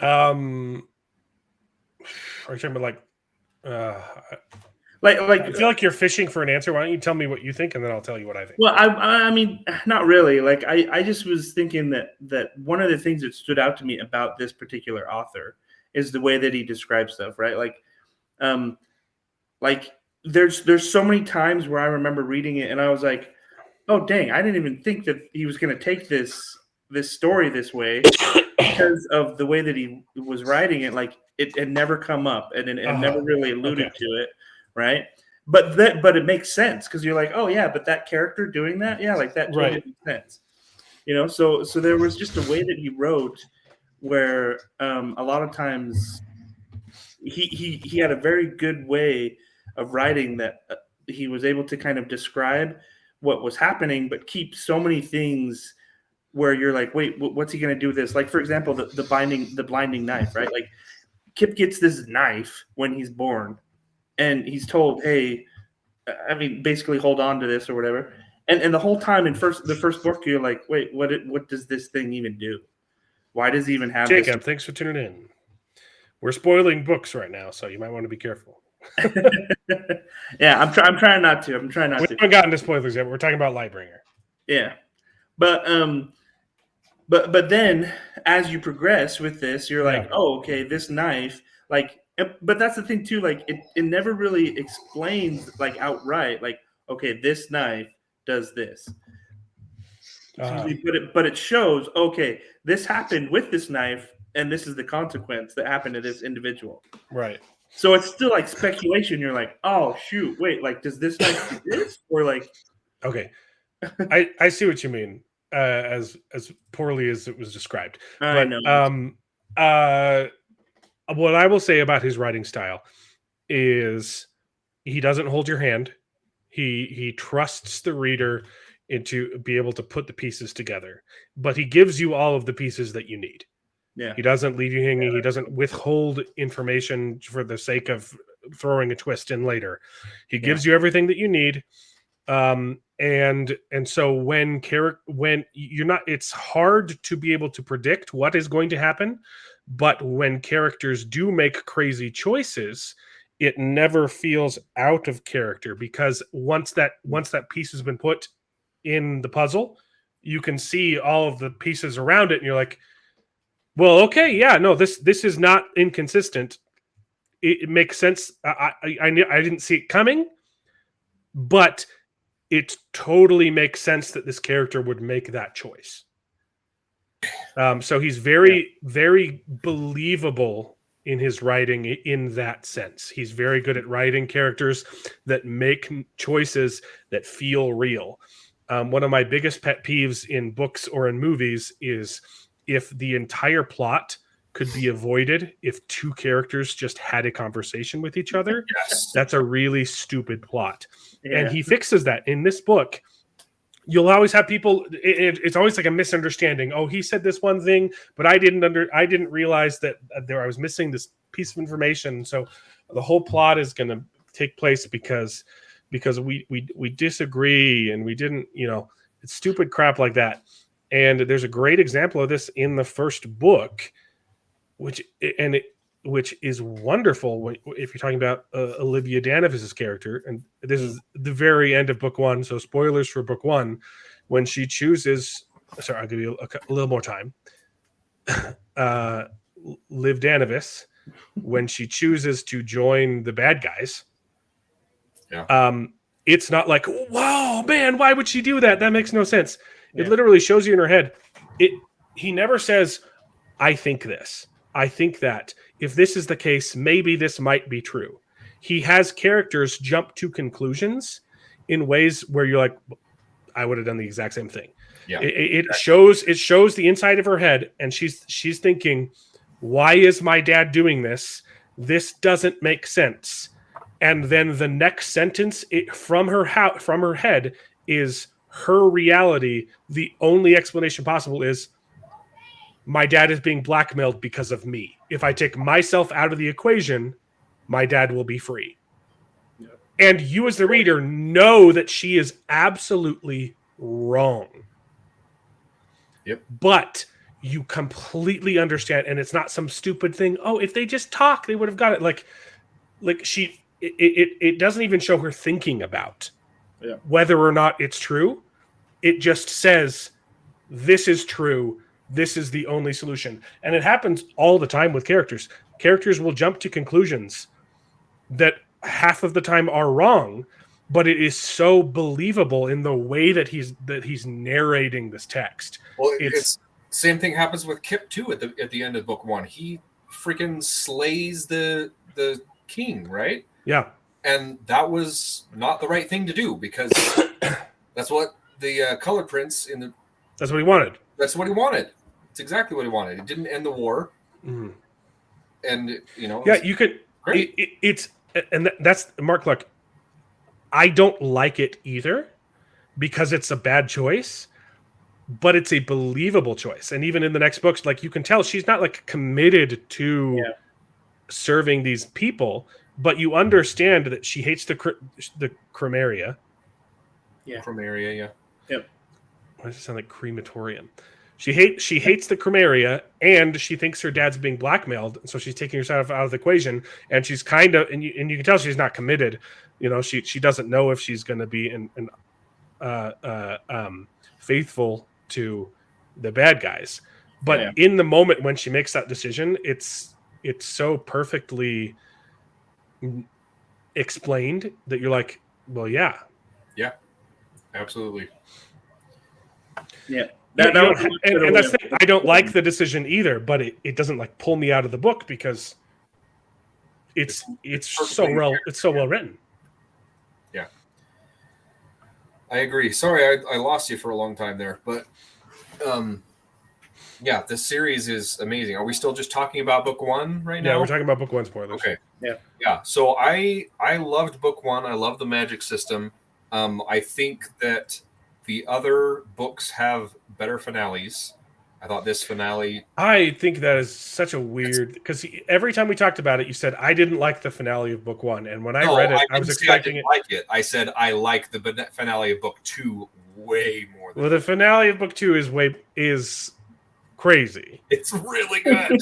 Are you talking about like I feel like you're fishing for an answer. Why don't you tell me what you think, and then I'll tell you what I think. Well, I mean, not really. Like, I just was thinking that one of the things that stood out to me about this particular author is the way that he describes stuff, right? Like there's so many times where I remember reading it and I was like, oh dang, I didn't even think that he was going to take this story this way, because of the way that he was writing it. Like, it had never come up, and it never really alluded to it. Right. But it makes sense, because you're like, oh yeah, but that character doing that. Yeah. Like, that totally makes sense. So there was just a way that he wrote where a lot of times he had a very good way of writing that he was able to kind of describe what was happening, but keep so many things where you're like, wait, what's he going to do with this? Like, for example, the blinding knife, right? Like, Kip gets this knife when he's born, and he's told, hey, I mean, basically hold on to this or whatever. And the whole time in the first book, you're like, wait, what does this thing even do? Why does he even have Jacob, this? Thanks for tuning in. We're spoiling books right now, so you might want to be careful. Yeah, I'm trying not to. We haven't gotten to spoilers yet. We're talking about Lightbringer. Yeah. But then as you progress with this, you're like, oh, okay, this knife, like, but that's the thing too, like, it never really explains, like, outright, like, okay, this knife does this. But it shows, okay, this happened with this knife, and this is the consequence that happened to this individual. Right. So it's still like speculation. You're like, oh shoot, wait, like, does this knife do this? Or like, okay. I see what you mean, as poorly as it was described. I know. What I will say about his writing style is he doesn't hold your hand. He trusts the reader into be able to put the pieces together, but he gives you all of the pieces that you need. Yeah. He doesn't leave you hanging. He doesn't withhold information for the sake of throwing a twist in later. He gives you everything that you need. And so when you're not, it's hard to be able to predict what is going to happen. But when characters do make crazy choices, it never feels out of character, because once that piece has been put in the puzzle, you can see all of the pieces around it, and you're like, well, okay, yeah, no, this is not inconsistent. It makes sense. I didn't see it coming, but it totally makes sense that this character would make that choice. So he's very, very believable in his writing in that sense. He's very good at writing characters that make choices that feel real. One of my biggest pet peeves in books or in movies is if the entire plot could be avoided if two characters just had a conversation with each other. Yes. That's a really stupid plot. Yeah. And he fixes that in this book. You'll always have people, it's always like a misunderstanding. Oh, he said this one thing, but I didn't realize that I was missing this piece of information. So the whole plot is going to take place because we disagree, and we didn't, it's stupid crap like that. And there's a great example of this in the first book, which is wonderful if you're talking about Olivia Danavis's character. And this is the very end of book one, so spoilers for book one. When she chooses, sorry, I'll give you a little more time. Liv Danavis, when she chooses to join the bad guys, it's not like, wow, man, why would she do that? That makes no sense. It literally shows you in her head. He never says, I think this, I think that. If this is the case, maybe this might be true. He has characters jump to conclusions in ways where you're like, I would have done the exact same thing. Yeah. It shows the inside of her head, and she's thinking, why is my dad doing this? This doesn't make sense. And then the next sentence from her head is her reality. The only explanation possible is, my dad is being blackmailed because of me. If I take myself out of the equation, my dad will be free. Yeah. And you as the reader know that she is absolutely wrong. Yep. But you completely understand, and it's not some stupid thing. Oh, if they just talk, they would have got it. Like it doesn't even show her thinking about whether or not it's true. It just says, this is true. This is the only solution. And it happens all the time with characters. Characters will jump to conclusions that half of the time are wrong, but it is so believable in the way that he's narrating this text. Well, it's same thing happens with Kip too at the end of book one. He freaking slays the king, right? Yeah. And that was not the right thing to do, because that's what the color prince that's what he wanted. That's what he wanted. It's exactly what he wanted. It didn't end the war. Mm. And, you could, that's Mark, look, I don't like it either because it's a bad choice, but it's a believable choice. And even in the next books, like, you can tell she's not like committed to serving these people, but you understand that she hates the Cremeria. Yeah. Cremeria, yeah. Yep. Why does it sound like crematorium? She hates the Cremeria, and she thinks her dad's being blackmailed, and so she's taking herself out of the equation. And she's kind of, and you can tell she's not committed. She doesn't know if she's going to be faithful to the bad guys. But in the moment when she makes that decision, it's so perfectly explained that you're like, well, yeah, absolutely, yeah. And that's the thing. I don't like the decision either, but it doesn't like pull me out of the book because it's so well written. Yeah, I agree. Sorry, I lost you for a long time there, but the series is amazing. Are we still just talking about book one right now? Yeah, we're talking about book one spoilers. Okay. Yeah. So I loved book one. I love the magic system. I think that the other books have better finales. I thought this finale... I think that is such a weird... Because every time we talked about it, you said, I didn't like the finale of book one. And when I read it, I was expecting it... like it. I said, I like the finale of book two way more than... Well, the finale of book two is crazy. It's really good.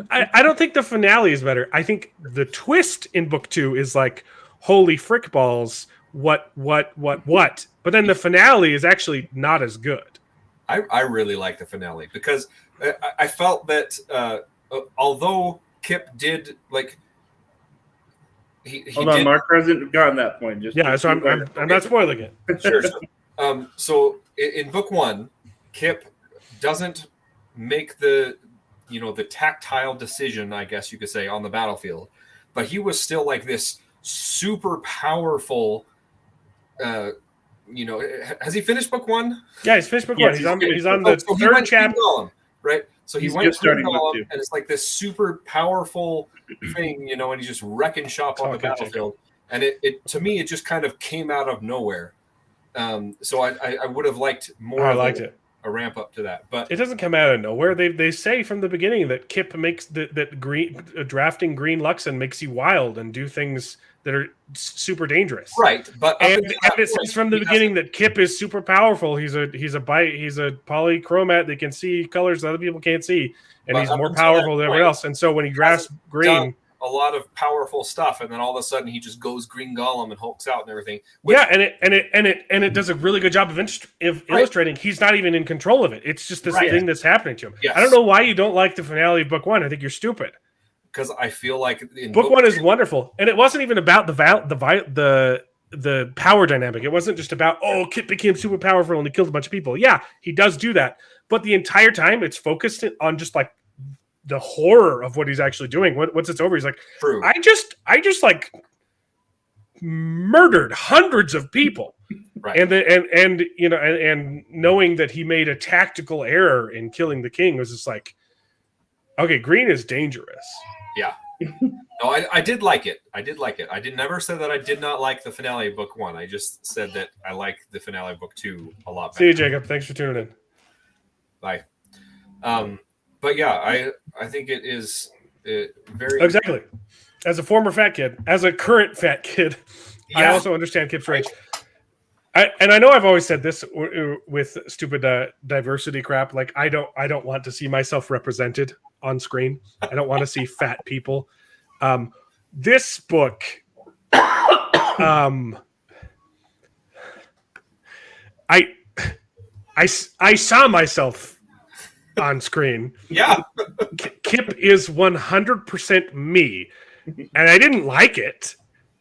I don't think the finale is better. I think the twist in book 2 is like, holy frick balls, what? But then the finale is actually not as good. I really like the finale because I felt that although Kip did like he Hold did, on, Mark hasn't gotten that point. So I'm not spoiling it. Sure. So in book 1, Kip doesn't make the tactile decision, I guess you could say, on the battlefield, but he was still like this super powerful. Has he finished book 1? Yeah, he's finished book 1. He's on the third chapter, right? So he went starting book 2, and it's like this super powerful thing, and he's just wrecking shop on the battlefield. And it to me, it just kind of came out of nowhere. So I would have liked more. I liked it. A ramp up to that, but it doesn't come out of nowhere. They say from the beginning that Kip makes drafting Green Luxon makes you wild and do things that are super dangerous. Right, but and it says from the beginning that Kip is super powerful. He's a polychromat that can see colors that other people can't see, and he's more powerful than everyone else. And so when he drafts Green, a lot of powerful stuff, and then all of a sudden he just goes Green Gollum and hulks out and everything. And it does a really good job of illustrating. He's not even in control of it. It's just this thing that's happening to him. Yes. I don't know why you don't like the finale of book 1. I think you're stupid. Because I feel like book 1 is wonderful, and it wasn't even about the power dynamic. It wasn't just about Kip became super powerful and he killed a bunch of people. Yeah, he does do that, but the entire time it's focused on just like the horror of what he's actually doing. Once it's over, he's like, true. I just like murdered hundreds of people. Right. And knowing that he made a tactical error in killing the king was just like, okay, Green is dangerous. Yeah. No, I did like it. I never said that I did not like the finale of book 1. I just said that I like the finale of book 2 a lot better. See you, Jacob. Thanks for tuning in. Bye. But yeah, I think it is very exactly. As a former fat kid, as a current fat kid, I also understand Kip's rage. I know I've always said this with stupid diversity crap. Like I don't want to see myself represented on screen. I don't want to see fat people. This book, I saw myself on screen. Yeah. Kip is 100% me, and I didn't like it.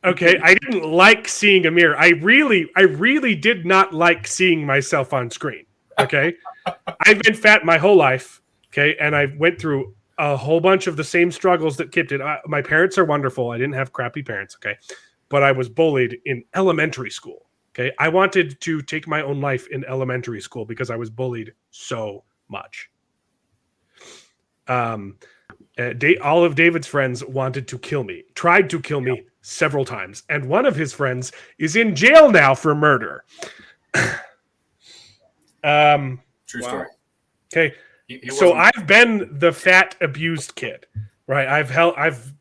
Okay, I didn't like seeing a mirror. I really did not like seeing myself on screen. Okay, I've been fat my whole life. Okay, and I went through a whole bunch of the same struggles that Kip did. My parents are wonderful. I didn't have crappy parents. Okay, but I was bullied in elementary school. Okay, I wanted to take my own life in elementary school because I was bullied so much. All of David's friends wanted to kill me, tried to kill me several times, and one of his friends is in jail now for murder. True story. Okay, so I've been the fat abused kid, right? I've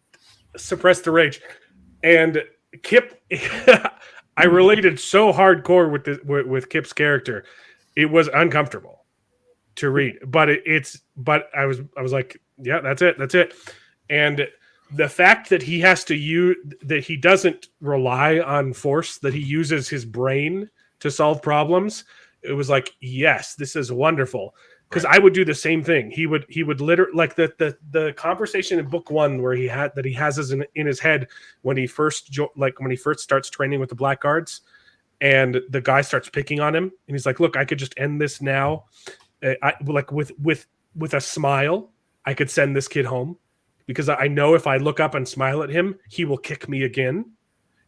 suppressed the rage, and Kip. I related so hardcore with Kip's character, it was uncomfortable to read. But I was like, yeah, that's it. And the fact that he has to that he doesn't rely on force, that he uses his brain to solve problems, it was like, yes, this is wonderful. Because I would do the same thing. He would literally, like the conversation in book 1 where he has in his head when he first starts training with the Blackguards, and the guy starts picking on him, and he's like, "Look, I could just end this now, with a smile. I could send this kid home because I know if I look up and smile at him, he will kick me again,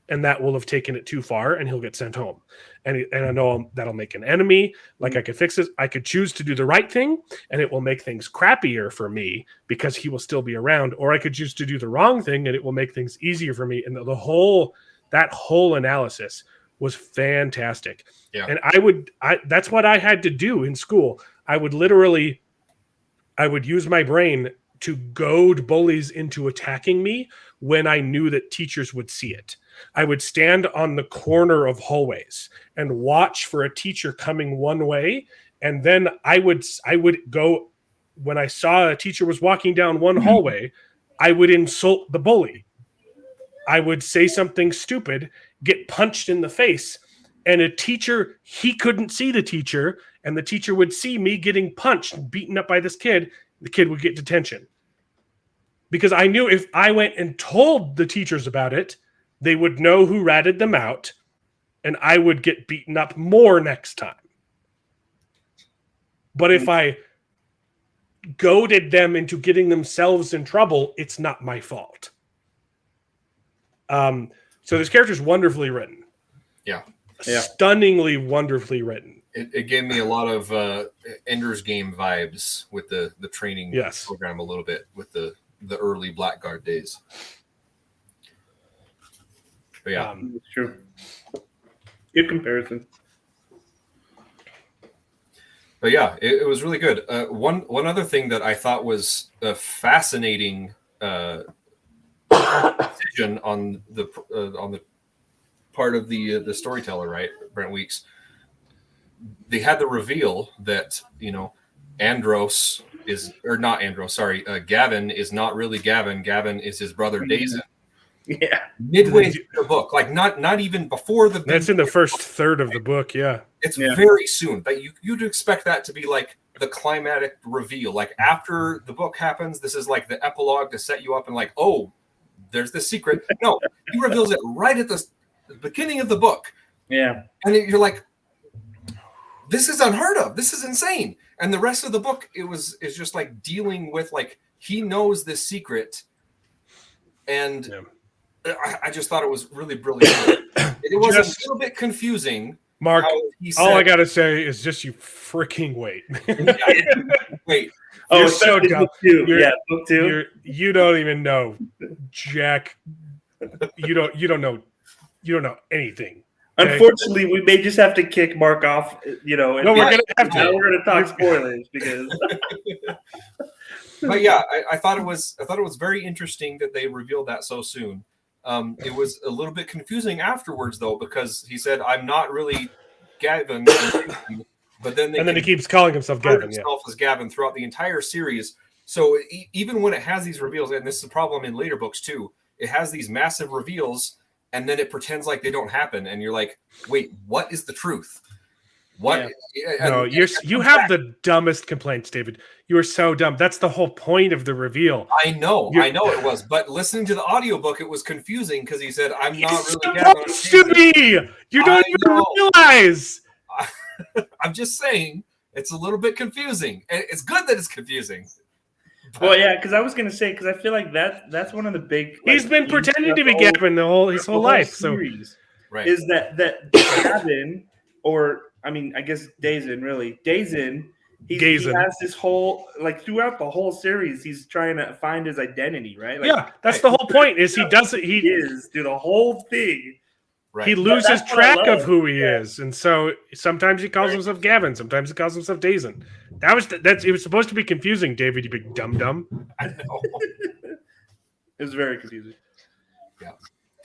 and that will have taken it too far, and he'll get sent home. And I know that'll make an enemy. Like I could fix this. I could choose to do the right thing, and it will make things crappier for me because he will still be around. Or I could choose to do the wrong thing, and it will make things easier for me. And that whole analysis was fantastic. Yeah. And that's what I had to do in school. I would use my brain to goad bullies into attacking me when I knew that teachers would see it. I would stand on the corner of hallways and watch for a teacher coming one way, and then I would go when I saw a teacher was walking down one hallway, I would insult the bully. I would say something stupid, get punched in the face, and a teacher, he couldn't see the teacher, and the teacher would see me getting punched and beaten up by this kid. The kid would get detention. Because I knew if I went and told the teachers about it, they would know who ratted them out, and I would get beaten up more next time. But if I goaded them into getting themselves in trouble, it's not my fault. So this character is wonderfully written. Yeah. Stunningly wonderfully written. It gave me a lot of Ender's Game vibes with the training program a little bit with the early Blackguard days. But yeah. It's true. Good comparison. But yeah, it was really good. One other thing that I thought was a fascinating decision on the part of the storyteller, right, Brent Weeks. They had the reveal that Andros is, or not Andros, sorry, Gavin is not really Gavin. Gavin is his brother Dazen. Yeah. Midway through the book, like not even before the. That's in the first third of the book. Yeah. It's very soon. That you'd expect that to be like the climatic reveal. Like after the book happens, this is like the epilogue to set you up and like, oh, there's the secret. No, he reveals it right at the beginning of the book. Yeah. And you're like, this is unheard of. This is insane. And the rest of the book, is just like dealing with like he knows this secret, and I just thought it was really brilliant. It was a little bit confusing. Mark, all I gotta say is just you freaking wait. Wait. You're so dumb. Book two. You don't even know, Jack. You don't know anything. Okay? Unfortunately, we may just have to kick Mark off. No, we're gonna have to. We're gonna talk spoilers because. But yeah, I thought it was very interesting that they revealed that so soon. It was a little bit confusing afterwards though, because he said, "I'm not really Gavin," but then he keeps calling himself Gavin. As Gavin throughout the entire series. So even when it has these reveals, and this is a problem in later books too, it has these massive reveals, and then it pretends like they don't happen, and you're like, "Wait, what is the truth?" What? Yeah. No, you have the dumbest complaints, David. You are so dumb. That's the whole point of the reveal. I know it was, but listening to the audiobook, it was confusing because he said, "I'm not really supposed to be." You don't even realize. I'm just saying, it's a little bit confusing, and it's good that it's confusing. Well, yeah, because I was gonna say, because I feel like that's one of the big. He's been pretending to be Gavin his whole life. Series, right? Is that Gavin, or I mean, I guess Dazen, really Dazen. He has this whole throughout the whole series, he's trying to find his identity, right? That's the whole point. Is he does it? He is through the whole thing. Right. He loses track of who he is, and so sometimes he calls himself Gavin, sometimes he calls himself Dazen. It was supposed to be confusing, David. You big dum. I know. It was very confusing. Yeah.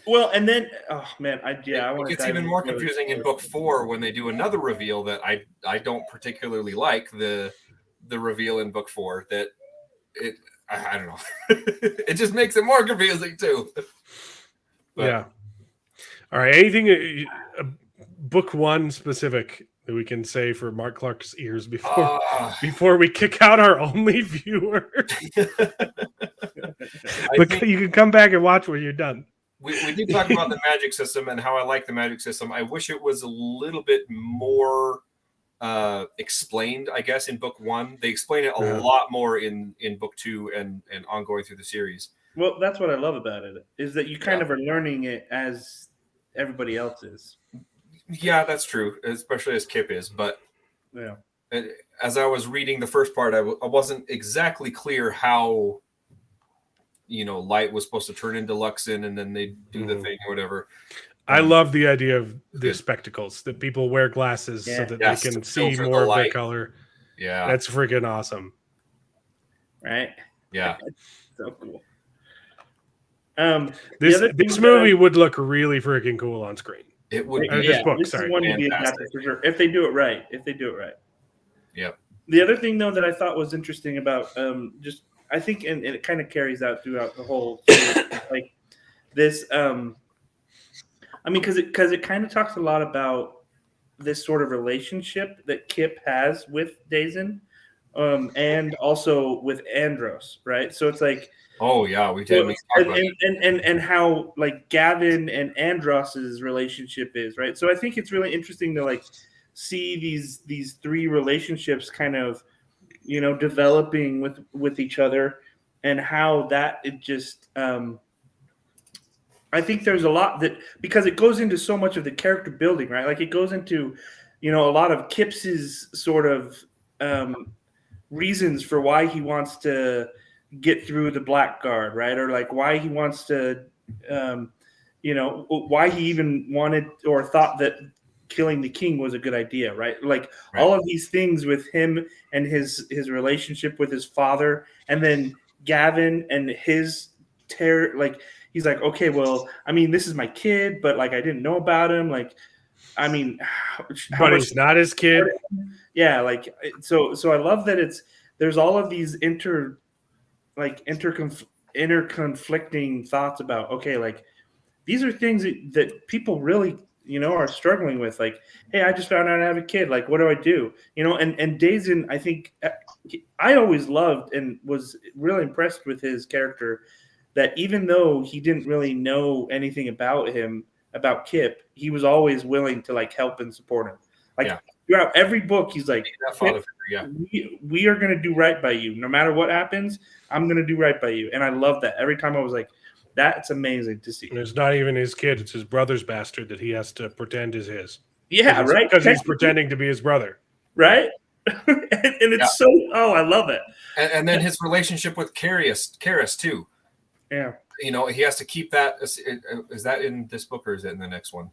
Well, and then, oh man, I want to. It's even more confusing in book 4 when they do another reveal that I don't particularly like the reveal in book 4 that I don't know. It just makes it more confusing too. But, yeah. All right. Anything book 1 specific that we can say for Mark Clark's ears before we kick out our only viewer? But you can come back and watch when you're done. We did talk about the magic system and how I like the magic system. I wish it was a little bit more explained, I guess, in book 1. They explain it a lot more in book 2 and ongoing through the series. Well, that's what I love about it, is that you kind of are learning it as everybody else is. Yeah, that's true, especially as Kip is. But yeah, as I was reading the first part, I wasn't exactly clear how Light was supposed to turn into Luxon, and then they do the thing or whatever. I love the idea of the spectacles, that people wear glasses so that they can see more of the color. Yeah, that's freaking awesome. Right? Yeah, so cool. This movie would look really freaking cool on screen. It would. This book, this is one to be adapted for sure if they do it right. Yep. The other thing, though, that I thought was interesting about I think, and it kind of carries out throughout the whole series, like this. I mean, because it kind of talks a lot about this sort of relationship that Kip has with Dazen, and also with Andros, right? So it's like, oh yeah, we did. And how like Gavin and Andros's relationship is, right? So I think it's really interesting to like see these three relationships kind of, you know, developing with each other, and how that it just I think there's a lot that, because it goes into so much of the character building, right? Like it goes into, you know, a lot of Kips's sort of reasons for why he wants to get through the Blackguard, right? Or like why he wants to, you know, why he even wanted or thought that killing the king was a good idea, right? Like all of these things with him and his relationship with his father, and then Gavin and his like he's like, okay, well, I mean, this is my kid, but like I didn't know about him, like, I mean, but he's not his kid. Yeah, like so I love that there's all of these interconflicting thoughts about, okay, like these are things that people really, you know, are struggling with. Like, hey, I just found out I have a kid. Like, what do I do? You know, and Dazen, I think I always loved and was really impressed with his character, that even though he didn't really know anything about Kip, he was always willing to like help and support him. Like throughout every book, he's like, we are going to do right by you. No matter what happens, I'm going to do right by you. And I love that. Every time I was like, that's amazing to see. And it's not even his kid. It's his brother's bastard that he has to pretend is his. Yeah, right? Because he's pretending to be his brother. Right? and it's so, I love it. And then his relationship with Karis too. Yeah. You know, he has to keep that. Is that in this book or is it in the next one?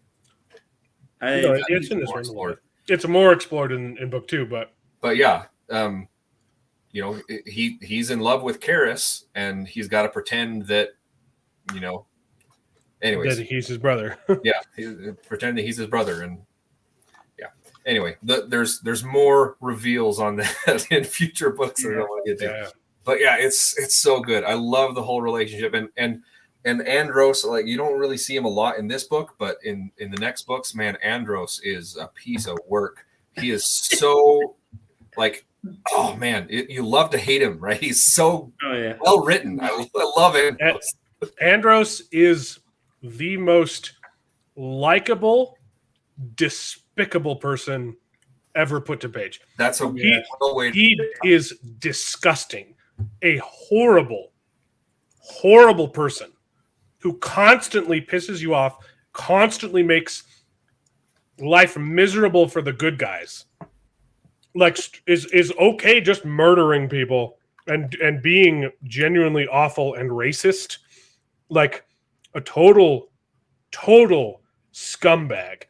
It's in this one. It's more explored in book 2, but yeah, you know, he's in love with Karis, and he's got to pretend that, you know, anyways, that he's his brother. Yeah, pretend that he's his brother, and yeah. Anyway, there's more reveals on that in future books that I don't want to get to. Yeah. But yeah, it's so good. I love the whole relationship, and Andros, like, you don't really see him a lot in this book, but in the next books, man, Andros is a piece of work. He is so like, oh man, you love to hate him, right? He's so well written. I love it. Andros is the most likable, despicable person ever put to page. That's a way. He is disgusting. A horrible, horrible person who constantly pisses you off, constantly makes life miserable for the good guys. Like, is okay just murdering people and being genuinely awful and racist. Like a total scumbag.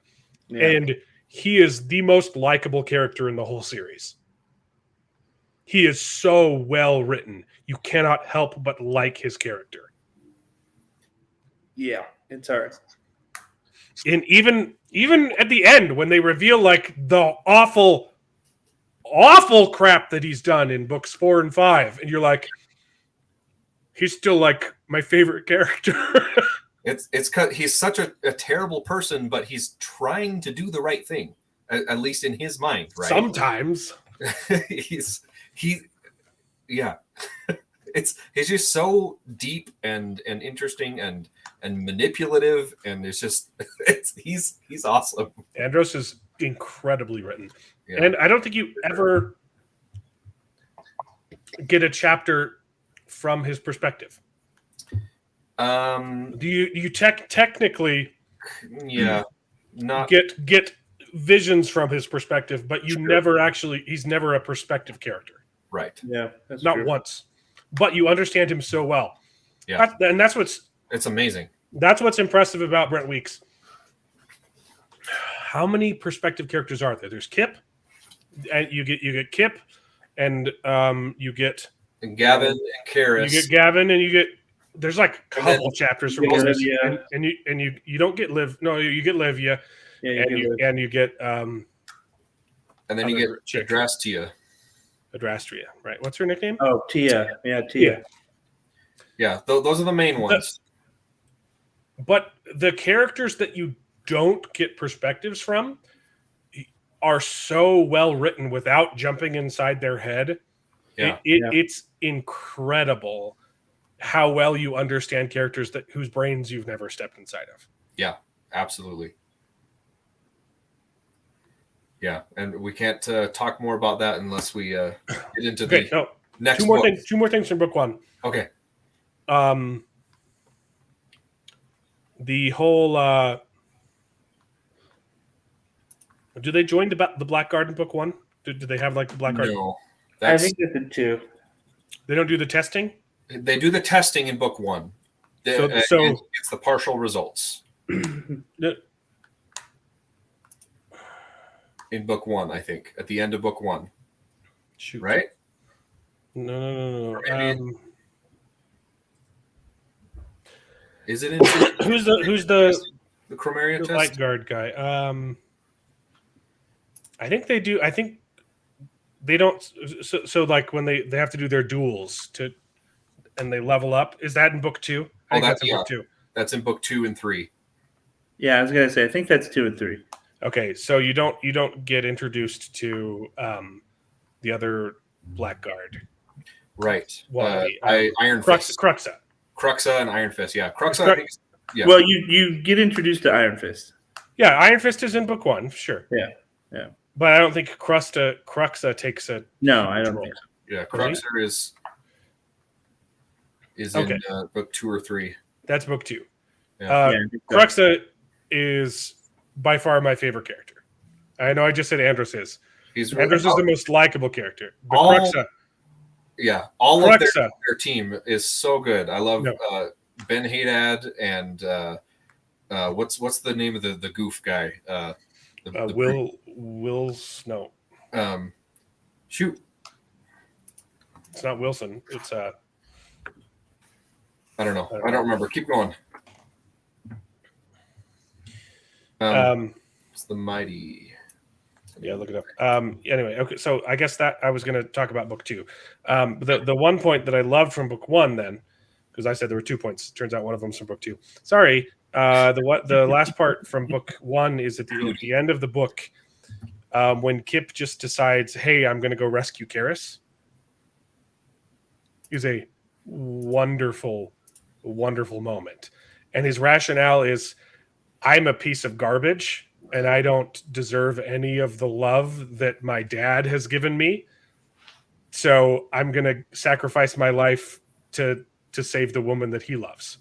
Yeah. And he is the most likable character in the whole series. He is so well written. You cannot help but like his character. Yeah, it's hard. And even at the end, when they reveal like the awful crap that he's done in books 4 and 5, and you're like, he's still like my favorite character. It's because he's such a terrible person, but he's trying to do the right thing, at least in his mind, right? Sometimes he's just so deep and interesting and manipulative, and it's just he's awesome. Andros is incredibly written, and I don't think you ever get a chapter from his perspective. Do you technically not get visions from his perspective, but you never actually, he's never a perspective character, right? Yeah, that's not true. once, but you understand him so well. Yeah, and that's it's amazing. That's what's impressive about Brent Weeks. How many perspective characters are there? There's Kip, and you get Kip, and you get Gavin and Karis. You get Gavin, and you get. There's like a couple chapters from Liv, and you don't get Liv. No, you get Livia, and you get and then you get Adrestia. Adrastria, right? What's her nickname? Oh, Tia. Yeah, Tia. Yeah, those are the main ones. But the characters that you don't get perspectives from are so well written without jumping inside their head. Yeah. It's incredible how well you understand characters whose brains you've never stepped inside of. Yeah, absolutely. Yeah, and we can't talk more about that unless we get into the next book. Two more things from book one. Okay. The whole do they join the Blackguard in book one? Do they have like the Blackguard? No, I think that's in 2. They don't do the testing. They do the testing in book 1. So it's the partial results in book 1. I think at the end of book 1. Shoot. Right? No. Is it in who's the Chromaria test? Light Guard guy? I think they do. I think they don't. So like when they have to do their duels and they level up. Is that in book 2? I think that's in book 2. That's in book 2 and 3. Yeah, I was gonna say I think that's 2 and 3. Okay, so you don't get introduced to the other Blackguard. Right. Iron Fist. Cruxa and Iron Fist. Yeah, Cruxa. I think, yeah. Well, you get introduced to Iron Fist. Yeah, Iron Fist is in book 1, sure. Yeah. But I don't think Cruxa takes a No, I don't think so. Yeah, Cruxa is in book 2 or 3. That's book 2. Yeah. Cruxa is by far my favorite character. I know I just said Andros is. Andros is the most likable character. But Cruxa. Yeah, all of their team is so good. I love Ben Haddad and what's the name of the goof guy? Will Snow. Shoot. It's not Wilson. It's I don't know. I don't remember. Keep going. It's the mighty. Yeah, look it up. Anyway, okay. So I guess that I was going to talk about book 2. The one point that I loved from book 1, then, because I said there were 2 points. Turns out one of them's from book 2. Sorry. The last part from book 1 is at the end of the book, when Kip just decides, "Hey, I'm going to go rescue Karis." Is a wonderful, wonderful moment, and his rationale is, "I'm a piece of garbage, and I don't deserve any of the love that my dad has given me. So I'm going to sacrifice my life to save the woman that he loves."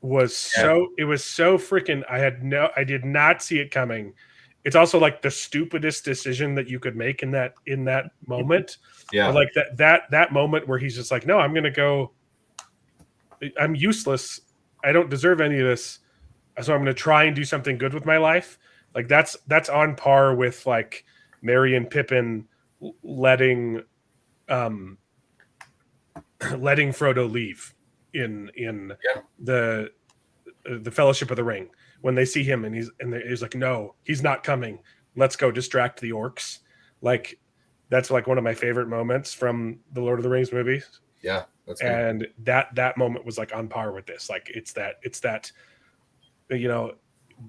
It was so freaking, I did not see it coming. It's also like the stupidest decision that you could make in that moment. Yeah. Or like that moment where he's just like, "No, I'm going to go. I'm useless. I don't deserve any of this. So I'm going to try and do something good with my life." Like that's on par with like Merry and Pippin letting Frodo leave in the Fellowship of the Ring when they see him and he's like, "No, he's not coming. Let's go distract the orcs." Like that's like one of my favorite moments from the Lord of the Rings movies. Yeah, that's good. And that moment was like on par with this. Like it's that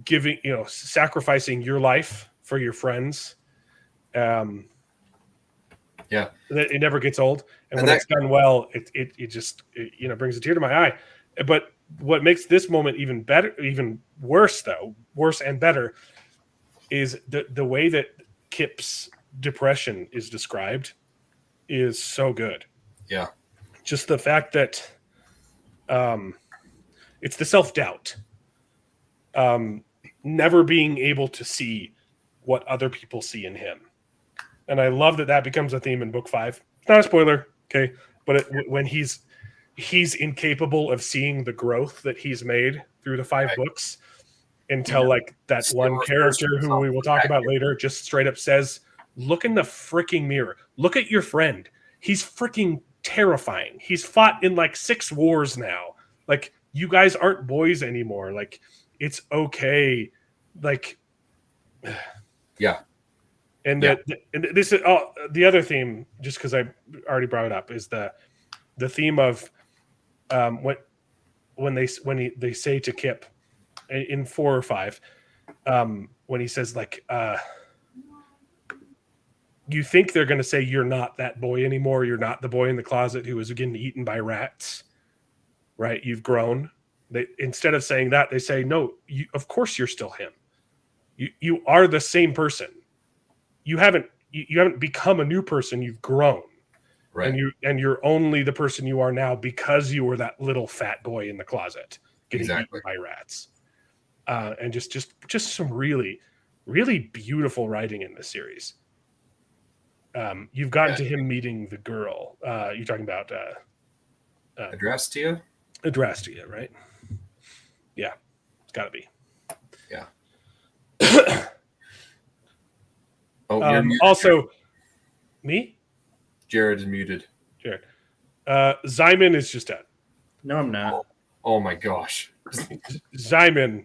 giving, sacrificing your life for your friends. Yeah, it never gets old, and when it's done well, it just brings a tear to my eye. But what makes this moment even worse and better, is the way that Kip's depression is described is so good. Yeah, just the fact that it's the self-doubt. Never being able to see what other people see in him. And I love that becomes a theme in book 5. It's not a spoiler, okay? But when he's incapable of seeing the growth that he's made through the 5 books, until like that one character who we will talk about later just straight up says, "Look in the freaking mirror. Look at your friend. He's freaking terrifying. He's fought in like 6 wars now. Like, you guys aren't boys anymore. Like, it's okay." Like, yeah. And Yeah. and this is the other theme, just because I already brought it up, is the theme of when they say to Kip in 4 or 5, when he says like, you think they're going to say you're not that boy anymore, you're not the boy in the closet who was getting eaten by rats, right? You've grown. They, instead of saying that, they say, no, of course you're still him. You are the same person. You haven't become a new person. You've grown, Right. and you're only the person you are now because you were that little fat boy in the closet getting Exactly. eaten by rats. And just some really, really beautiful writing in this series. You've gotten to him meeting the girl. You're talking about Adrastea? Adrastea, right? Yeah, it's got to be. Yeah. Oh, you're muted, also, Jared. Me? Jared is muted. Jared. Zyman is just dead. No, I'm not. Oh my gosh. Zyman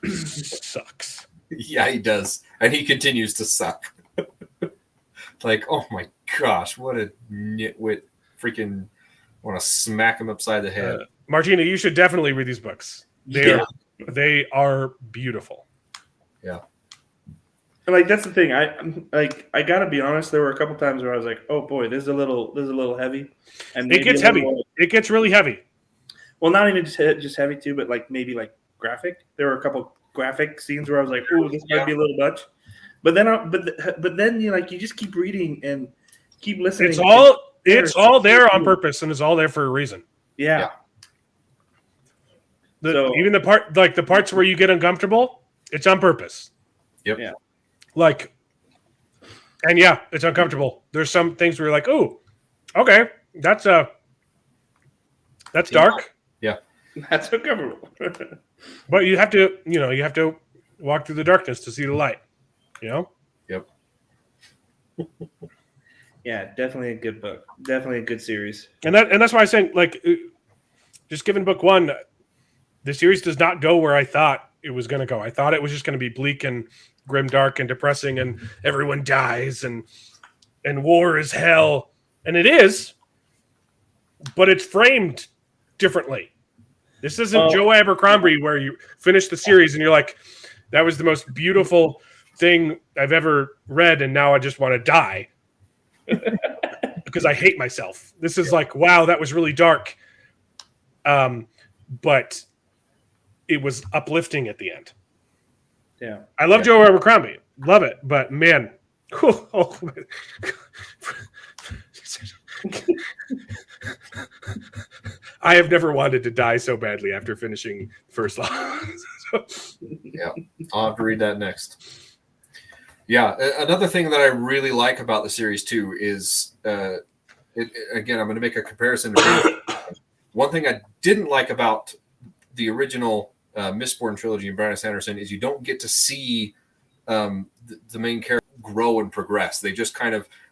sucks. Yeah, he does. And he continues to suck. Like, oh my gosh, what a nitwit. Freaking want to smack him upside the head. Martina, you should definitely read these books. They are beautiful. Yeah. Like, that's the thing. I gotta be honest. There were a couple times where I was like, "Oh boy, this is a little heavy." And It gets heavy. It gets really heavy. Well, not even just heavy too, but like maybe like graphic. There were a couple graphic scenes where I was like, "Oh, this might be a little much." But then, but then you just keep reading and keep listening. It's all there on purpose, and it's all there for a reason. Yeah. Even the parts where you get uncomfortable, it's on purpose. Yep. Yeah. Like, and yeah, it's uncomfortable. There's some things where you're like, oh, okay, that's dark. Yeah. That's uncomfortable. But you have to walk through the darkness to see the light. Yep. Yeah, definitely a good book. Definitely a good series. And that's why I'm saying, like, just given book 1, the series does not go where I thought it was going to go. I thought it was just going to be bleak and grim, dark and depressing, and everyone dies and war is hell, and it is, but it's framed differently. This isn't Joe Abercrombie where you finish the series and you're like, that was the most beautiful thing I've ever read, and now I just want to die because I hate myself. This is like, wow, that was really dark, but it was uplifting at the end. Yeah, I love Joe Abercrombie, love it, but man, I have never wanted to die so badly after finishing First Law. Yeah, I'll have to read that next. Yeah, another thing that I really like about the series too is, again, I'm going to make a comparison. One thing I didn't like about the original Mistborn trilogy and Brandon Sanderson is you don't get to see the main character grow and progress. They just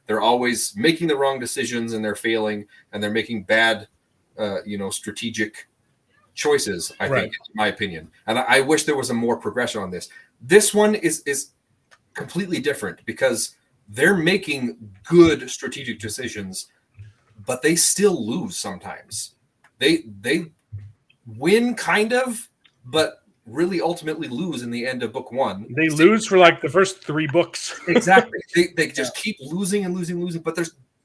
they're always making the wrong decisions and they're failing and they're making bad, strategic choices, I think, in my opinion. And I wish there was a more progression on this. This one is completely different because they're making good strategic decisions, but they still lose sometimes. They win kind of, but really ultimately lose in the end of book 1. They lose for like the first 3 books. Exactly. They just keep losing and losing, but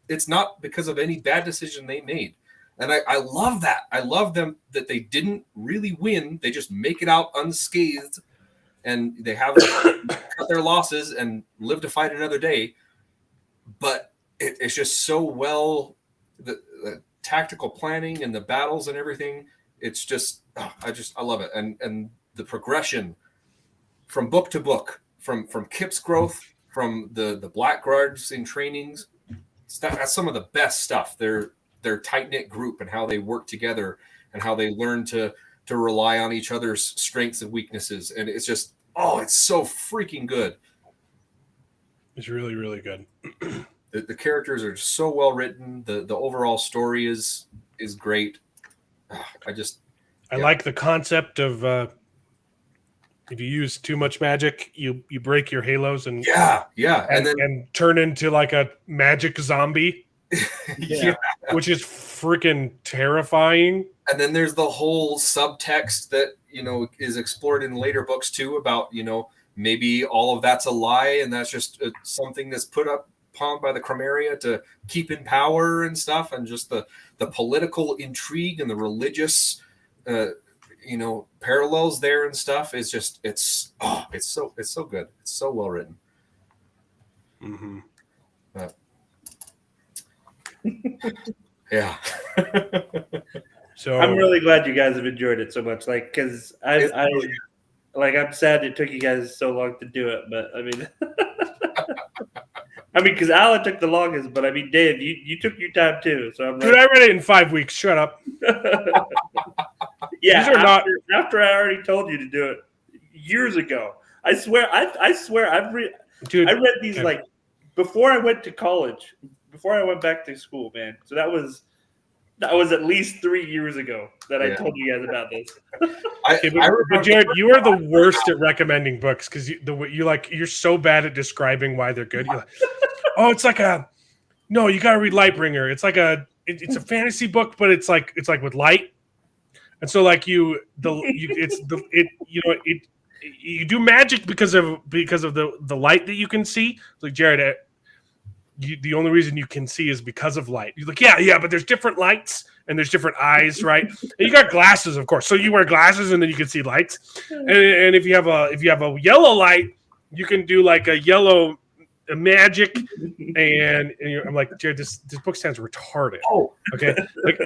it's not because of any bad decision they made. And I love that. I love them that they didn't really win. They just make it out unscathed and they have cut their losses and live to fight another day. But it's just so well, the tactical planning and the battles and everything. It's just, I love it. And the progression from book to book, from Kip's growth, from the Black Guards in trainings, that's some of the best stuff. Their tight-knit group and how they work together and how they learn to rely on each other's strengths and weaknesses. And it's just, it's so freaking good. It's really, really good. The characters are so well written. The overall story is great. I like the concept of if you use too much magic, you break your halos and and turn into like a magic zombie. Yeah. Which is freaking terrifying. And then there's the whole subtext that, is explored in later books too about, maybe all of that's a lie and that's just something that's put upon by the Chromaria to keep in power and stuff, and just the political intrigue and the religious parallels there and stuff is just it's so good. It's so well written. Mm-hmm. Yeah. So I'm really glad you guys have enjoyed it so much. Like, because I'm sad it took you guys so long to do it, but I mean, because Alan took the longest, but I mean, Dave, you took your time too. So I'm dude, I read it in 5 weeks. Shut up. Yeah, These are after I already told you to do it years ago. I swear I read these like before I went to college, before I went back to school, man. So that was at least 3 years ago that I told you guys about this. But Jared, you are the worst at recommending books because you're so bad at describing why they're good. You're like, oh, it's like no, you got to read Lightbringer. It's like it's a fantasy book, but it's like with light, and so like you do magic because of the light that you can see. It's like, Jared, the only reason you can see is because of light. You're like, yeah, but there's different lights and there's different eyes, right? And you got glasses, of course. So you wear glasses and then you can see lights. And if you have a yellow light, you can do like a yellow magic. And I'm like, Jared, this book sounds retarded. Oh, okay. Like,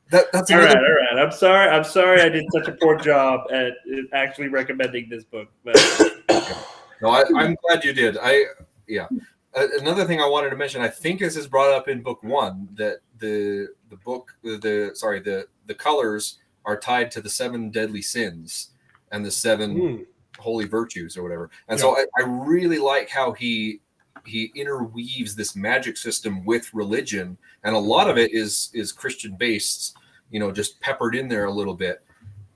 that's all right. I'm sorry. I did such a poor job at actually recommending this book. But no, I'm glad you did. Another thing I wanted to mention, I think this is brought up in book 1, that the colors are tied to the 7 deadly sins and the 7 holy virtues or whatever. And so I really like how he interweaves this magic system with religion, and a lot of it is Christian based, just peppered in there a little bit.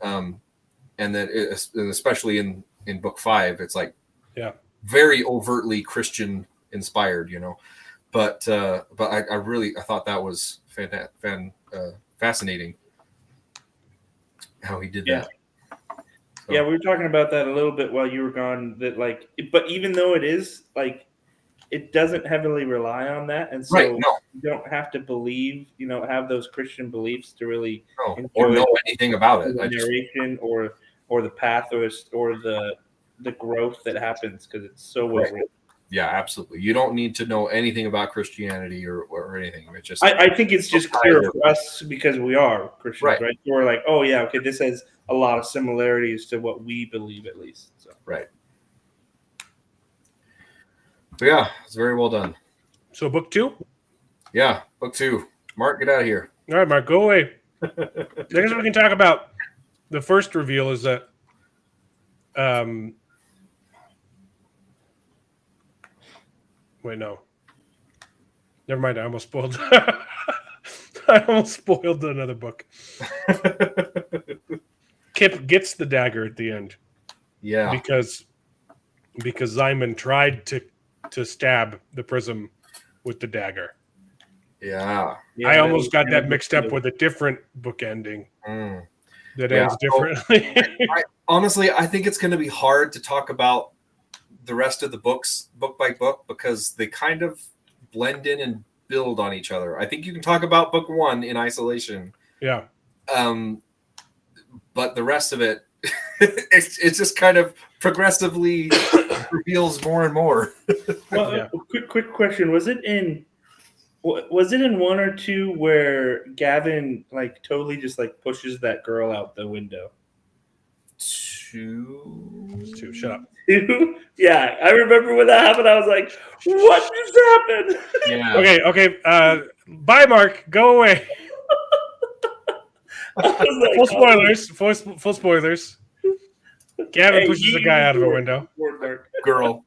And then especially in book 5, it's like very overtly Christian inspired, but I thought that was fascinating how he did that. So. Yeah, we were talking about that a little bit while you were gone, that but even though it is it doesn't heavily rely on that, and so you don't have to believe, have those Christian beliefs to really or know anything about it, the narration or the path or the growth that happens, because it's so well written. Yeah, absolutely. You don't need to know anything about Christianity or anything. It's just I think it's just clear for us because we are Christians, right? So we're like, oh yeah, okay, this has a lot of similarities to what we believe, at least. So. Right. So yeah, it's very well done. So book 2? Yeah, book 2. Mark, get out of here. All right, Mark, go away. I guess we can talk about the first reveal is that wait, no. Never mind. I almost spoiled. I almost spoiled another book. Kip gets the dagger at the end. Yeah. Because Zyman tried to stab the prism with the dagger. Yeah. I almost got that mixed up with a different book ending that ends differently. Honestly, I think it's going to be hard to talk about the rest of the books book by book because they kind of blend in and build on each other. I think you can talk about book 1 in isolation. Yeah. But the rest of it, it's just kind of progressively reveals more and more. Well, quick question: Was it in 1 or 2 where Gavin totally just pushes that girl out the window? 2. Shut up. 2? Yeah, I remember when that happened. I was like, "What just happened?" Yeah. Okay. Bye, Mark. Go away. Full spoilers. Full spoilers. Gavin pushes a guy out of a window. Girl.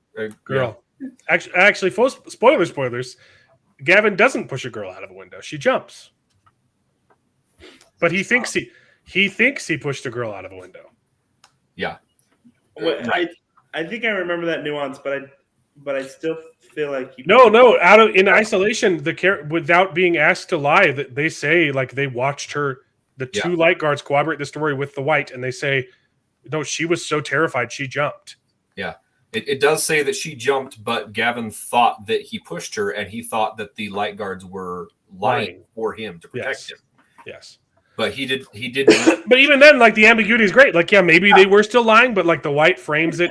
Actually, full spoilers. Gavin doesn't push a girl out of a window. She jumps. But he thinks he pushed a girl out of a window. Yeah. I think I remember that nuance, but I still feel like No. Out of in isolation, without being asked to lie, that they say like they watched her. The two light guards corroborate the story with the white, and they say, no, she was so terrified she jumped. Yeah. It does say that she jumped, but Gavin thought that he pushed her, and he thought that the light guards were lying for him to protect him. Yes. But he did. But even then, like the ambiguity is great. Like, yeah, maybe they were still lying, but like the white frames it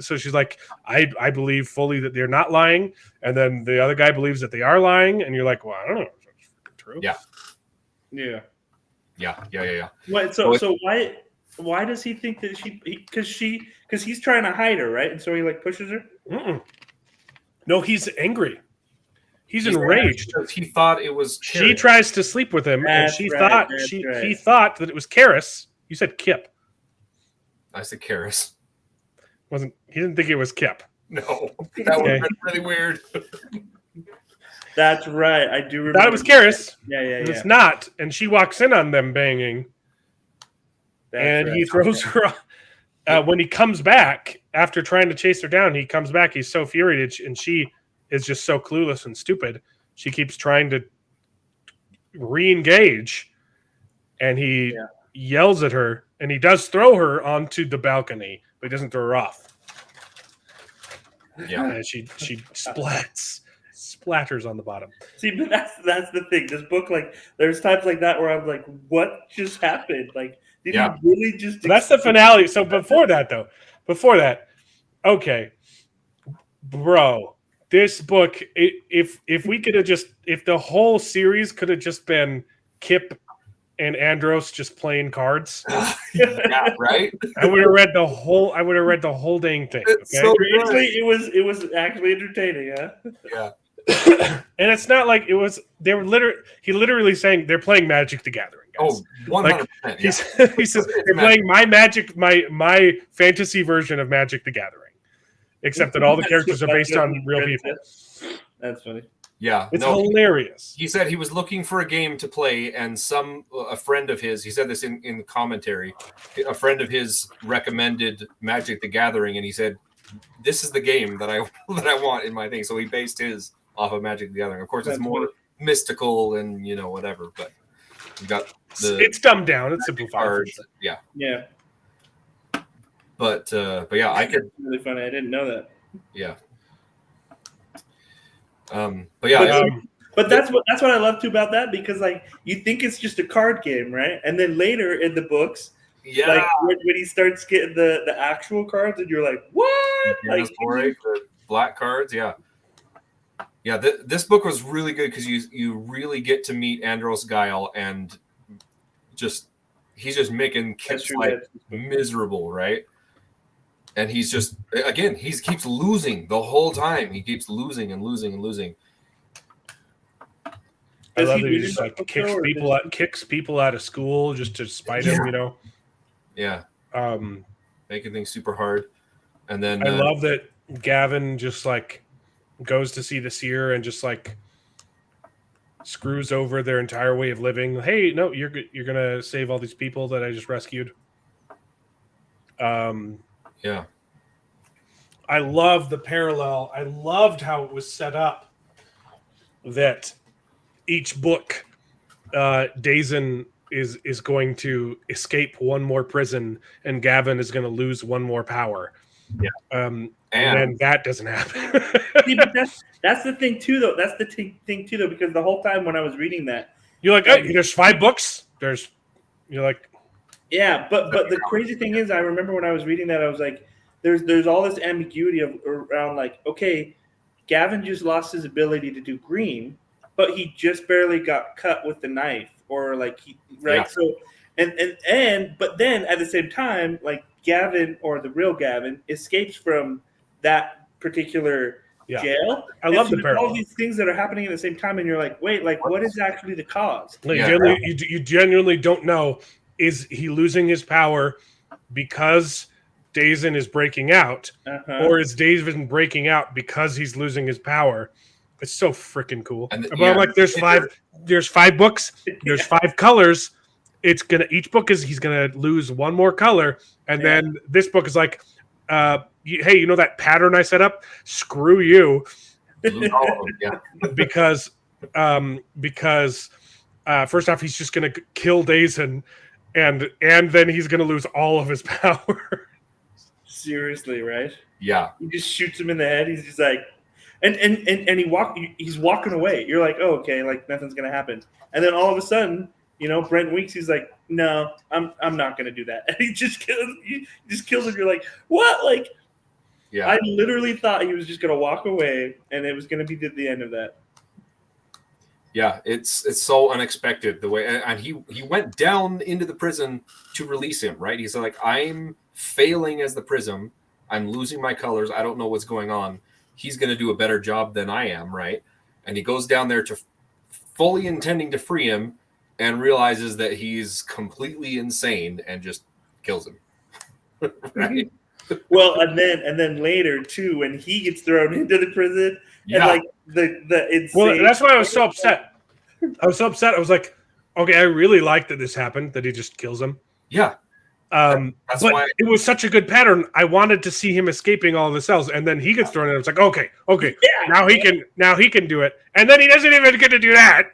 so she's like, I believe fully that they're not lying, and then the other guy believes that they are lying, and you're like, well, I don't know if that's true. Yeah. Wait, so why does he think that because he's trying to hide her, right? And so he like pushes her. No, he's angry. He's enraged. He thought it was. She tries to sleep with him, and he thought that it was Karis. You said Kip. I said Karis. He didn't think it was Kip. No, that would have been really weird. That's right. I do remember. Thought it was Karis. Yeah. It's not, and she walks in on them banging, and he throws her. When he comes back after trying to chase her down, he comes back. He's so furious, and she is just so clueless and stupid. She keeps trying to re-engage, and he yells at her, and he does throw her onto the balcony, but he doesn't throw her off. Yeah, and she splatters on the bottom. See, but that's the thing. This book, like, there's times like that where I'm like, what just happened? Like, did he really just? That's the finale. So before that, okay, bro. This book, if we could have if the whole series could have just been Kip and Andros just playing cards, yeah, right. I would have read the whole dang thing. Okay? So it was actually entertaining, huh? Yeah. And it's not like it was. They were literally saying they're playing Magic the Gathering. Guys. Oh, 100%. Like, he says they're playing my fantasy version of Magic the Gathering. Except that all the characters are based on real people. That's funny. Yeah, it's hilarious. He said he was looking for a game to play, and a friend of his, he said this in the commentary, a friend of his recommended Magic the Gathering, and he said, "This is the game that I want in my thing." So he based his off of Magic the Gathering. Of course, it's more mystical and whatever, but you got it's dumbed down. It's simplified. Yeah. But yeah, I could. Really funny. I didn't know that. Yeah. But yeah. But that's what I love too about that, because like you think it's just a card game, right? And then later in the books, like when he starts getting the actual cards, and you're like, what? Like the black cards, yeah. This book was really good because you really get to meet Andros Guile, and he's just making Kip's life miserable, right? And he's just, again, he keeps losing the whole time. He keeps losing and losing and losing. I love that he just like kicks people out of school just to spite him, Yeah. Making things super hard. And then I love that Gavin just like goes to see the seer and just like screws over their entire way of living. Hey, no, you're gonna save all these people that I just rescued. Yeah. I love the parallel. I loved how it was set up that each book, Dazen is going to escape one more prison, and Gavin is going to lose one more power. Yeah. And then that doesn't happen. See, but that's the thing too, though. That's the thing too, though, because the whole time when I was reading that, you're like, hey, there's 5 books. You're like, yeah, but the crazy thing is, I remember when I was reading that, I was like, there's all this ambiguity around like, okay, Gavin just lost his ability to do green, but he just barely got cut with the knife, or like right. Yeah. So but then at the same time, like Gavin, or the real Gavin, escapes from that particular jail. I love the parallel. All these things that are happening at the same time, and you're like, wait, like what is actually the cause? Like, you genuinely don't know. Is he losing his power because Dazen is breaking out, or is Dazen breaking out because he's losing his power? It's so freaking cool. And I'm like, there's 5 books, there's 5 colors, each book is he's gonna lose one more color, and then this book is like, hey, you know that pattern I set up? Screw you, Lose all of them, yeah. because first off, he's just gonna kill Dazen, and then he's gonna lose all of his power. Seriously, right? Yeah. He just shoots him in the head. He's just like, and he's walking away. You're like, oh, okay, like nothing's gonna happen. And then all of a sudden, Brent Weeks, he's like, no, I'm not gonna do that. And he just kills him. You're like, what? Like, yeah. I literally thought he was just gonna walk away, and it was gonna be the end of that. Yeah, it's so unexpected the way, and he went down into the prison to release him, right? He's like, I'm failing as the prism. I'm losing my colors. I don't know what's going on. He's going to do a better job than I am, right? And he goes down there to fully intending to free him and realizes that he's completely insane and just kills him. Right? Well, and then later too, when he gets thrown into the prison, and like the insane. Well, that's why I was so upset. I was like, okay, I really like that this happened, that he just kills him. Yeah. But why it was such a good pattern. I wanted to see him escaping all the cells, and then he gets thrown in. It's like, okay, now he can do it, and then he doesn't even get to do that.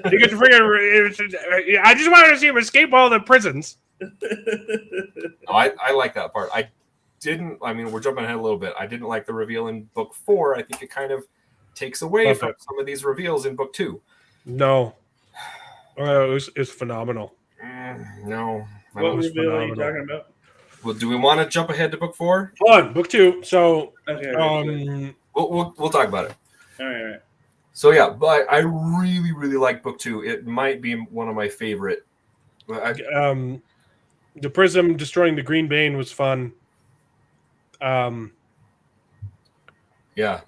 He gets freaking. I just wanted to see him escape all the prisons. I like that part. I mean, we're jumping ahead a little bit. I didn't like the reveal in book 4. I think it kind of takes away from some of these reveals in book 2. No, it was phenomenal. No. What reveal are you talking about? Well, do we want to jump ahead to book 4? Hold on, book 2. So, okay. We'll talk about it. All right. So yeah, but I really, really like book 2. It might be one of my favorite. The prism destroying the Green Bane was fun. Yeah,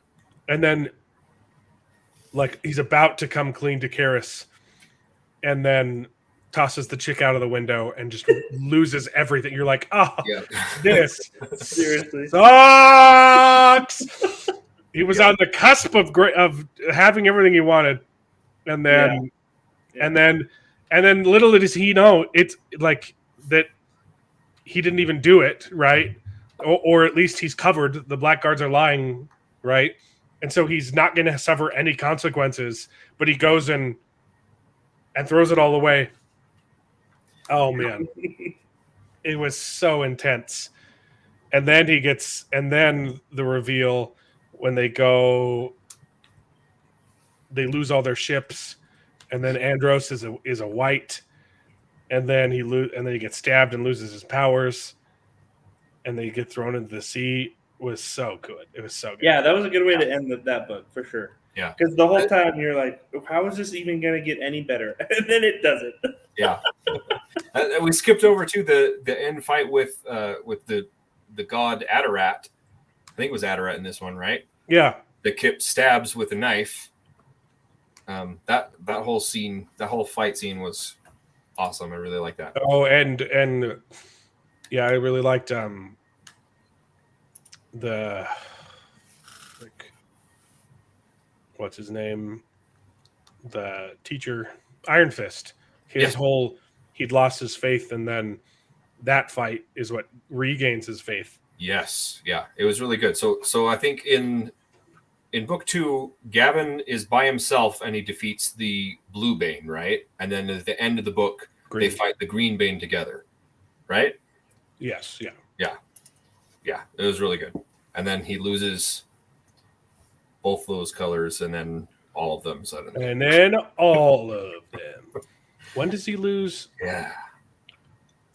and then like he's about to come clean to Karis, and then tosses the chick out of the window and just loses everything. You're like, oh, this seriously sucks. He was on the cusp of having everything he wanted, and then and then little does he know, it's like that he didn't even do it, right? Or at least he's covered. The Blackguards are lying, right? And so he's not going to suffer any consequences, but he goes and throws it all away. Oh man, it was so intense. And then the reveal when they lose all their ships, and then Andros is a white, and then he gets stabbed and loses his powers, and they get thrown into the sea. Was so good. It was so good. Yeah, that was a good way to end that book for sure. Yeah, because the whole time you're like, how is this even going to get any better? And then it doesn't. Yeah. We skipped over to the end fight with the god Adarat. I think it was Adarat in this one, right? Yeah. The Kip stabs with a knife. That whole scene, that whole fight scene was awesome. I really like that. Oh, and yeah, I really liked the what's his name? The teacher, Iron Fist. He'd lost his faith, and then that fight is what regains his faith. Yes, yeah, it was really good. So I think in book 2, Gavin is by himself and he defeats the Blue Bane, right? And then at the end of the book, they fight the Green Bane together, right? Yes, yeah. Yeah, it was really good. And then he loses both those colors, and then all of them suddenly. And then all of them. When does he lose? Yeah.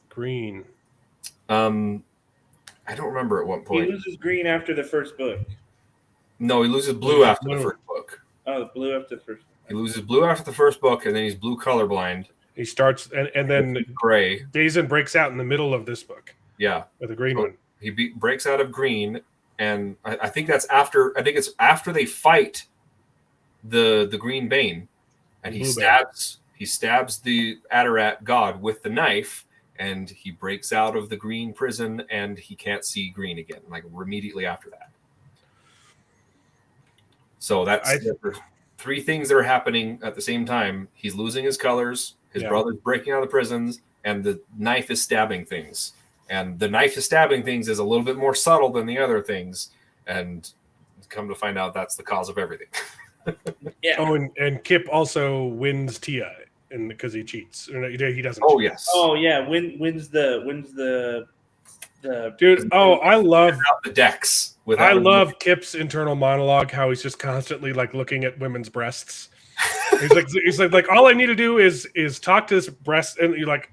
Green. I don't remember at what point. He loses green after the first book. No, he loses blue after the first book. Oh, blue after the first book. He loses blue after the first book, and then he's blue colorblind. He starts, and then gray. Dazen breaks out in the middle of this book. Yeah. With a green one. He breaks out of green, and I think that's after. I think it's after they fight the Green Bane, and he stabs the Adarat god with the knife, and he breaks out of the green prison, and he can't see green again. Like immediately after that. So that's 3 things that are happening at the same time. He's losing his colors. His brother's breaking out of the prisons, and the knife is stabbing things. And the knife is stabbing things is a little bit more subtle than the other things. And come to find out that's the cause of everything. Yeah. Oh, and Kip also wins Tia, and because he cheats. Or no, he doesn't. Oh cheat. yes. Oh yeah. Wins the dude. Oh, I love the decks. I love Kip's internal monologue. How he's just constantly like looking at women's breasts. He's like all I need to do is talk to this breast, and you're like,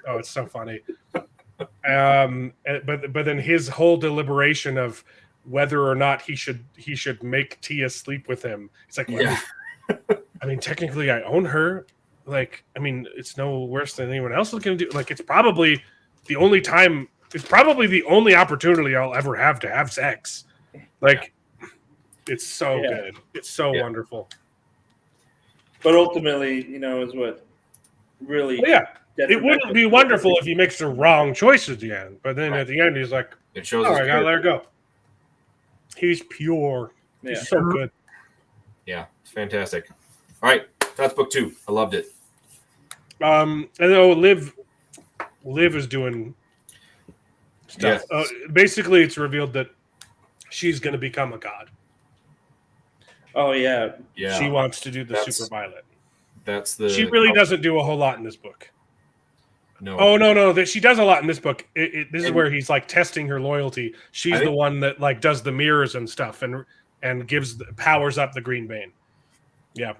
oh, it's so funny. But then his whole deliberation of whether or not he should make Tia sleep with him. It's like, well, I mean, technically, I own her. Like, I mean, it's no worse than anyone else is going to do. Like, it's probably the only time. It's probably the only opportunity I'll ever have to have sex. Like, it's so good. It's so wonderful. But ultimately, is what really. Well, yeah. It wouldn't be wonderful if he makes the wrong choice at the end. But then at the end, he's like, it shows I gotta let her go. He's pure. Yeah. He's so good. Yeah, it's fantastic. All right, that's book 2. I loved it. And though Liv is doing stuff. Yes. Basically, it's revealed that she's going to become a god. Oh yeah. Yeah. She wants to do the super violet. That's the. She really doesn't do a whole lot in this book. No. Oh no! She does a lot in this book. This is where he's like testing her loyalty. She's the one that like does the mirrors and stuff, and powers up the Green Bane. Yeah.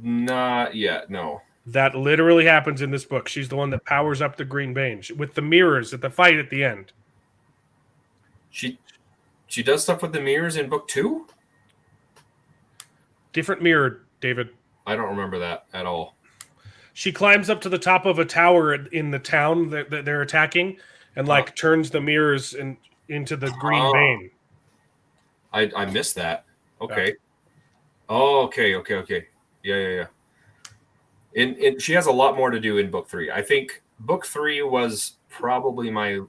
Not yet. No. That literally happens in this book. She's the one that powers up the Green Bane with the mirrors at the fight at the end. She does stuff with the mirrors in book 2? Different mirror, David. I don't remember that at all. She climbs up to the top of a tower in the town that they're attacking and like turns the mirrors into the Green Bane. I missed that. Okay. Yeah. Oh, okay. Yeah. And she has a lot more to do in book 3. I think book 3 was probably my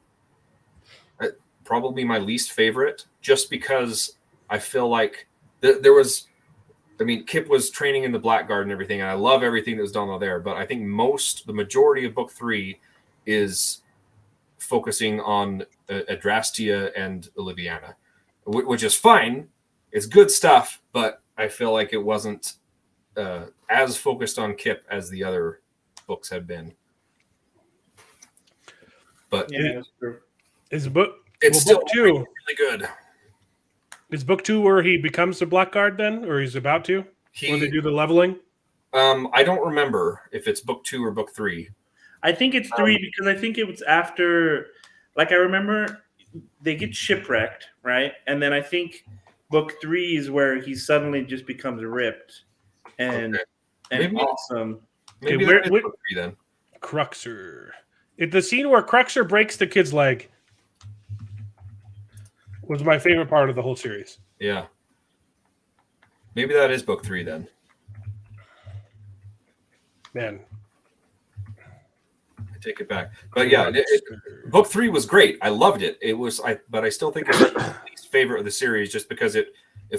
least favorite, just because I feel like there was. I mean, Kip was training in the Blackguard and everything, and I love everything that was done there. But I think the majority of book 3 is focusing on Adrastea and Oliviana, which is fine. It's good stuff, but I feel like it wasn't as focused on Kip as the other books had been. But it's book. It's still book 2 really good. Is book 2 where he becomes the Blackguard then, or he's about to? When they do the leveling? I don't remember if it's book 2 or book 3. I think it's 3 because I think it was after. Like I remember, they get shipwrecked, right? And then I think book 3 is where he suddenly just becomes ripped and awesome. Maybe book 3 then. Cruxer. The scene where Cruxer breaks the kid's leg was my favorite part of the whole series. Yeah. Maybe that is book 3 then. Man. I take it back. But yeah, book 3 was great. I loved it. But I still think it's my least favorite of the series just because it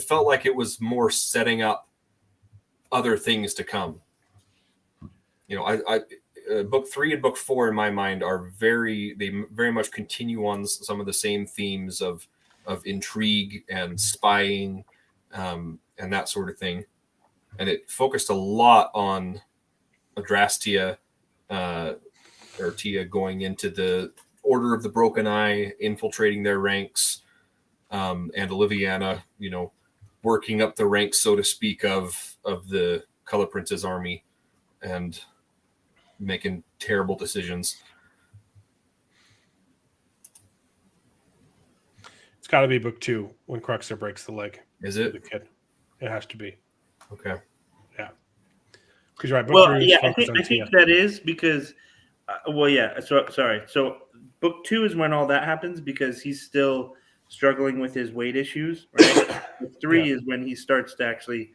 felt like it was more setting up other things to come. Book 3 and book 4 in my mind are very much continue on some of the same themes of intrigue and spying and that sort of thing. And it focused a lot on Adrastea or Tia going into the Order of the Broken Eye, infiltrating their ranks, and Oliviana, working up the ranks, so to speak, of the Color Prince's army and making terrible decisions. It's got to be book 2 when Cruxer breaks the leg. Is it? The kid. It has to be. Okay. Yeah. Because you're right. Book 3 is I think that is because. So sorry. So book 2 is when all that happens because he's still struggling with his weight issues. Right. Book 3 is when he starts to actually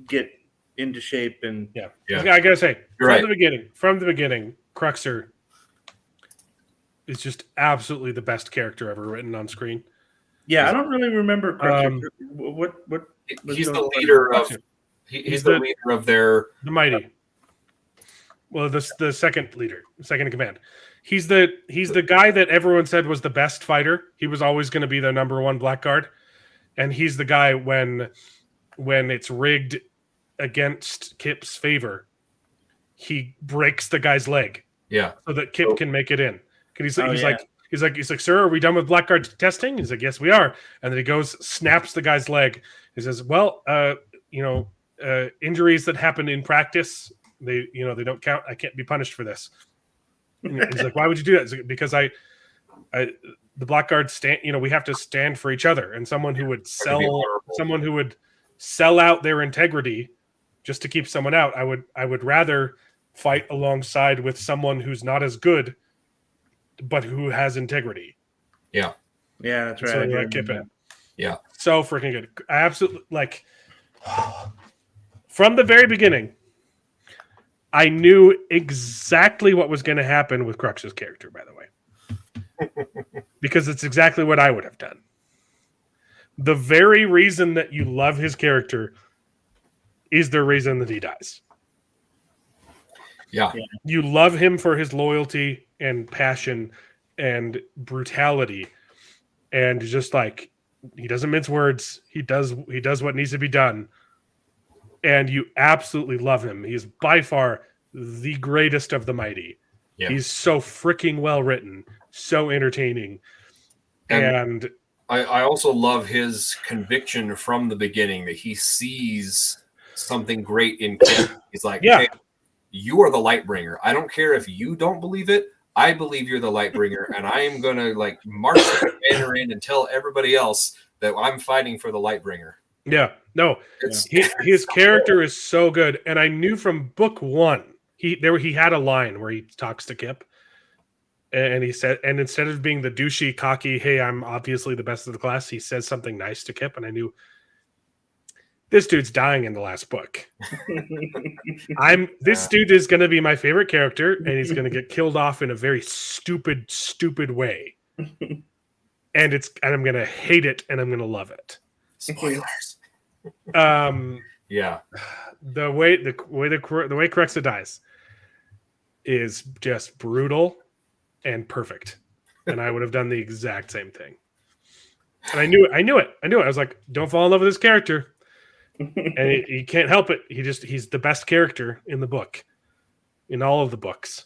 get into shape and. Yeah. I gotta say, from the beginning, Cruxer is just absolutely the best character ever written on screen. Yeah, I don't really remember what he's the leader of he's the leader of their the Mighty. Well, the second leader, second in command. He's the guy that everyone said was the best fighter. He was always going to be the number one blackguard, and he's the guy when it's rigged against Kip's favor, he breaks the guy's leg. Yeah, so that Kip can make it in. He's like, sir, are we done with blackguard testing? He's like, yes, we are. And then he goes, snaps the guy's leg. He says, well, injuries that happen in practice, they don't count. I can't be punished for this. And he's like, why would you do that? He's like, because the blackguards stand. We have to stand for each other. And someone who would sell out their integrity just to keep someone out, I would rather fight alongside with someone who's not as good, but who has integrity. Yeah, that's right. So I Kip in. Yeah, so freaking good. I absolutely like. From the very beginning, I knew exactly what was going to happen with Crux's character, by the way. Because it's exactly what I would have done. The very reason that you love his character is the reason that he dies. Yeah. You love him for his loyalty and passion and brutality. And just like, he doesn't mince words. He does what needs to be done. And you absolutely love him. He is by far the greatest of the mighty. Yeah. He's so freaking well written, so entertaining. And I also love his conviction from the beginning that he sees something great in Kip. He's like, hey, you are the Lightbringer. I don't care if you don't believe it. I believe you're the Lightbringer, and I am going to like march the banner in and tell everybody else that I'm fighting for the Lightbringer. Yeah, no, his character is so good, and I knew from book one he had a line where he talks to Kip, and he said, and instead of being the douchey, cocky, hey, I'm obviously the best of the class, he says something nice to Kip, and I knew this dude's dying in the last book. This dude is going to be my favorite character, and he's going to get killed off in a very stupid way, and I'm going to hate it, and I'm going to love it. Spoilers. Yeah. The way Cruxa dies is just brutal and perfect, and I would have done the exact same thing. And I knew it. I was like, don't fall in love with this character, and he can't help it. He's the best character in the book, in all of the books.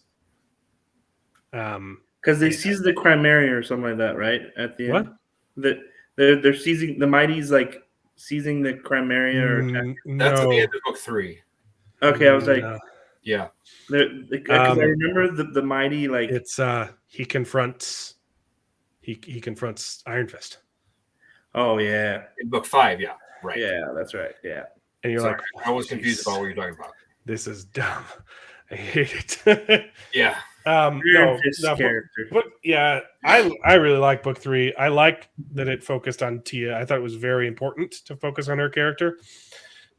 Because they seize the Chimera or something like that, right? At the end, they're seizing the Mighty's like seizing the Chimera. That's at the end of book 3. Okay, I was like, yeah, because I remember the Mighty like it's he confronts Iron Fist. Oh yeah, in book 5, yeah, right, yeah, that's right, yeah. And you're like, I was confused about what you're talking about. This is dumb. I hate it. Yeah. But yeah, I really like book 3. I like that it focused on Tia. I thought it was very important to focus on her character,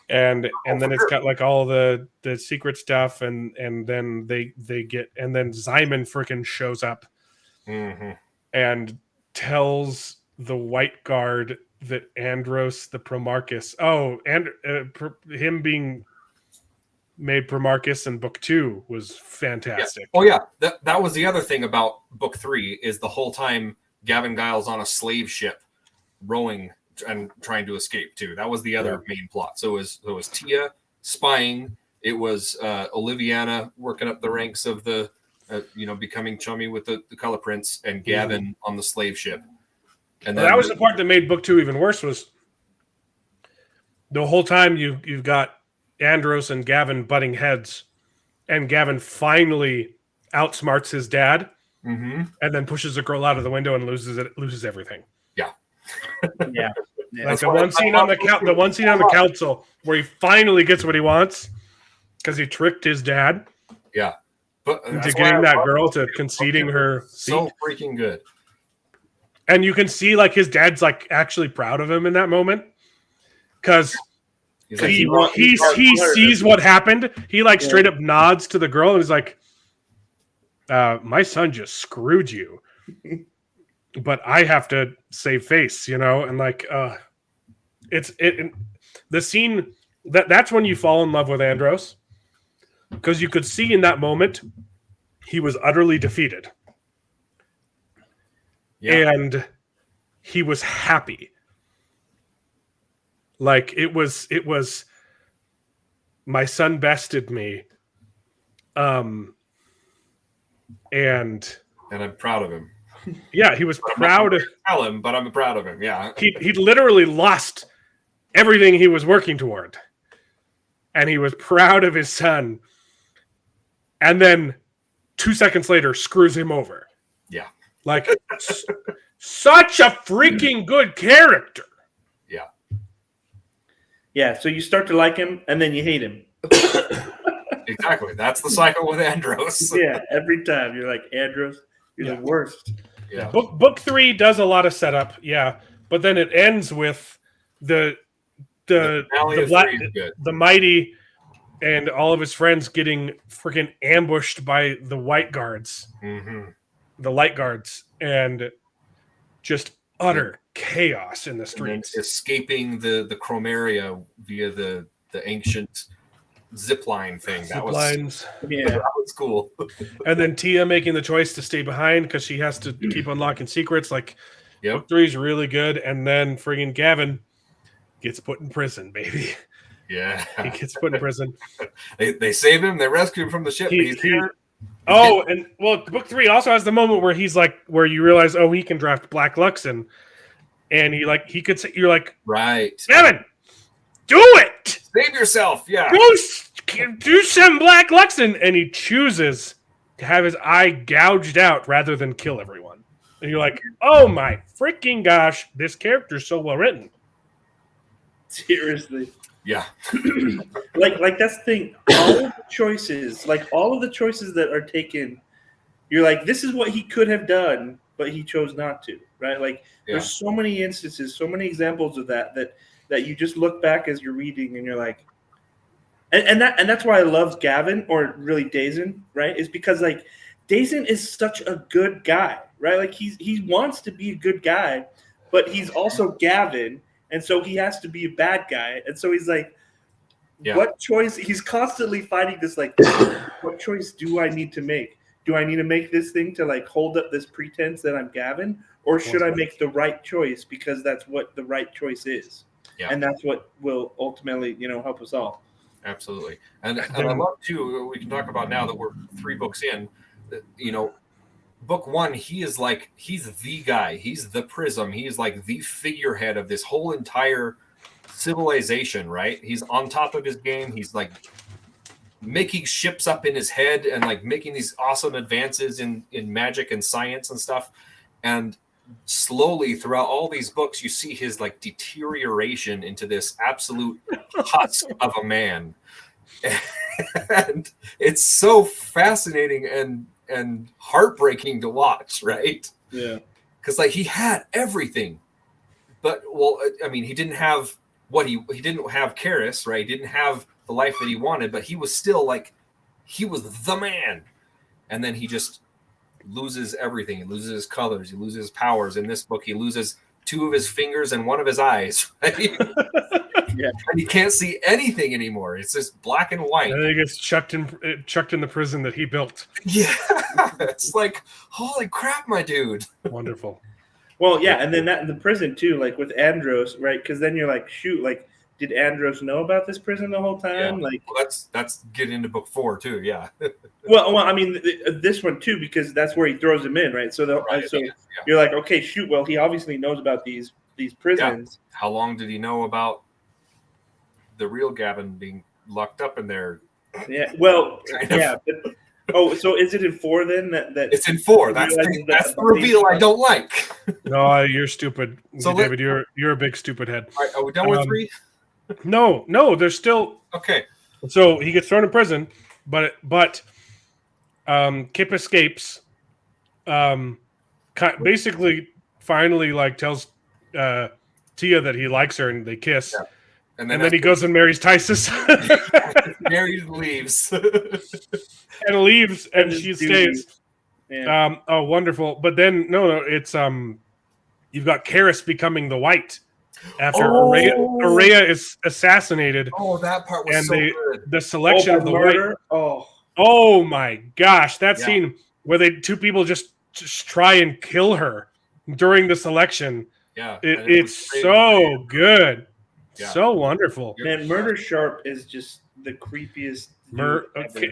and then it's got like all the secret stuff, and then they get, and then Simon freaking shows up and tells the White Guard that Andros the Promarchus. Him being made Promarchus in book 2 was fantastic. Yeah. Oh yeah, that was the other thing about book 3 is the whole time Gavin Giles on a slave ship rowing and trying to escape too. That was the other main plot. So it was Tia spying. It was Oliviana working up the ranks of the becoming chummy with the Color Prince, and Gavin on the slave ship. And that was the part that made book 2 even worse. Was the whole time you've got Andros and Gavin butting heads, and Gavin finally outsmarts his dad, and then pushes the girl out of the window and loses everything. Yeah, yeah. Like the one scene on the council where he finally gets what he wants because he tricked his dad. Yeah, but into getting that girl to conceding her seat. So freaking good. And you can see like his dad's like actually proud of him in that moment because he sees what happened. He like straight up nods to the girl and is like, my son just screwed you, but I have to save face, and like the scene that's when you fall in love with Andros, because you could see in that moment he was utterly defeated. Yeah. And he was happy. Like it was my son bested me. And I'm proud of him. Yeah, he was proud of tell him, but I'm proud of him. Yeah. He literally lost everything he was working toward. And he was proud of his son. And then 2 seconds later screws him over. Yeah. Like such a freaking good character. Yeah. Yeah, so you start to like him and then you hate him. Exactly. That's the cycle with Andros. Yeah, every time you're like, Andros, you're the worst. Yeah. Book 3 does a lot of setup, yeah, but then it ends with the mighty and all of his friends getting freaking ambushed by the white guards, the light guards, and just utter chaos in the streets. Escaping the Chromaria via the ancient zipline thing. That was cool. And then Tia making the choice to stay behind because she has to keep unlocking secrets. Like, Book 3 is really good. And then friggin' Gavin gets put in prison, baby. Yeah. He gets put in prison. They save him. They rescue him from the ship. Book 3 also has the moment where he's like, where you realize, oh, he can draft Black Luxon. And he could say, you're like, right, Gavin, do it! Save yourself, yeah. Do some Black Luxon, and he chooses to have his eye gouged out rather than kill everyone. And you're like, oh my freaking gosh, this character's so well written. Seriously. Yeah. like that's the thing. All of the choices that are taken, you're like, this is what he could have done, but he chose not to, right? Like there's so many instances, so many examples of that you just look back as you're reading and you're like, and that's why I love Gavin, or really Dazen, right? Is because like Dazen is such a good guy, right? Like he wants to be a good guy, but he's also Gavin, and so he has to be a bad guy. And so he's like, what choice? He's constantly fighting this, like, what choice do I need to make? Do I need to make this thing to like hold up this pretense that I'm Gavin? Or should I make the right choice because that's what the right choice is? Yeah. And that's what will ultimately, help us all. Absolutely. And I love too, we can talk about now that we're 3 books in, book 1, he's the guy. He's the prism. He's like the figurehead of this whole entire civilization, right? He's on top of his game. He's like making ships up in his head and like making these awesome advances in magic and science and stuff. And slowly throughout all these books, you see his like deterioration into this absolute husk of a man. And it's so fascinating and heartbreaking to watch, right? Yeah. Because like he had everything, but he didn't have he didn't have Karis, right? He didn't have the life that he wanted, but he was still like, he was the man. And then he just loses everything. He loses his colors. He loses his powers. In this book, he loses 2 of his fingers and 1 of his eyes, right? Yeah. And he can't see anything anymore. It's just black and white. And then he gets chucked in the prison that he built. Yeah. It's like, holy crap, my dude. Wonderful. Well, yeah, and then that in the prison too, like with Andros, right? Because then you're like, shoot, like, did Andros know about this prison the whole time? Yeah. Like, well, that's getting into book 4 too. Yeah. well, I mean, this one too, because that's where he throws him in, right? So, you're like, okay, shoot. Well, he obviously knows about these prisons. Yeah. How long did he know about the real Gavin being locked up in there? Yeah. Well, yeah. So is it in 4 then? That it's in 4. That's the reveal I don't like. No, you're stupid. So David, you're a big stupid head. All right, are we done with 3? No, there's still okay. So he gets thrown in prison, but Kip escapes. Basically, finally, like tells Tia that he likes her, and they kiss. Yeah. And then he goes and marries Tysus. Mary leaves. And leaves, and she stays. Yeah. Wonderful. But then, no, it's you've got Karis becoming the white. after Araya is assassinated. Oh, that part was and so good. The selection of the murder. white. Oh my gosh, that scene where two people just try and kill her during the selection. Yeah, it's so good, so wonderful. Man, Murder Sharp is just the creepiest. Okay.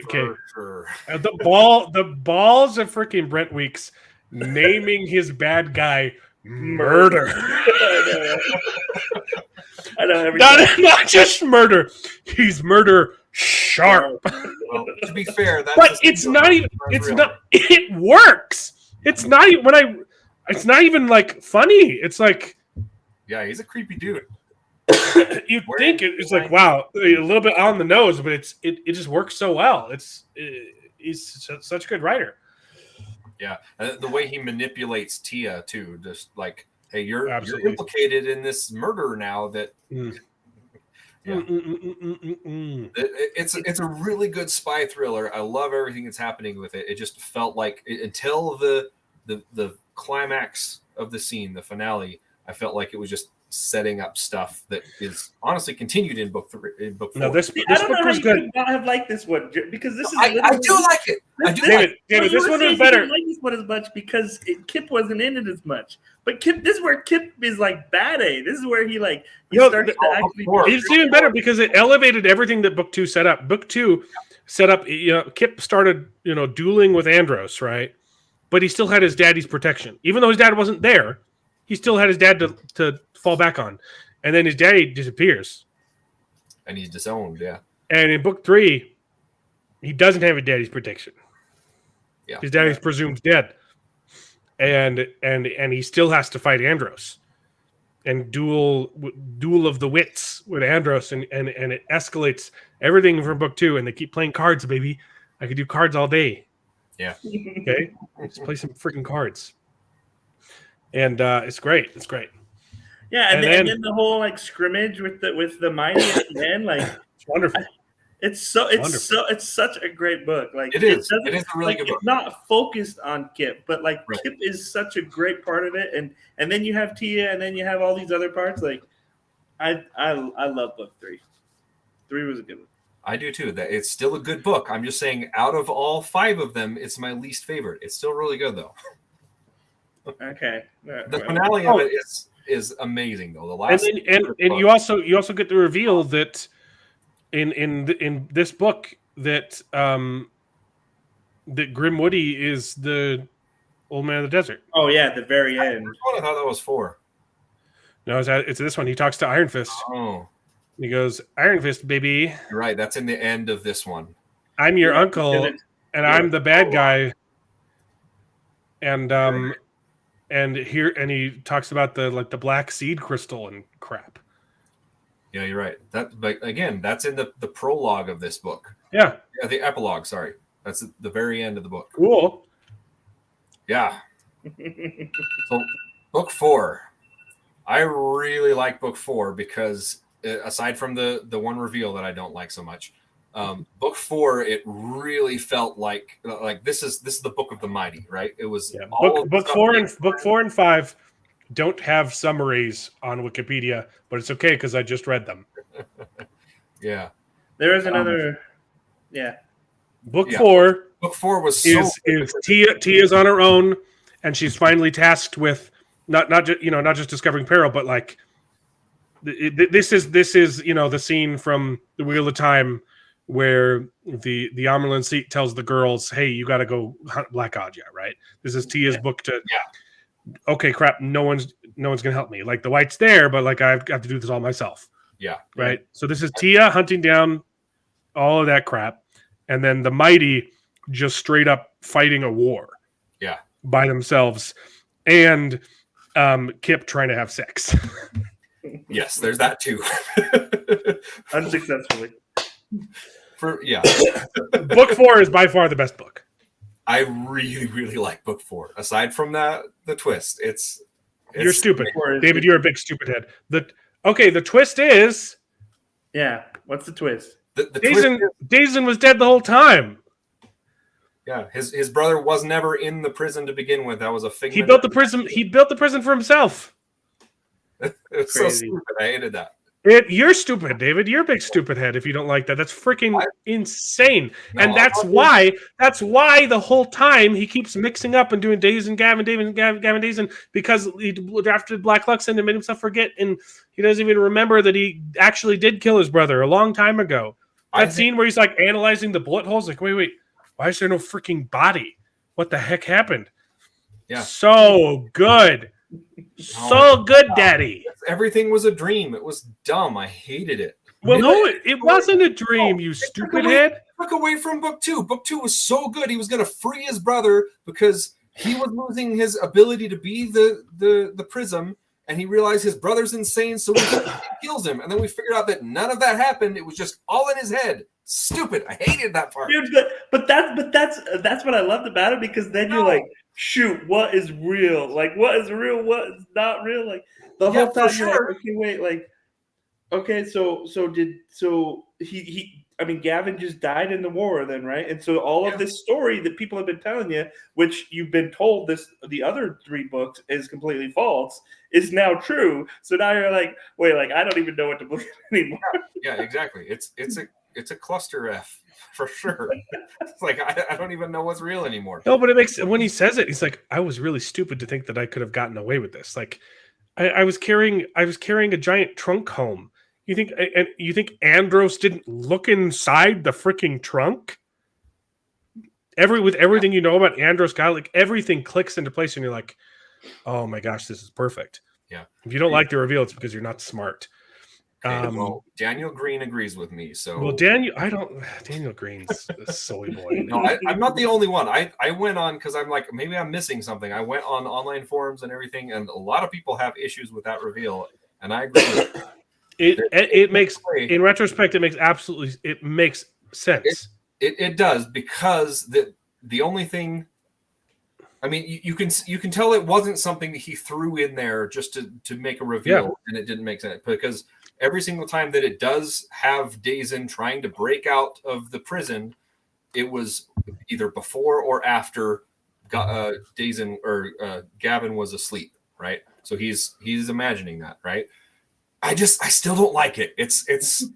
The balls of freaking Brent Weeks naming his bad guy Murder. I know not just murder. He's Murder Sharp. Well, to be fair, but it's not even. It's not. It works. It's not even It's not even like funny. It's like. Yeah, he's a creepy dude. You think it's like, wow, a little bit on the nose, but it just works so well. He's such a good writer. Yeah, and the way he manipulates Tia too, just like, hey, you're implicated in this murder now. That it's a really good spy thriller. I love everything that's happening with it. It just felt like until the climax of the scene, the finale, I felt like it was just setting up stuff that is honestly continued in book 4. No, this I book don't know how was you good. could not have liked this one because this is. I do like it. David, this one was better. I didn't like this one as much because Kip wasn't in it as much. But this is where Kip is like bad A. This is where he starts to actually. It's even better because it elevated everything that book 2 set up. Book 2 set up. Kip started dueling with Andros, right? But he still had his daddy's protection, even though his dad wasn't there. He still had his dad to fall back on, and then his daddy disappears, and he's disowned. Yeah. And in book 3, he doesn't have his daddy's protection. Yeah. His daddy's presumed dead, and he still has to fight Andros, and duel of the wits with Andros, and it escalates everything from book 2, and they keep playing cards, baby. I could do cards all day. Yeah. Okay. Let's play some freaking cards. And it's great. It's great. Yeah, and then the whole scrimmage with the mighty at the end, it's wonderful. It's such a great book. It is a really good book. It's not focused on Kip, but Kip is such a great part of it, and then you have Tia, and then you have all these other parts. I love book 3. 3 was a good one. I do too. That it's still a good book. I'm just saying, out of all 5 of them, it's my least favorite. It's still really good though. Okay. The finale of it is amazing though. The last and you also get the reveal that in this book that that Grim Woody is the old man of the desert. Oh yeah, at the very end. I thought that was 4. No, it's this one. He talks to Iron Fist. Oh. He goes, Iron Fist, baby. You're right. That's in the end of this one. I'm your uncle, and I'm the bad guy. And he talks about the black seed crystal and crap. Yeah, you're right. But again, that's in the prologue of this book. Yeah. Yeah, the epilogue. Sorry, that's the very end of the book. Cool. Yeah. So, book 4. I really like book 4 because aside from the one reveal that I don't like so much, book 4 it really felt like this is the book of the mighty, right? It was book 4 and 5 don't have summaries on Wikipedia, but it's okay because I just read them. Yeah, there is another. Book 4. Book 4 was Tia's on her own, and she's finally tasked with not just discovering peril, but this is the scene from the Wheel of Time where the Amelin seat tells the girls, hey, you got to go hunt Black Adja, right? This is Tia's book to okay, crap, no one's gonna help me. The white's there, but I've got to do this all myself. Yeah. Right. So this is Tia hunting down all of that crap, and then the mighty just straight up fighting a war. Yeah. By themselves, and Kip trying to have sex. Yes, there's that too. Unsuccessfully. Book 4 is by far the best book. I really, really like book 4. Aside from the twist, it's you're stupid, David. You're a big stupid head. The twist is. Yeah. What's the twist? Dazen was dead the whole time. Yeah, his brother was never in the prison to begin with. That was a figment. He built the prison for himself. It's so stupid. I hated that. You're stupid, David. You're a big stupid head if you don't like that. That's freaking insane. No, and that's why the whole time he keeps mixing up and doing Days and Gavin Days, and because he drafted Black Lux and made himself forget, and he doesn't even remember that he actually did kill his brother a long time ago. That scene where he's like analyzing the bullet holes, like, wait, why is there no freaking body? What the heck happened? Yeah. So good. So good, Daddy. Everything was a dream. It was dumb. I hated it. Well, no, it wasn't a dream, you stupid head. Took away from book 2. Book 2 was so good. He was going to free his brother because he was losing his ability to be the prism, and he realized his brother's insane, so he kills him. And then we figured out that none of that happened. It was just all in his head. Stupid. I hated that part. Dude, but that's what I loved about it, because then you're like, shoot, what is real? Like, what is real? What is not real? Like, the whole time you're like, okay, wait, like, okay, so Gavin just died in the war then, right? And so all of this story that people have been telling you, which you've been told the other 3 books is completely false, is now true. So now you're like, wait, like, I don't even know what to believe anymore. Yeah, exactly. It's a cluster F for sure. It's like I don't even know what's real anymore. No, but it makes, when he says it, he's like, I was really stupid to think that I could have gotten away with this. Like, I was carrying a giant trunk home. You think Andros didn't look inside the freaking trunk? With everything you know about Andros guy, like, everything clicks into place, and you're like, oh my gosh, this is perfect. Yeah. If you don't like the reveal, it's because you're not smart. Okay, well, Daniel Green agrees with me. So Daniel Green's a silly boy. No, I'm not the only one. I went on because I'm like, maybe I'm missing something. I went on online forums and everything, and a lot of people have issues with that reveal, and I agree with it makes, in retrospect, it makes sense. It does, because the only thing, I mean, you can tell it wasn't something that he threw in there just to make a reveal, and it didn't make sense, because every single time that it does have Dazen trying to break out of the prison, it was either before or after Dazen or Gavin was asleep, right? So he's imagining that, right? I still don't like it. It's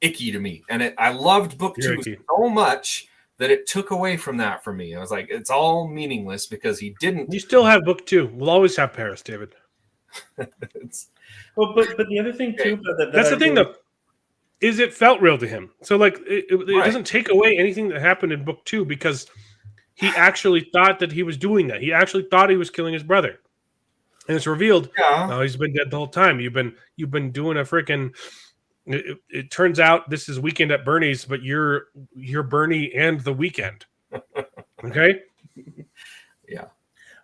icky to me, and I loved book 2 so much that it took away from that for me. I was like, it's all meaningless because he didn't. You still have book 2. We'll always have Paris, David. Well, but the other thing too, that's the thing though, is it felt real to him. So like, it doesn't take away anything that happened in book 2, because he actually thought that he was doing that. He actually thought he was killing his brother, and it's revealed. No, he's been dead the whole time. You've been doing a freaking. It turns out this is Weekend at Bernie's, but you're Bernie and the Weekend. Okay. Yeah.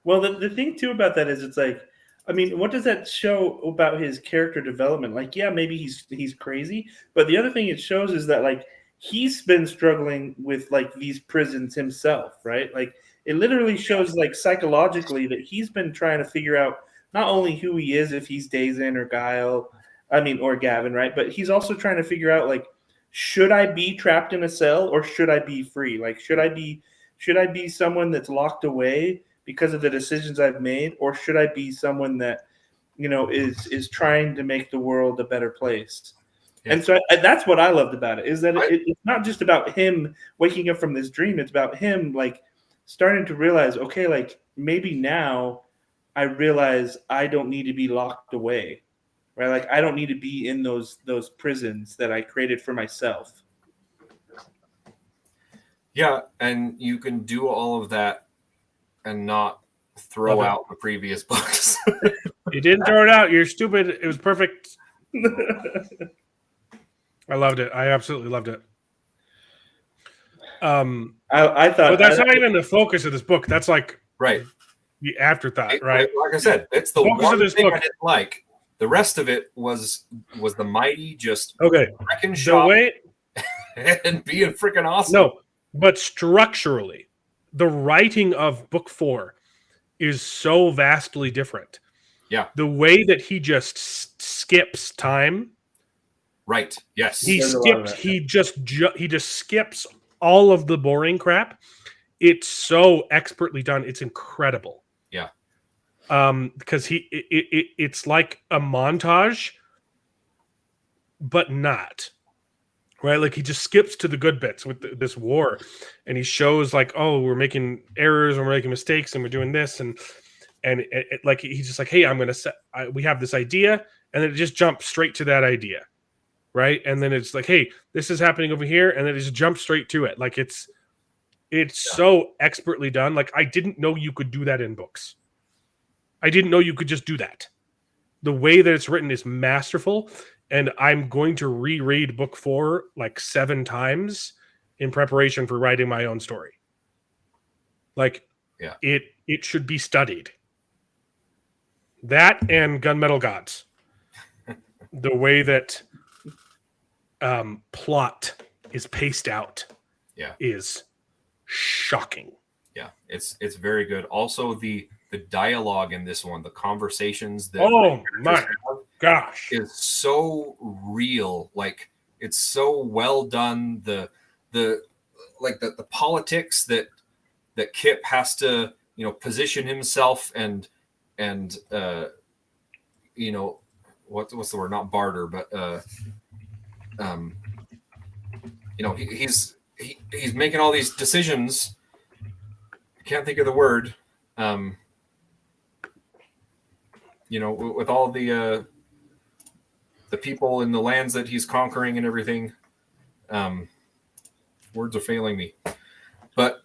Well, the thing too about that is, it's like, I mean, what does that show about his character development? Like, yeah, maybe he's crazy, but the other thing it shows is that, like, he's been struggling with, like, these prisons himself, right? Like, it literally shows, like, psychologically that he's been trying to figure out not only who he is, if he's Dazen or Guile, or Gavin, right? But he's also trying to figure out, like, should I be trapped in a cell or should I be free? Like, should I be someone that's locked away because of the decisions I've made, or should I be someone that, is trying to make the world a better place? Yeah. And so that's what I loved about it, is that it's not just about him waking up from this dream. It's about him, like, starting to realize, okay, like, maybe now I realize I don't need to be locked away, right? Like, I don't need to be in those prisons that I created for myself. Yeah, and you can do all of that and not throw out the previous books. You didn't throw it out. You're stupid. It was perfect. I loved it. I absolutely loved it. I thought, but that's not even the focus of this book. That's like the afterthought, right? Like I said, it's the focus one thing I didn't like. The rest of it was the mighty just wrecking shop and being freaking awesome. No, but structurally, the writing of book 4 is so vastly different. Yeah. The way that he just skips time. Right. Yes. He just skips all of the boring crap. It's so expertly done. It's incredible. Yeah. because it's like a montage, but not. Right, like he just skips to the good bits with this war, and he shows like, oh, we're making errors and we're making mistakes and we're doing this, and like he's just like, hey, I'm gonna set. We have this idea, and then it just jumps straight to that idea, right? And then it's like, hey, this is happening over here, and then it just jumps straight to it. Like it's so expertly done. Like I didn't know you could do that in books. I didn't know you could just do that. The way that it's written is masterful. And I'm going to reread book 4 like 7 times in preparation for writing my own story. Like, it should be studied. That and Gunmetal Gods. The way that plot is paced out is shocking. Yeah, it's very good. Also, the dialogue in this one, the conversations that my gosh, is so real. Like it's so well done. The politics that Kip has to position himself and what's the word? Not barter, but he's making all these decisions. I can't think of the word. With all the people in the lands that he's conquering and everything, words are failing me. But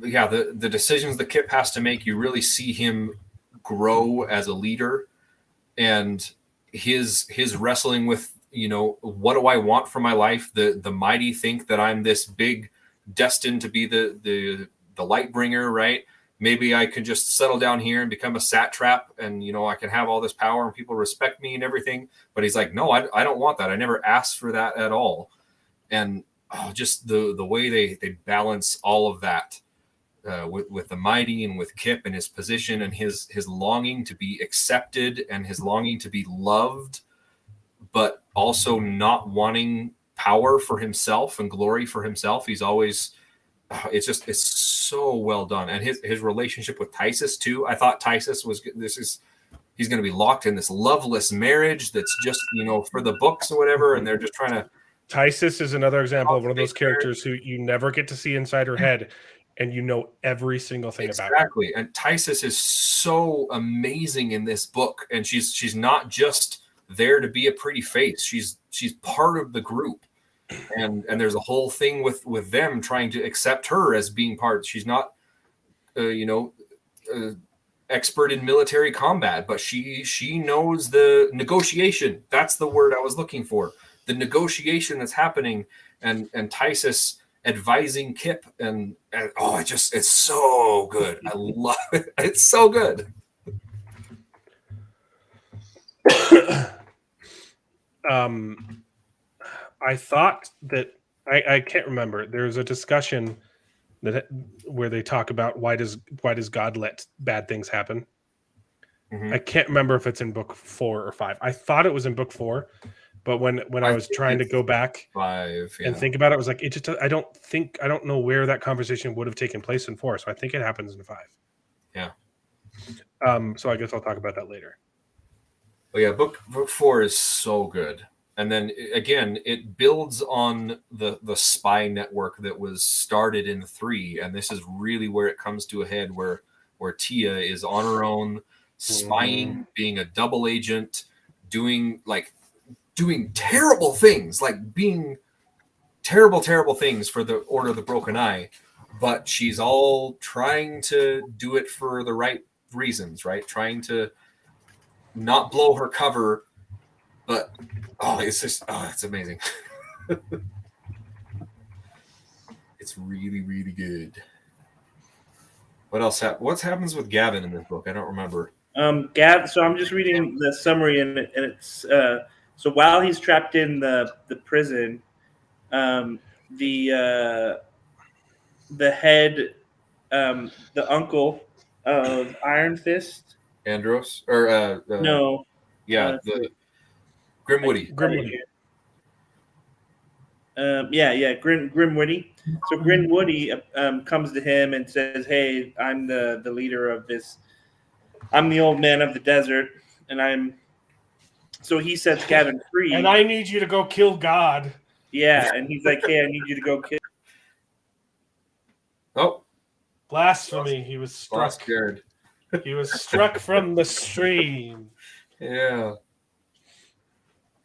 yeah, the decisions that Kip has to make, you really see him grow as a leader, and his wrestling with, what do I want for my life? The mighty think that I'm this big, destined to be the Lightbringer, right? Maybe I could just settle down here and become a satrap, and I can have all this power and people respect me and everything. But he's like, no, I don't want that. I never asked for that at all. And just the way they balance all of that with the mighty and with Kip and his position and his longing to be accepted and his longing to be loved, but also not wanting power for himself and glory for himself. He's always it's so well done. And his relationship with Tysus too. I thought Tysus he's going to be locked in this loveless marriage that's just, for the books or whatever. And they're just trying to. Tysus is another example of one of those characters who you never get to see inside her head, and every single thing about her. Exactly. And Tysus is so amazing in this book. And she's not just there to be a pretty face. She's part of the group. And there's a whole thing with them trying to accept her as being part. She's not, expert in military combat, but she knows the negotiation. That's the word I was looking for. The negotiation that's happening, and Tysus advising Kip, and it's so good. I love it. It's so good. I thought that I can't remember. There's a discussion where they talk about why does God let bad things happen. Mm-hmm. I can't remember if it's in book 4 or 5. I thought it was in book 4, but when I was trying to go back 5 and think about it, I was like, I don't know where that conversation would have taken place in 4. So I think it happens in 5. Yeah. So I guess I'll talk about that later. Oh yeah, book 4 is so good. And then again, it builds on the spy network that was started in 3, and this is really where it comes to a head, where Tia is on her own, spying, being a double agent, doing terrible things, like being terrible things for the Order of the Broken Eye, but she's all trying to do it for the right reasons, right? Trying to not blow her cover. But it's amazing. It's really, really good. What else? What happens with Gavin in this book? I don't remember. So I'm just reading the summary, and it's so while he's trapped in the prison, the head, the uncle of Iron Fist, Andros, or no, the Grimwoody. Grimwoody. So Grimwoody comes to him and says, "Hey, I'm the leader of this I'm the old man of the desert, and so he sets Gavin free. And I need you to go kill God. Yeah, and he's like, hey, I need you to go kill. Oh, blasphemy! He was struck. Scared. He was struck from the stream. Yeah.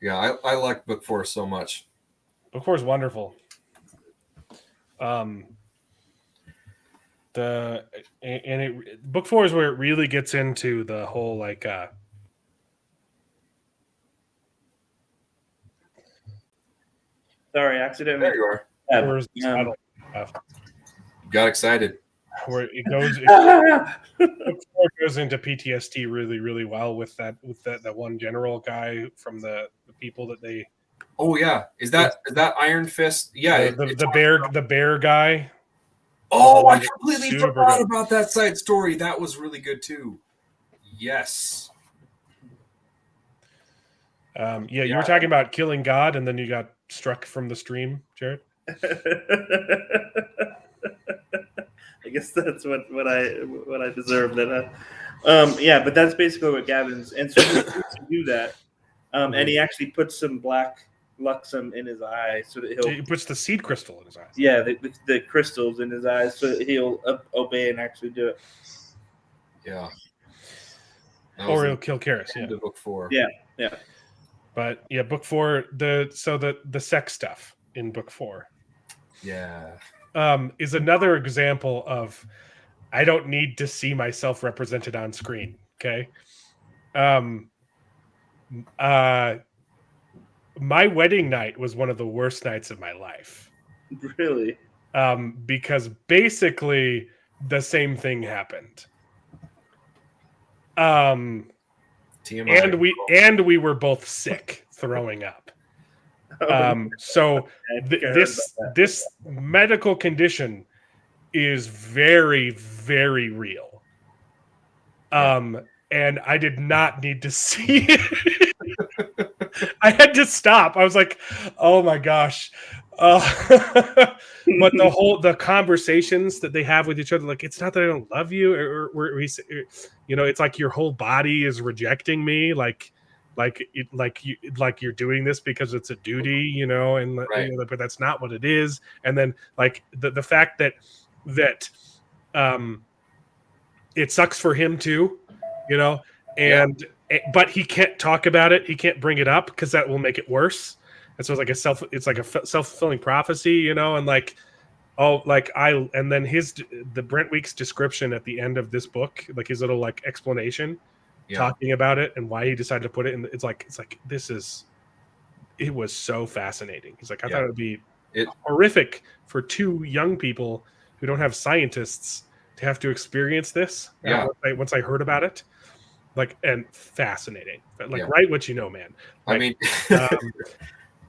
Yeah, I like book 4 so much. Book 4 is wonderful. Book 4 is where it really gets into the whole like. Sorry, accidentally. There you are. Got excited. Where it goes, book 4 goes into PTSD really, really well with that one general guy from the people that they. Oh yeah, is that Iron Fist? Yeah, the bear guy. Oh, I completely forgot about that side story. That was really good too. Yes. You were talking about killing God, and then you got struck from the stream, Jared. I guess that's what I deserve. That, but that's basically what Gavin's. And so he to do that, and he actually puts some black luxum in his eye so that he puts the seed crystal in his eyes. Yeah, the crystals in his eyes so that he'll obey and actually do it. Yeah. Or he'll kill Karis. Yeah. Book 4. Yeah. But yeah, book 4. The sex stuff in book 4. Yeah. Is another example of I don't need to see myself represented on screen. Okay. My wedding night was one of the worst nights of my life. Really? Because basically the same thing happened. TMI. And we were both sick, throwing up. So this medical condition is very, very real. And I did not need to see it. I had to stop. I was like, oh my gosh. But the conversations that they have with each other, like, it's not that I don't love you, or it's like your whole body is rejecting me, like you're doing this because it's a duty, and right. But that's not what it is. And then like the fact that it sucks for him too, and but he can't talk about it. He can't bring it up because that will make it worse. And so it's like a self-fulfilling prophecy, and like, and then the Brent Weeks description at the end of this book, like his little like explanation, talking about it and why he decided to put it in. It's like it was so fascinating. He's like, I thought it would be horrific for 2 young people who don't have scientists to have to experience this. Yeah. Once I heard about it. Like, and fascinating. Write what you know, man. Like, I mean,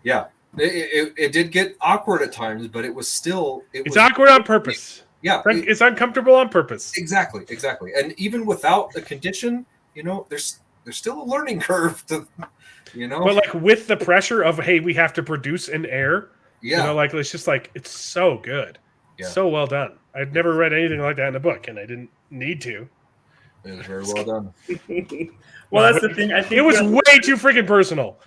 yeah, it did get awkward at times, but it was still. It's awkward on purpose. Yeah, it's uncomfortable on purpose. Exactly. And even without the condition, there's still a learning curve to, But like with the pressure of, hey, we have to produce an air. Yeah. It's just like, it's so good, so well done. I'd never read anything like that in a book, and I didn't need to. It was very well done. Well, that's the thing. I think it was way too freaking personal.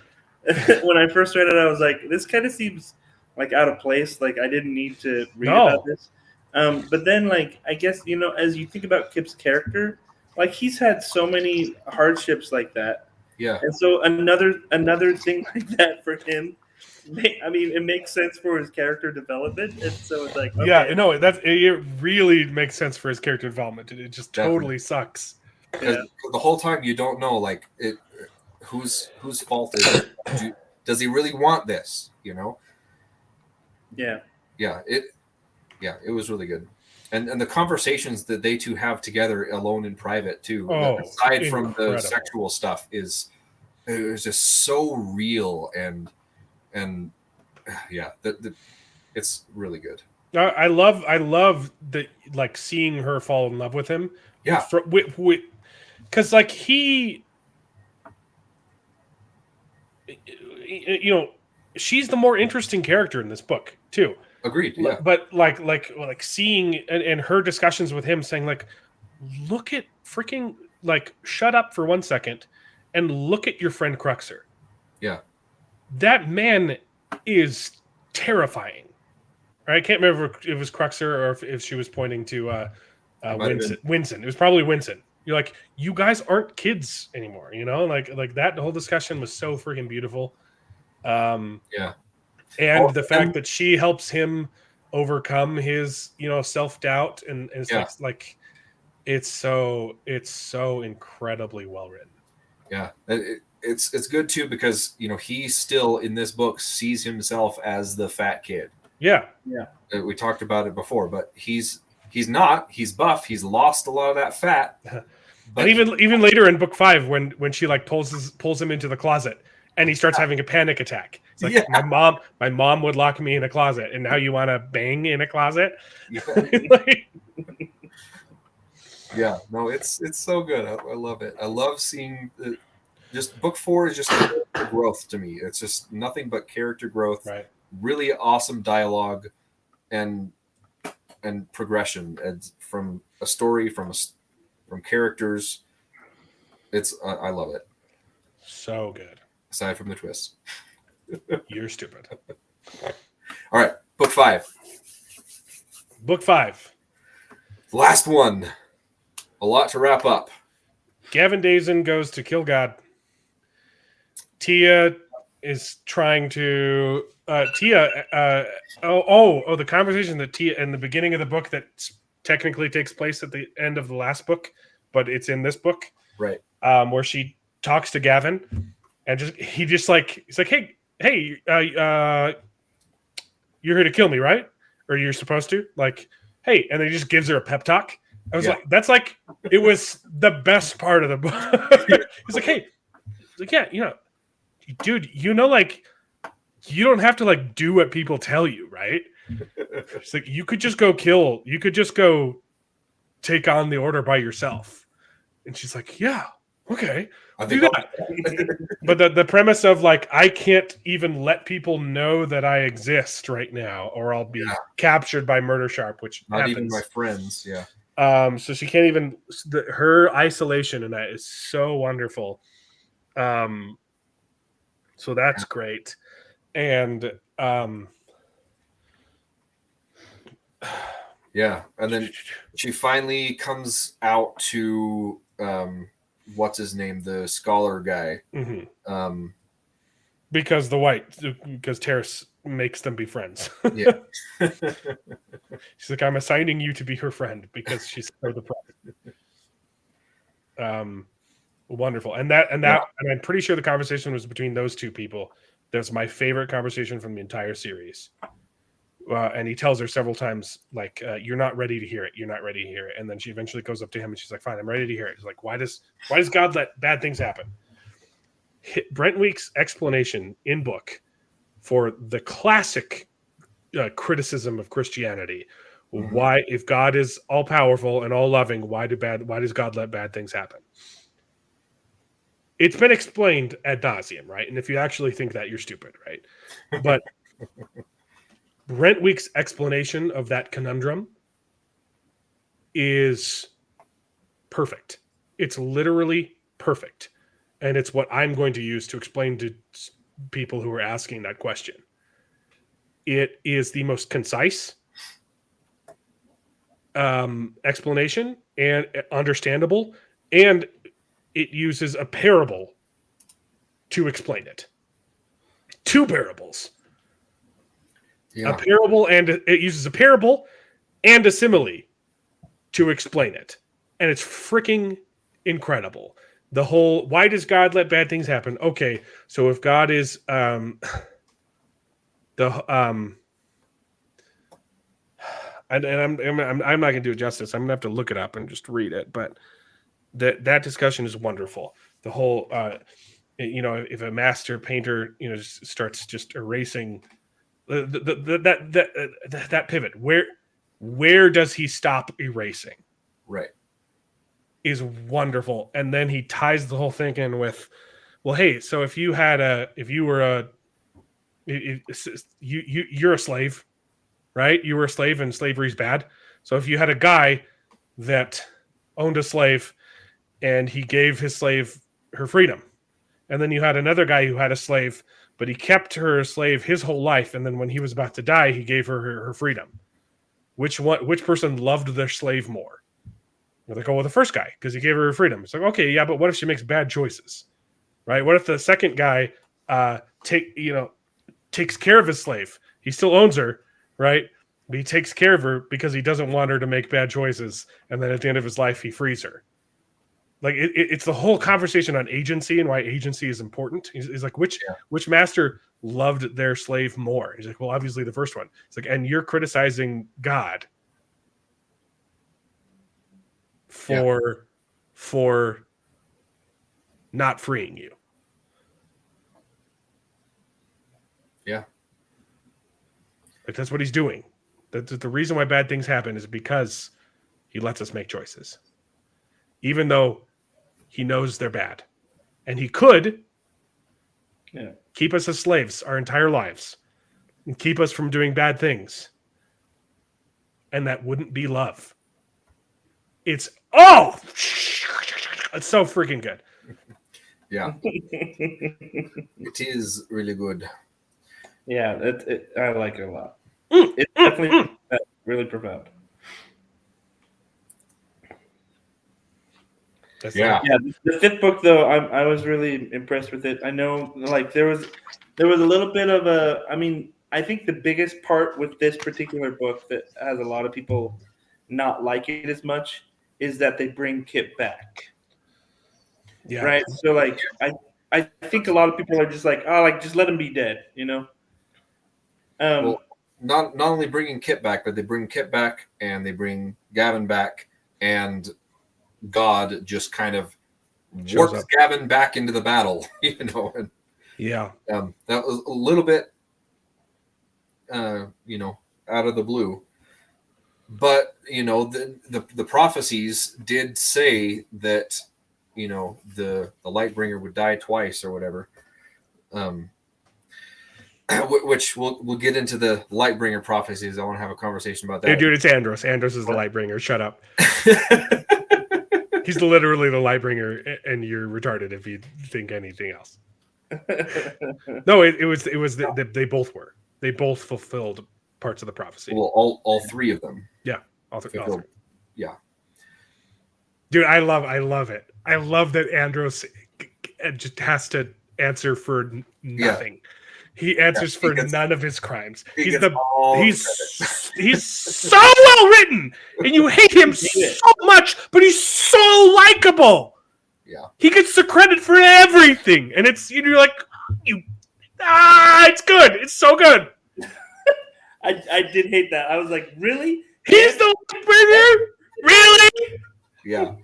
When I first read it, I was like, this kind of seems like out of place. Like I didn't need to read about this. But then, like, I guess, as you think about Kip's character, like he's had so many hardships like that. Yeah. And so another thing like that for him, I mean, it makes sense for his character development. And so it's like, okay. It really makes sense for his character development. It just totally sucks. The whole time you don't know, like, whose fault is it? Does he really want this? Yeah. Yeah. It was really good. And the conversations that they two have together alone in private too, aside from the sexual stuff, it was just so real and it's really good. I love that, like, seeing her fall in love with him. Yeah, because like she's the more interesting character in this book too. Agreed. Yeah, but like seeing and her discussions with him, saying like, look at freaking like shut up for 1 second and look at your friend Cruxer. Yeah. That man is terrifying. I can't remember if it was Cruxer or if she was pointing to Winston. It was probably Winston. You're like, you guys aren't kids anymore, you know? Like that whole discussion was so freaking beautiful. Yeah. And the fact that she helps him overcome his, self-doubt and it's like it's so incredibly well written. Yeah. It's good too because he still in this book sees himself as the fat kid. Yeah. We talked about it before, but he's not. He's buff. He's lost a lot of that fat. But and even later in book 5, when she like pulls him into the closet and he starts having a panic attack. It's like my mom would lock me in a closet, and now you want to bang in a closet. Yeah, no, it's so good. I love it. I love seeing just book 4 is just character growth to me. It's just nothing but character growth. Right. Really awesome dialogue and progression, and from a story, from characters. I love it. So good. Aside from the twists. You're stupid. All right, book 5. Book 5. Last one. A lot to wrap up. Gavin Dazen goes to kill God. Tia is trying to the conversation that Tia in the beginning of the book that technically takes place at the end of the last book, but it's in this book, right? Where she talks to Gavin, and he's like, hey, you're here to kill me, right? Or you're supposed to, like, hey, and then he just gives her a pep talk. I was like, that's like, it was the best part of the book. He's like, hey, yeah, dude, like, you don't have to like do what people tell you, right? It's like you could just go take on the order by yourself. And she's like, yeah, okay, I'll do that. But the premise of like, I can't even let people know that I exist right now, or I'll be captured by Murder Sharp, which not happens. Even my friends, yeah. So she can't even. Her isolation in that is so wonderful. So that's great. And yeah, and then she finally comes out to what's his name, the scholar guy. Mm-hmm. Because Terrace makes them be friends. Yeah. She's like, I'm assigning you to be her friend because she's so depressed. Wonderful. And I'm pretty sure the conversation was between those two people. That's my favorite conversation from the entire series. And he tells her several times, like, you're not ready to hear it. You're not ready to hear it. And then she eventually goes up to him and she's like, fine, I'm ready to hear it. He's like, why does God let bad things happen? Brent Weeks' explanation in book for the classic criticism of Christianity. Mm-hmm. Why, if God is all powerful and all loving, why does God let bad things happen? It's been explained ad nauseum, right? And if you actually think that, you're stupid, right? But Brent Weeks' explanation of that conundrum is perfect. It's literally perfect. And it's what I'm going to use to explain to people who are asking that question. It is the most concise explanation and understandable, and it uses a parable to explain it. 2 parables. Yeah. A parable, and it uses a parable and a simile to explain it. And it's freaking incredible. The whole, why does God let bad things happen? Okay, so if God is I'm not going to do it justice. I'm going to have to look it up and just read it, but that discussion is wonderful. The whole if a master painter starts just erasing that pivot, where does he stop erasing? Right. Is wonderful. And then he ties the whole thing in with, well, hey, so you're a slave, right? You were a slave and slavery's bad. So if you had a guy that owned a slave and he gave his slave her freedom. And then you had another guy who had a slave, but he kept her a slave his whole life. And then when he was about to die, he gave her freedom. Which person loved their slave more? They're like, oh, well, the first guy, because he gave her freedom. It's like, okay, yeah, but what if she makes bad choices, right? What if the second guy takes care of his slave? He still owns her, right? But he takes care of her because he doesn't want her to make bad choices. And then at the end of his life, he frees her. Like it's the whole conversation on agency and why agency is important. He's like, which master loved their slave more? He's like, well, obviously the first one. It's like, and you're criticizing God for not freeing you. Yeah. Like that's what he's doing. That's the reason why bad things happen is because he lets us make choices. Even though he knows they're bad. And he could keep us as slaves our entire lives and keep us from doing bad things. And that wouldn't be love. It's so freaking good. Yeah. It is really good. Yeah, I like it a lot. It's definitely really profound. Yeah. The fifth book, though, I was really impressed with it. I know, like there was a little bit of a. I mean, I think the biggest part with this particular book that has a lot of people not like it as much is that they bring Kip back. Yeah. Right. So, like, I think a lot of people are just like, oh, like just let him be dead, you know. Well, not only bringing Kip back, but they bring Kip back and they bring Gavin back, and God just kind of warps Gavin back into the battle, you know. And, that was a little bit, out of the blue. But the prophecies did say that the Lightbringer would die twice or whatever. Which we'll get into the Lightbringer prophecies. I want to have a conversation about that. Hey, dude, it's Andros. Andros is the Lightbringer. Shut up. He's literally the Lightbringer, and you're retarded if you think anything else. No, it was they both were. They both fulfilled parts of the prophecy. Well, all three of them. Yeah, all three. Yeah, dude, I love it. I love that Andros just has to answer for nothing. Yeah. He answers for none of his crimes. He's so well written, and you hate him so much, but he's so likable. Yeah, he gets the credit for everything, and you're like, it's good. It's so good. I did hate that. I was like, really? He's the Lightbringer? Really? Yeah.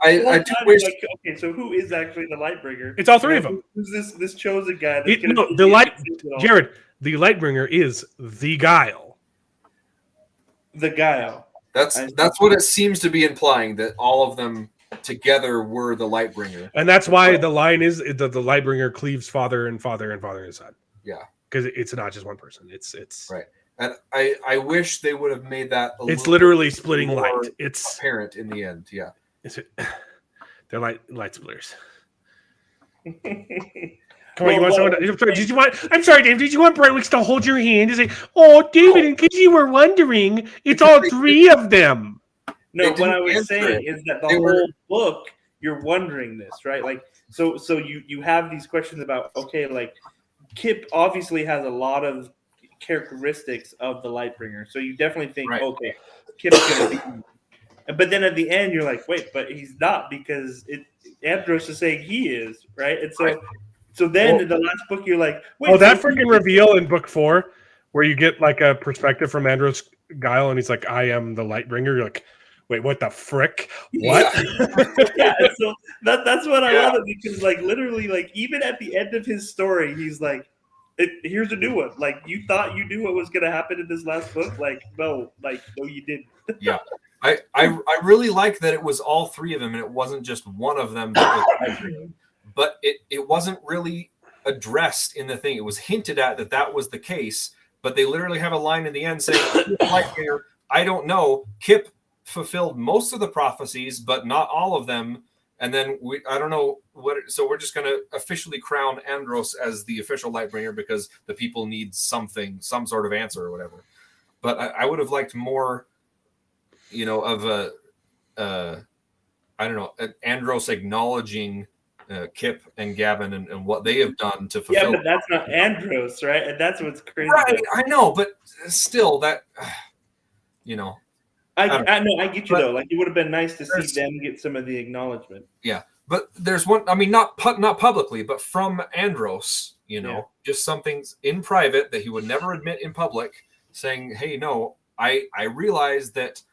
I do wish. Like, okay, so who is actually the Lightbringer? It's all three of them. Who's this chosen guy? Jared, the Lightbringer is the Guile. The Guile. That's what it seems to be implying, that all of them together were the Lightbringer, and that's why the line is the Lightbringer cleaves father and son. Yeah, because it's not just one person. It's right. And I wish they would have made that. It's literally splitting light. It's apparent in the end. Yeah. They're light splitters. Come on, you want someone? I'm sorry, Dave. Did you want Brent Weeks to hold your hand and say, "Oh, David"? In case you were wondering, it's all three of them. No, what I was saying is that the whole book, you're wondering this, right? Like, so you have these questions about, okay, like Kip obviously has a lot of characteristics of the Lightbringer, so you definitely think, okay, Kip's gonna be. But then at the end, you're like, wait, but he's not, because Andros is saying he is, right? And so then in the last book, you're like, wait. That freaking reveal in book 4, where you get like a perspective from Andros Guile, and he's like, I am the Lightbringer. You're like, wait, what the frick? What? Yeah, so that's what I love it, because like literally, like even at the end of his story, he's like, here's a new one. Like, you thought you knew what was going to happen in this last book? Like, no, you didn't. Yeah. I really like that it was all three of them, and it wasn't just one of them that was, but it wasn't really addressed in the thing. It was hinted at that was the case, but they literally have a line in the end saying, I don't know. Kip fulfilled most of the prophecies, but not all of them. And then I don't know what. So we're just going to officially crown Andros as the official Lightbringer because the people need some sort of answer or whatever. But I would have liked more, of I don't know, Andros acknowledging Kip and Gavin and what they have done to fulfill. Yeah, but that's not Andros, right? And that's what's crazy. Right, I know, but still, that, I know, I get you though. Like, it would have been nice to see them get some of the acknowledgement. Yeah, but there's one. I mean, not publicly, but from Andros. Just something in private that he would never admit in public, saying, "Hey, no, I realize that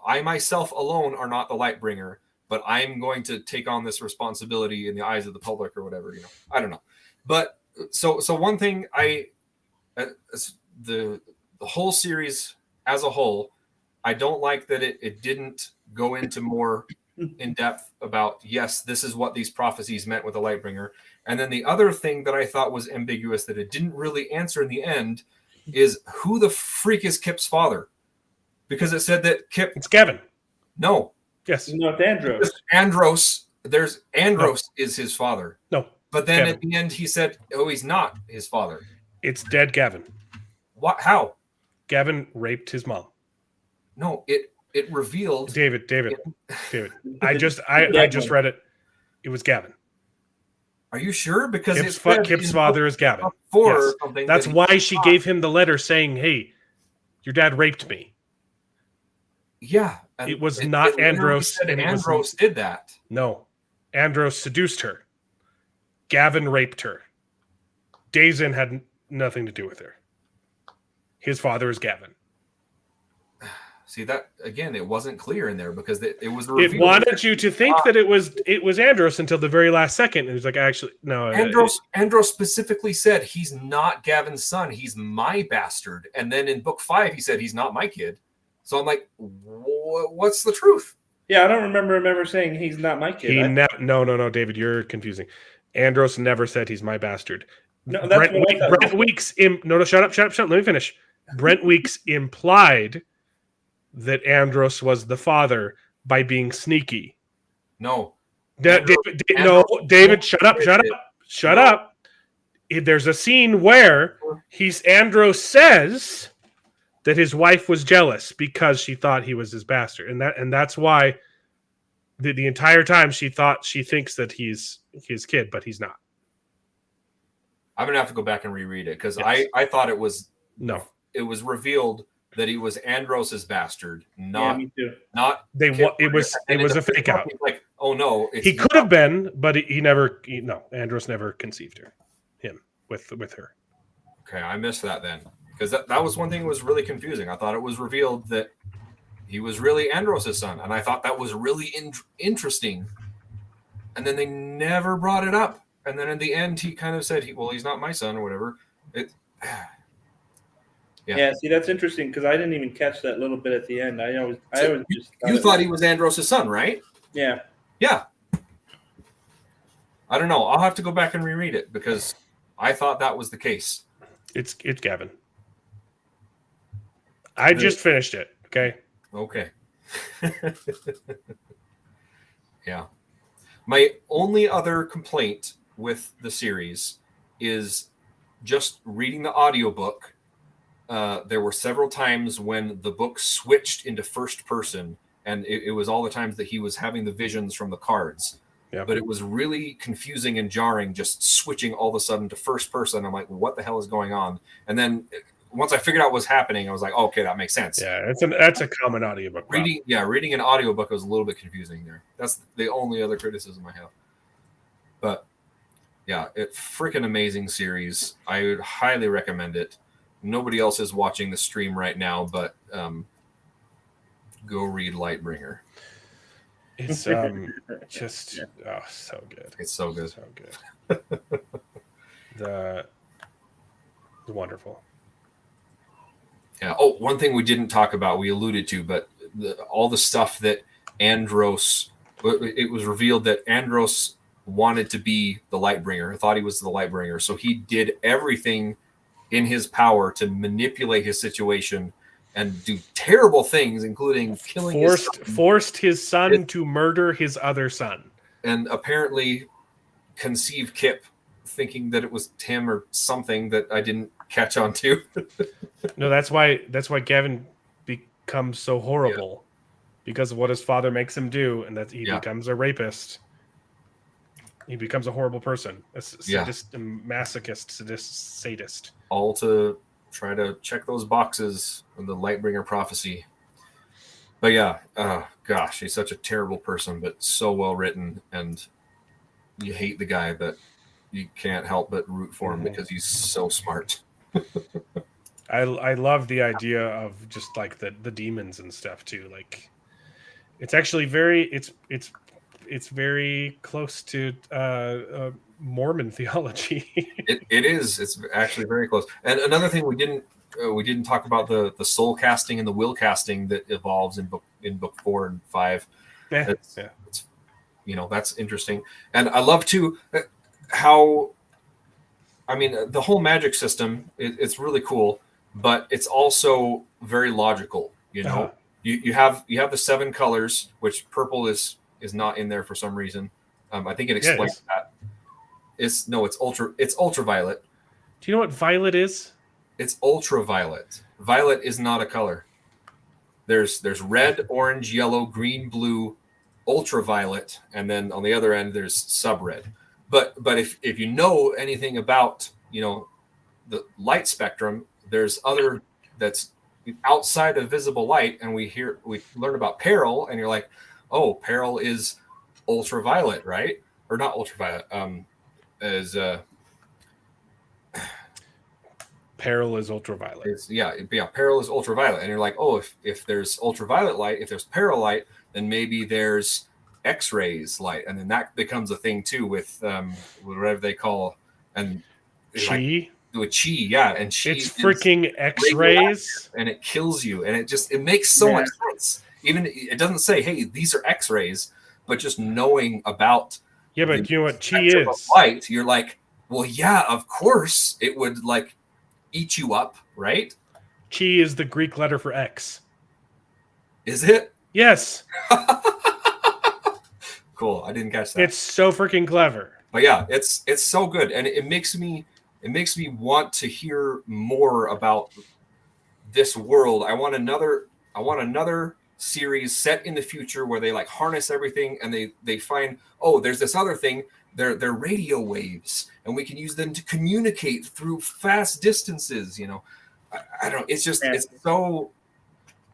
I myself alone are not the Lightbringer, but I'm going to take on this responsibility in the eyes of the public or whatever." I don't know, but so one thing the whole series as a whole. I don't like that it didn't go into more in depth about, yes, this is what these prophecies meant with the Lightbringer. And then the other thing that I thought was ambiguous that it didn't really answer in the end is who the freak is Kip's father? Because it said that Kip... It's Gavin. No. Yes. No, it's Andros. Andros is his father. No. But then Gavin. At the end he said, oh, he's not his father. It's dead Gavin. What? How? Gavin raped his mom. No, it revealed David. I just read it. It was Gavin. Are you sure? Because Kip's father is Gavin. Yes. That's why she gave him the letter saying, "Hey, your dad raped me." Yeah, it was not Andros. And Andros did that. No, Andros seduced her. Gavin raped her. Dazin had nothing to do with her. His father is Gavin. See that again? It wasn't clear in there because it was. It wanted you to think that it was Andros until the very last second. It was like, actually, no. Andros specifically said he's not Gavin's son. He's my bastard. And then in book 5, he said he's not my kid. So I'm like, what's the truth? Yeah, I don't remember saying he's not my kid. No, David, you're confusing. Andros never said he's my bastard. No, that's Brent Weeks. Shut up. Let me finish. Brent Weeks implied that Andros was the father by being sneaky. No. David, shut up. There's a scene where Andros says that his wife was jealous because she thought he was his bastard. And that's why the entire time she thinks that he's his kid, but he's not. I'm going to have to go back and reread it because yes. I thought it was... No. It was revealed that he was Andros's bastard, not. Yeah, me too. Not. It was a fake out. Like, oh no, he could have been, but he never. Andros never conceived him with her. Okay, I missed that then because that was one thing that was really confusing. I thought it was revealed that he was really Andros's son, and I thought that was really interesting. And then they never brought it up. And then in the end, he kind of said, he's not my son or whatever. Yeah, see, that's interesting because I didn't even catch that little bit at the end. I always just thought he was Andros' son, right? Yeah. Yeah. I don't know. I'll have to go back and reread it because I thought that was the case. It's Gavin. I just finished it. Okay. Okay. Yeah. My only other complaint with the series is just reading the audiobook. There were several times when the book switched into first person, and it was all the times that he was having the visions from the cards. Yeah. But it was really confusing and jarring, just switching all of a sudden to first person. I'm like, what the hell is going on? And then once I figured out what's happening, I was like, okay, that makes sense. Yeah, that's a common audiobook. Reading an audiobook was a little bit confusing there. That's the only other criticism I have. But yeah, it's freaking amazing series. I would highly recommend it. Nobody else is watching the stream right now, but go read Lightbringer. It's just so good. It's so good. So good. the wonderful. Yeah. Oh, one thing we didn't talk about, we alluded to, but all the stuff that Andros, it was revealed that Andros wanted to be the Lightbringer, thought he was the Lightbringer. So he did everything in his power to manipulate his situation and do terrible things, including killing forced his son to murder his other son, and apparently conceived Kip, thinking that it was him or something that I didn't catch on to. No, that's why Gavin becomes so horrible, because of what his father makes him do, and that he becomes a rapist. He becomes a horrible person, a sadist, a masochist, sadist. All to try to check those boxes of the Lightbringer prophecy. But yeah, gosh, he's such a terrible person, but so well written, and you hate the guy, but you can't help but root for him because he's so smart. I love the idea of just like the demons and stuff too. Like, it's actually it's very close to Mormon theology. It is. It's actually very close. And another thing we didn't talk about the soul casting and the will casting that evolves in book 4 and 5. It's, that's interesting. And I love too how, I mean, the whole magic system, it's really cool, but it's also very logical. You have the 7 colors, which purple is not in there for some reason. I think it explains that. It's ultraviolet. Do you know what violet is? It's ultraviolet. Violet is not a color. There's red, orange, yellow, green, blue, ultraviolet, and then on the other end there's sub-red. But if you know anything about the light spectrum, there's other that's outside of visible light, and we learn about peril, and you're like, oh, peril is ultraviolet, right? Or not ultraviolet. Peril is ultraviolet. Peril is ultraviolet, and you're like, oh, if there's ultraviolet light, if there's peril light, then maybe there's X-rays light, and then that becomes a thing too with whatever they call and chi. With chi, yeah, and chi. It's freaking X-rays, and it kills you, and it makes so much sense. Even it doesn't say, hey, these are X-rays, but just knowing about but you know what chi is? Light, you're like, well, yeah, of course it would like eat you up, right? Chi is the Greek letter for X. Is it? Yes. Cool. I didn't catch that. It's so freaking clever. But yeah, it's so good, and it makes me want to hear more about this world. I want another series set in the future where they like harness everything, and they find, oh, there's this other thing. They're radio waves, and we can use them to communicate through fast distances. I don't. It's just it's so.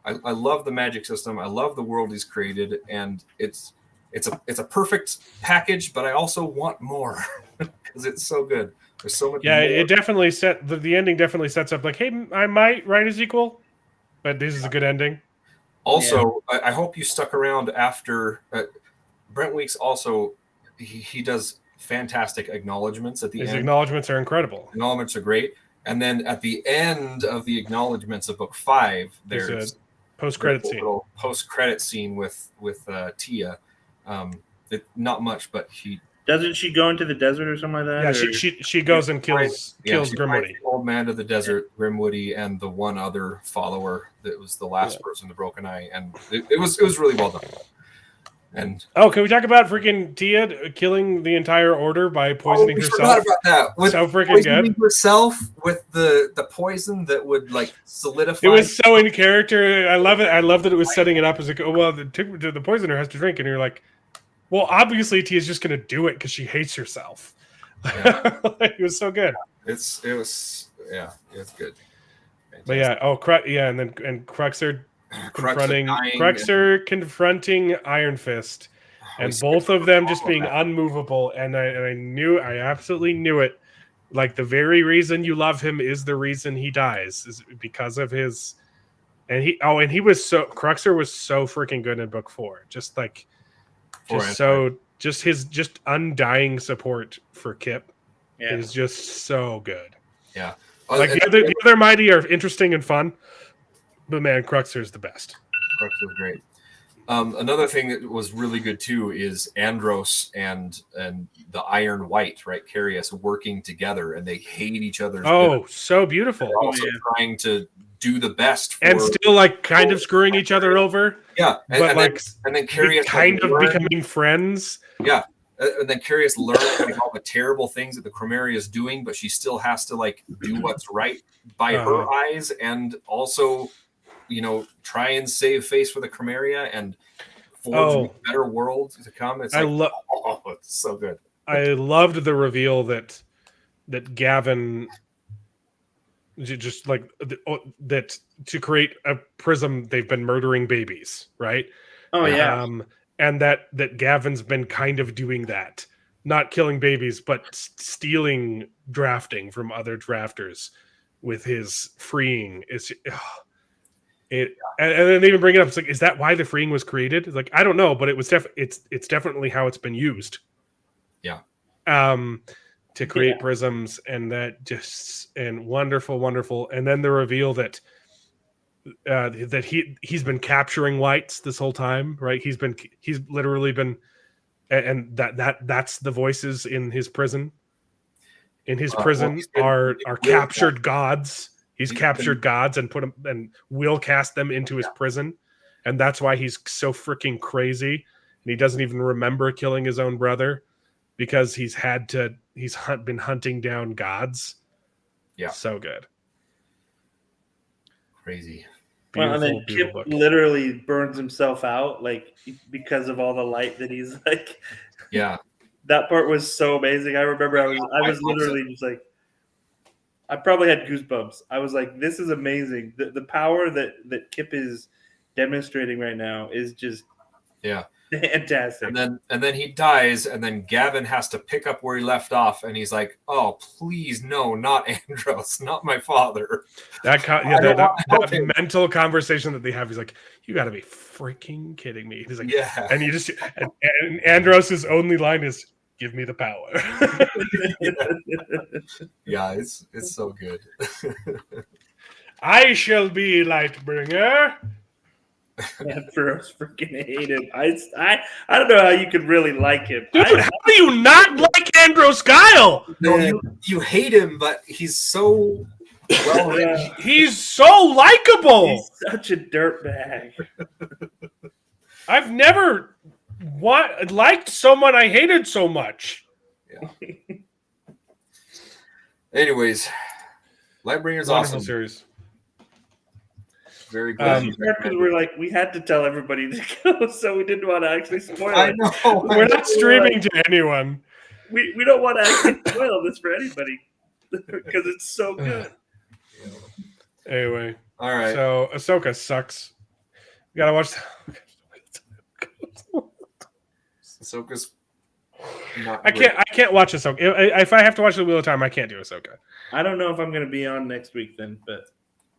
I love the magic system. I love the world he's created, and it's a perfect package. But I also want more because it's so good. There's so much. Yeah, more. it definitely the ending definitely sets up like, hey, I might write a sequel, but this is a good ending. Also, I hope you stuck around after Brent Weeks. Also, he does fantastic acknowledgments at the end. His acknowledgments are incredible. Acknowledgments are great. And then at the end of the acknowledgments of book 5, there's a post-credit scene. Little post-credit scene with Tia. Not much, but doesn't she go into the desert or something like that? Yeah, she goes and kills Grimwoody. The old man of the desert, Grimwoody, and the one other follower that was the last person, the broken eye, and it was really well done. And can we talk about freaking Tia killing the entire order by poisoning herself? Forgot about that. With so freaking good. Herself with the poison that would like solidify. It was so in character. I love it. I love that it was setting it up as like, oh well, the poisoner has to drink, and you're like, well, obviously Tia's just gonna do it because she hates herself. Yeah. It was so good. It was good. Fantastic. But yeah, and Cruxer confronting Iron Fist, and both of them just being unmovable. And I absolutely knew it. Like, the very reason you love him is the reason he dies, is because of his. And he was Cruxer was so freaking good in book 4. Just like, his undying support for Kip is just so good. Yeah, like the other mighty are interesting and fun. But man, Cruxer's the best. Cruxer's great. Another thing that was really good too is Andros and the Iron White, right? Carius working together, and they hate each other. So beautiful. They're also trying to do the best for, and still like kind of screwing each other over. Yeah, but like then Curious kind of becoming friends. Yeah, and then Curious learns like all the terrible things that the Chromaria is doing, but she still has to like do what's right by her eyes, and also, you know, try and save face for the Chromaria and forge a better world to come. It's like, it's so good. I loved the reveal that Gavin just like that to create a prism. They've been murdering babies, right? Oh yeah. And that Gavin's been kind of doing that, not killing babies, but stealing drafting from other drafters with his freeing. And then they even bring it up. It's like, is that why the freeing was created? It's like, I don't know, but it was it's definitely how it's been used. Yeah. To create prisms, and that just and wonderful. And then the reveal that he's been capturing whites this whole time, right? He's literally been, and that's the voices in his prison. In his prison are captured gods. He's captured gods and put them and will cast them into his prison, and that's why he's so freaking crazy. And he doesn't even remember killing his own brother because he's been hunting down gods. Yeah, so good, crazy. Well, and then Kip literally burns himself out, like because of all the light that he's like. Yeah, that part was so amazing. I remember I was literally just like, I probably had goosebumps. I was like, this is amazing. The power that Kip is demonstrating right now is just fantastic. And then he dies, and then Gavin has to pick up where he left off, and he's like, "Oh, please, no, not Andros, not my father." That mental conversation that they have, he's like, "You got to be freaking kidding me!" He's like, "Yeah," and you just and Andros's only line is, "Give me the power." Yeah, it's so good. I shall be Lightbringer. Andros freaking hate him. I don't know how you could really like him. Dude, how do you not like Andros Guile? No, you hate him, but he's so he's so likable. He's such a dirtbag. I've never liked someone I hated so much. Yeah. Anyways, Lightbringer's awesome series. Very good. Because we're like, we had to tell everybody to go, so we didn't want to actually spoil it. I know. We're not streaming to anyone. We don't want to actually spoil this for anybody because it's so good. Anyway, all right. So Ahsoka sucks. We gotta watch. Ahsoka's. I can't watch Ahsoka. If I have to watch the Wheel of Time, I can't do Ahsoka. I don't know if I'm going to be on next week then, but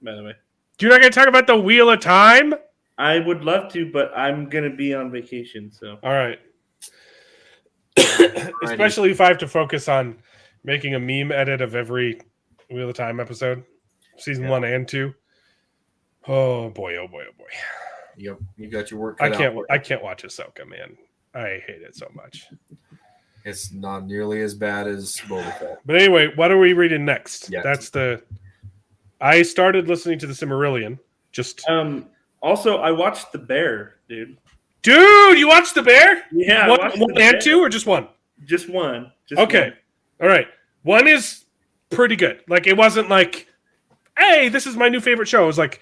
by the way. You're not going to talk about the Wheel of Time? I would love to, but I'm going to be on vacation, so. All right. Especially if I have to focus on making a meme edit of every Wheel of Time episode, season 1 and 2. Oh boy! Yep, you got your work. I can't watch Ahsoka, man. I hate it so much. It's not nearly as bad as Boba Fett. But anyway, what are we reading next? Yes. That's I started listening to the Silmarillion. Also, I watched The Bear, dude. Dude, you watched The Bear? Yeah, one and 2 or just one? Just one. Okay. All right. 1 is pretty good. Like, it wasn't like, hey, this is my new favorite show. It was like,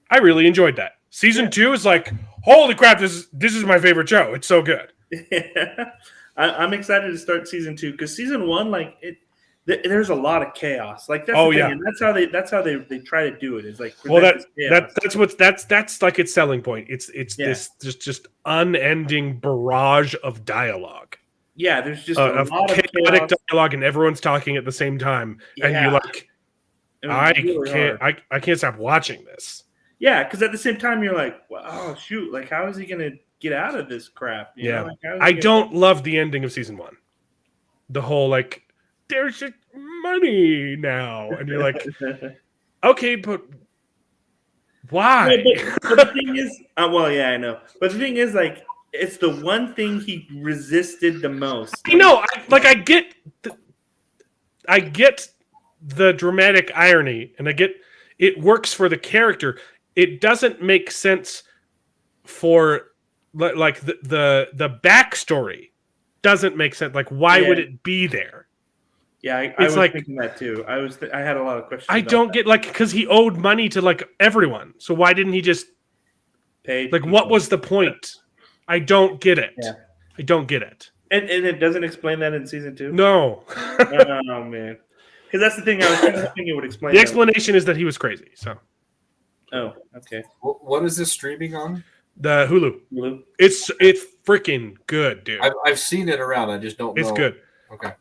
I really enjoyed that. Season 2 is like, holy crap, this is my favorite show. It's so good. I'm excited to start season 2 because season 1, like there's a lot of chaos. Like that's the thing. And that's how they try to do it. Is like that's like its selling point. It's this just unending barrage of dialogue. Yeah, there's just a lot of chaotic dialogue, and everyone's talking at the same time, and you're like, I can't stop watching this. Yeah, because at the same time you're like, well, oh shoot, like how is he gonna get out of this crap? You know? Like, I don't love the ending of season 1. The whole like, there's money now, and you're like, okay, but why? But the thing is, well, yeah, I know, but the thing is, like, it's the one thing he resisted the most. I know, I get the dramatic irony, and I get it works for the character. It doesn't make sense for like the backstory doesn't make sense. Like, why would it be there? Yeah, I was like, thinking that too. I had a lot of questions. I don't get, like, because he owed money to like everyone. So why didn't he just pay? Like, people? What was the point? I don't get it. Yeah. I don't get it. And it doesn't explain that in season 2? No. Oh, man. Because that's the thing. I was thinking it would explain. The explanation is that he was crazy. So. Oh, okay. What is this streaming on? The Hulu. It's freaking good, dude. I've seen it around. I just don't know. It's good. Okay.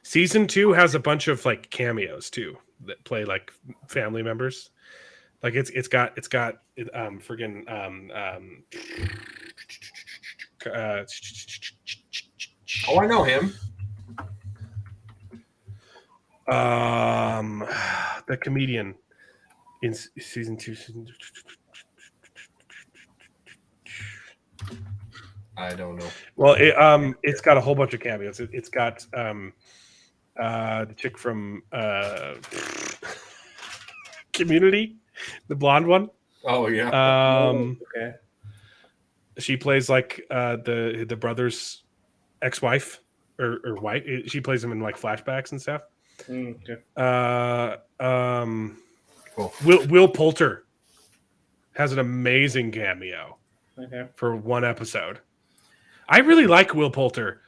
Season 2 has a bunch of like cameos too that play like family members. Like it's got friggin' oh, I know him. The comedian in season 2. I don't know. Well, it's got a whole bunch of cameos. It's got the chick from Community, the blonde one. Oh yeah. Okay. She plays like the brother's ex-wife or wife. She plays him in like flashbacks and stuff. Okay. Cool. Will Poulter has an amazing cameo for one episode. I really like Will Poulter.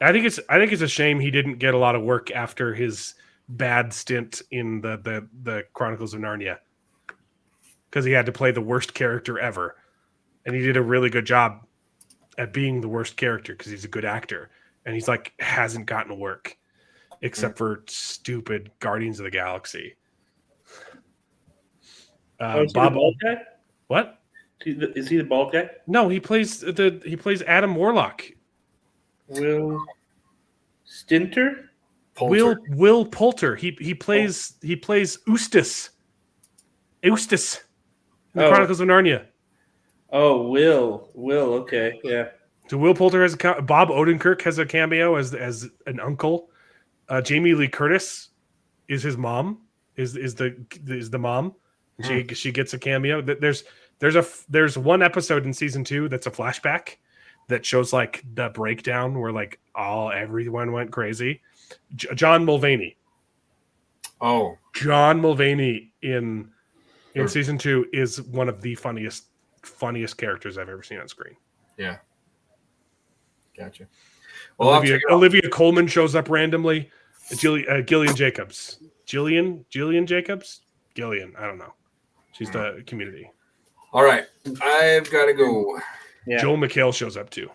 I think it's a shame he didn't get a lot of work after his bad stint in the Chronicles of Narnia, because he had to play the worst character ever, and he did a really good job at being the worst character because he's a good actor, and he's like hasn't gotten work except for stupid Guardians of the Galaxy. Is he the bald guy? What? Is he the bald guy? No, he plays Adam Warlock. Will Stinter? Poulter. Will Poulter. He plays Eustace. Eustace in the Chronicles of Narnia. Oh, Will. Okay, yeah. So Will Poulter has Bob Odenkirk has a cameo as an uncle. Jamie Lee Curtis is his mom. Is the mom? She gets a cameo. There's one episode in season 2 that's a flashback that shows like the breakdown where like everyone went crazy. John Mulvaney. Oh, John Mulvaney in season 2 is one of the funniest characters I've ever seen on screen. Yeah. Gotcha. Well, Olivia Colman shows up randomly. Gillian Jacobs. Gillian Jacobs? Gillian, I don't know. She's the Community. All right. I've got to go. Yeah. Joel McHale shows up too.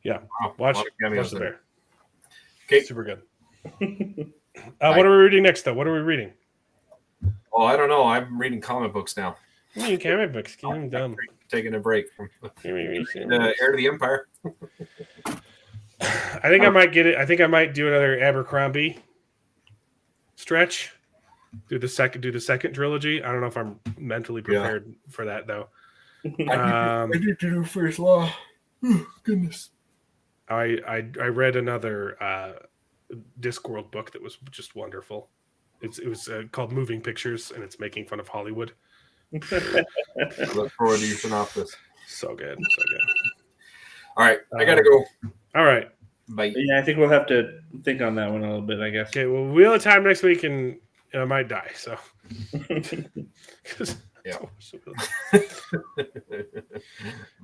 Yeah. Watch the Bear. Okay. Super good. What are we reading next, though? What are we reading? Oh, I don't know. I'm reading comic books now. Comic books. I'm dumb. Taking a break from Heir to the Empire. I think I might get it. I think I might do another Abercrombie stretch. Do the second trilogy. I don't know if I'm mentally prepared for that though. I need to do First Law. Oh, goodness. I read another Discworld book that was just wonderful. It was called Moving Pictures, and it's making fun of Hollywood. I look forward to your synopsis. So good. All right, I gotta go. All right. Bye. Yeah, I think we'll have to think on that one a little bit, I guess. Okay, well, Wheel of Time next week, and I might die, so. Yeah. All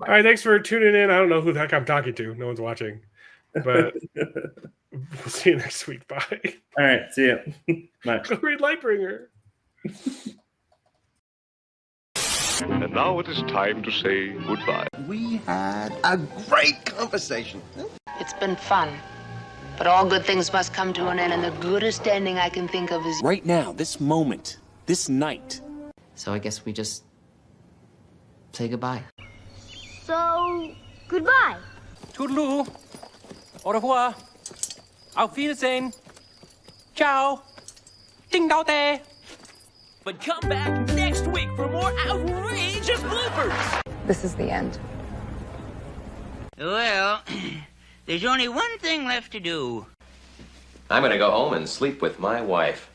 right, thanks for tuning in. I don't know who the heck I'm talking to. No one's watching. But we'll see you next week. Bye. All right, see ya. Bye. Go read Lightbringer. And now it is time to say goodbye. We had a great conversation. It's been fun. But all good things must come to an end, and the goodest ending I can think of is... Right now, this moment, this night. So I guess we just say goodbye. So, goodbye. Toodaloo. Au revoir. Auf Wiedersehen. Ciao. Ding dao day. But come back next week for more outrageous bloopers. This is the end. Well, there's only one thing left to do. I'm gonna go home and sleep with my wife.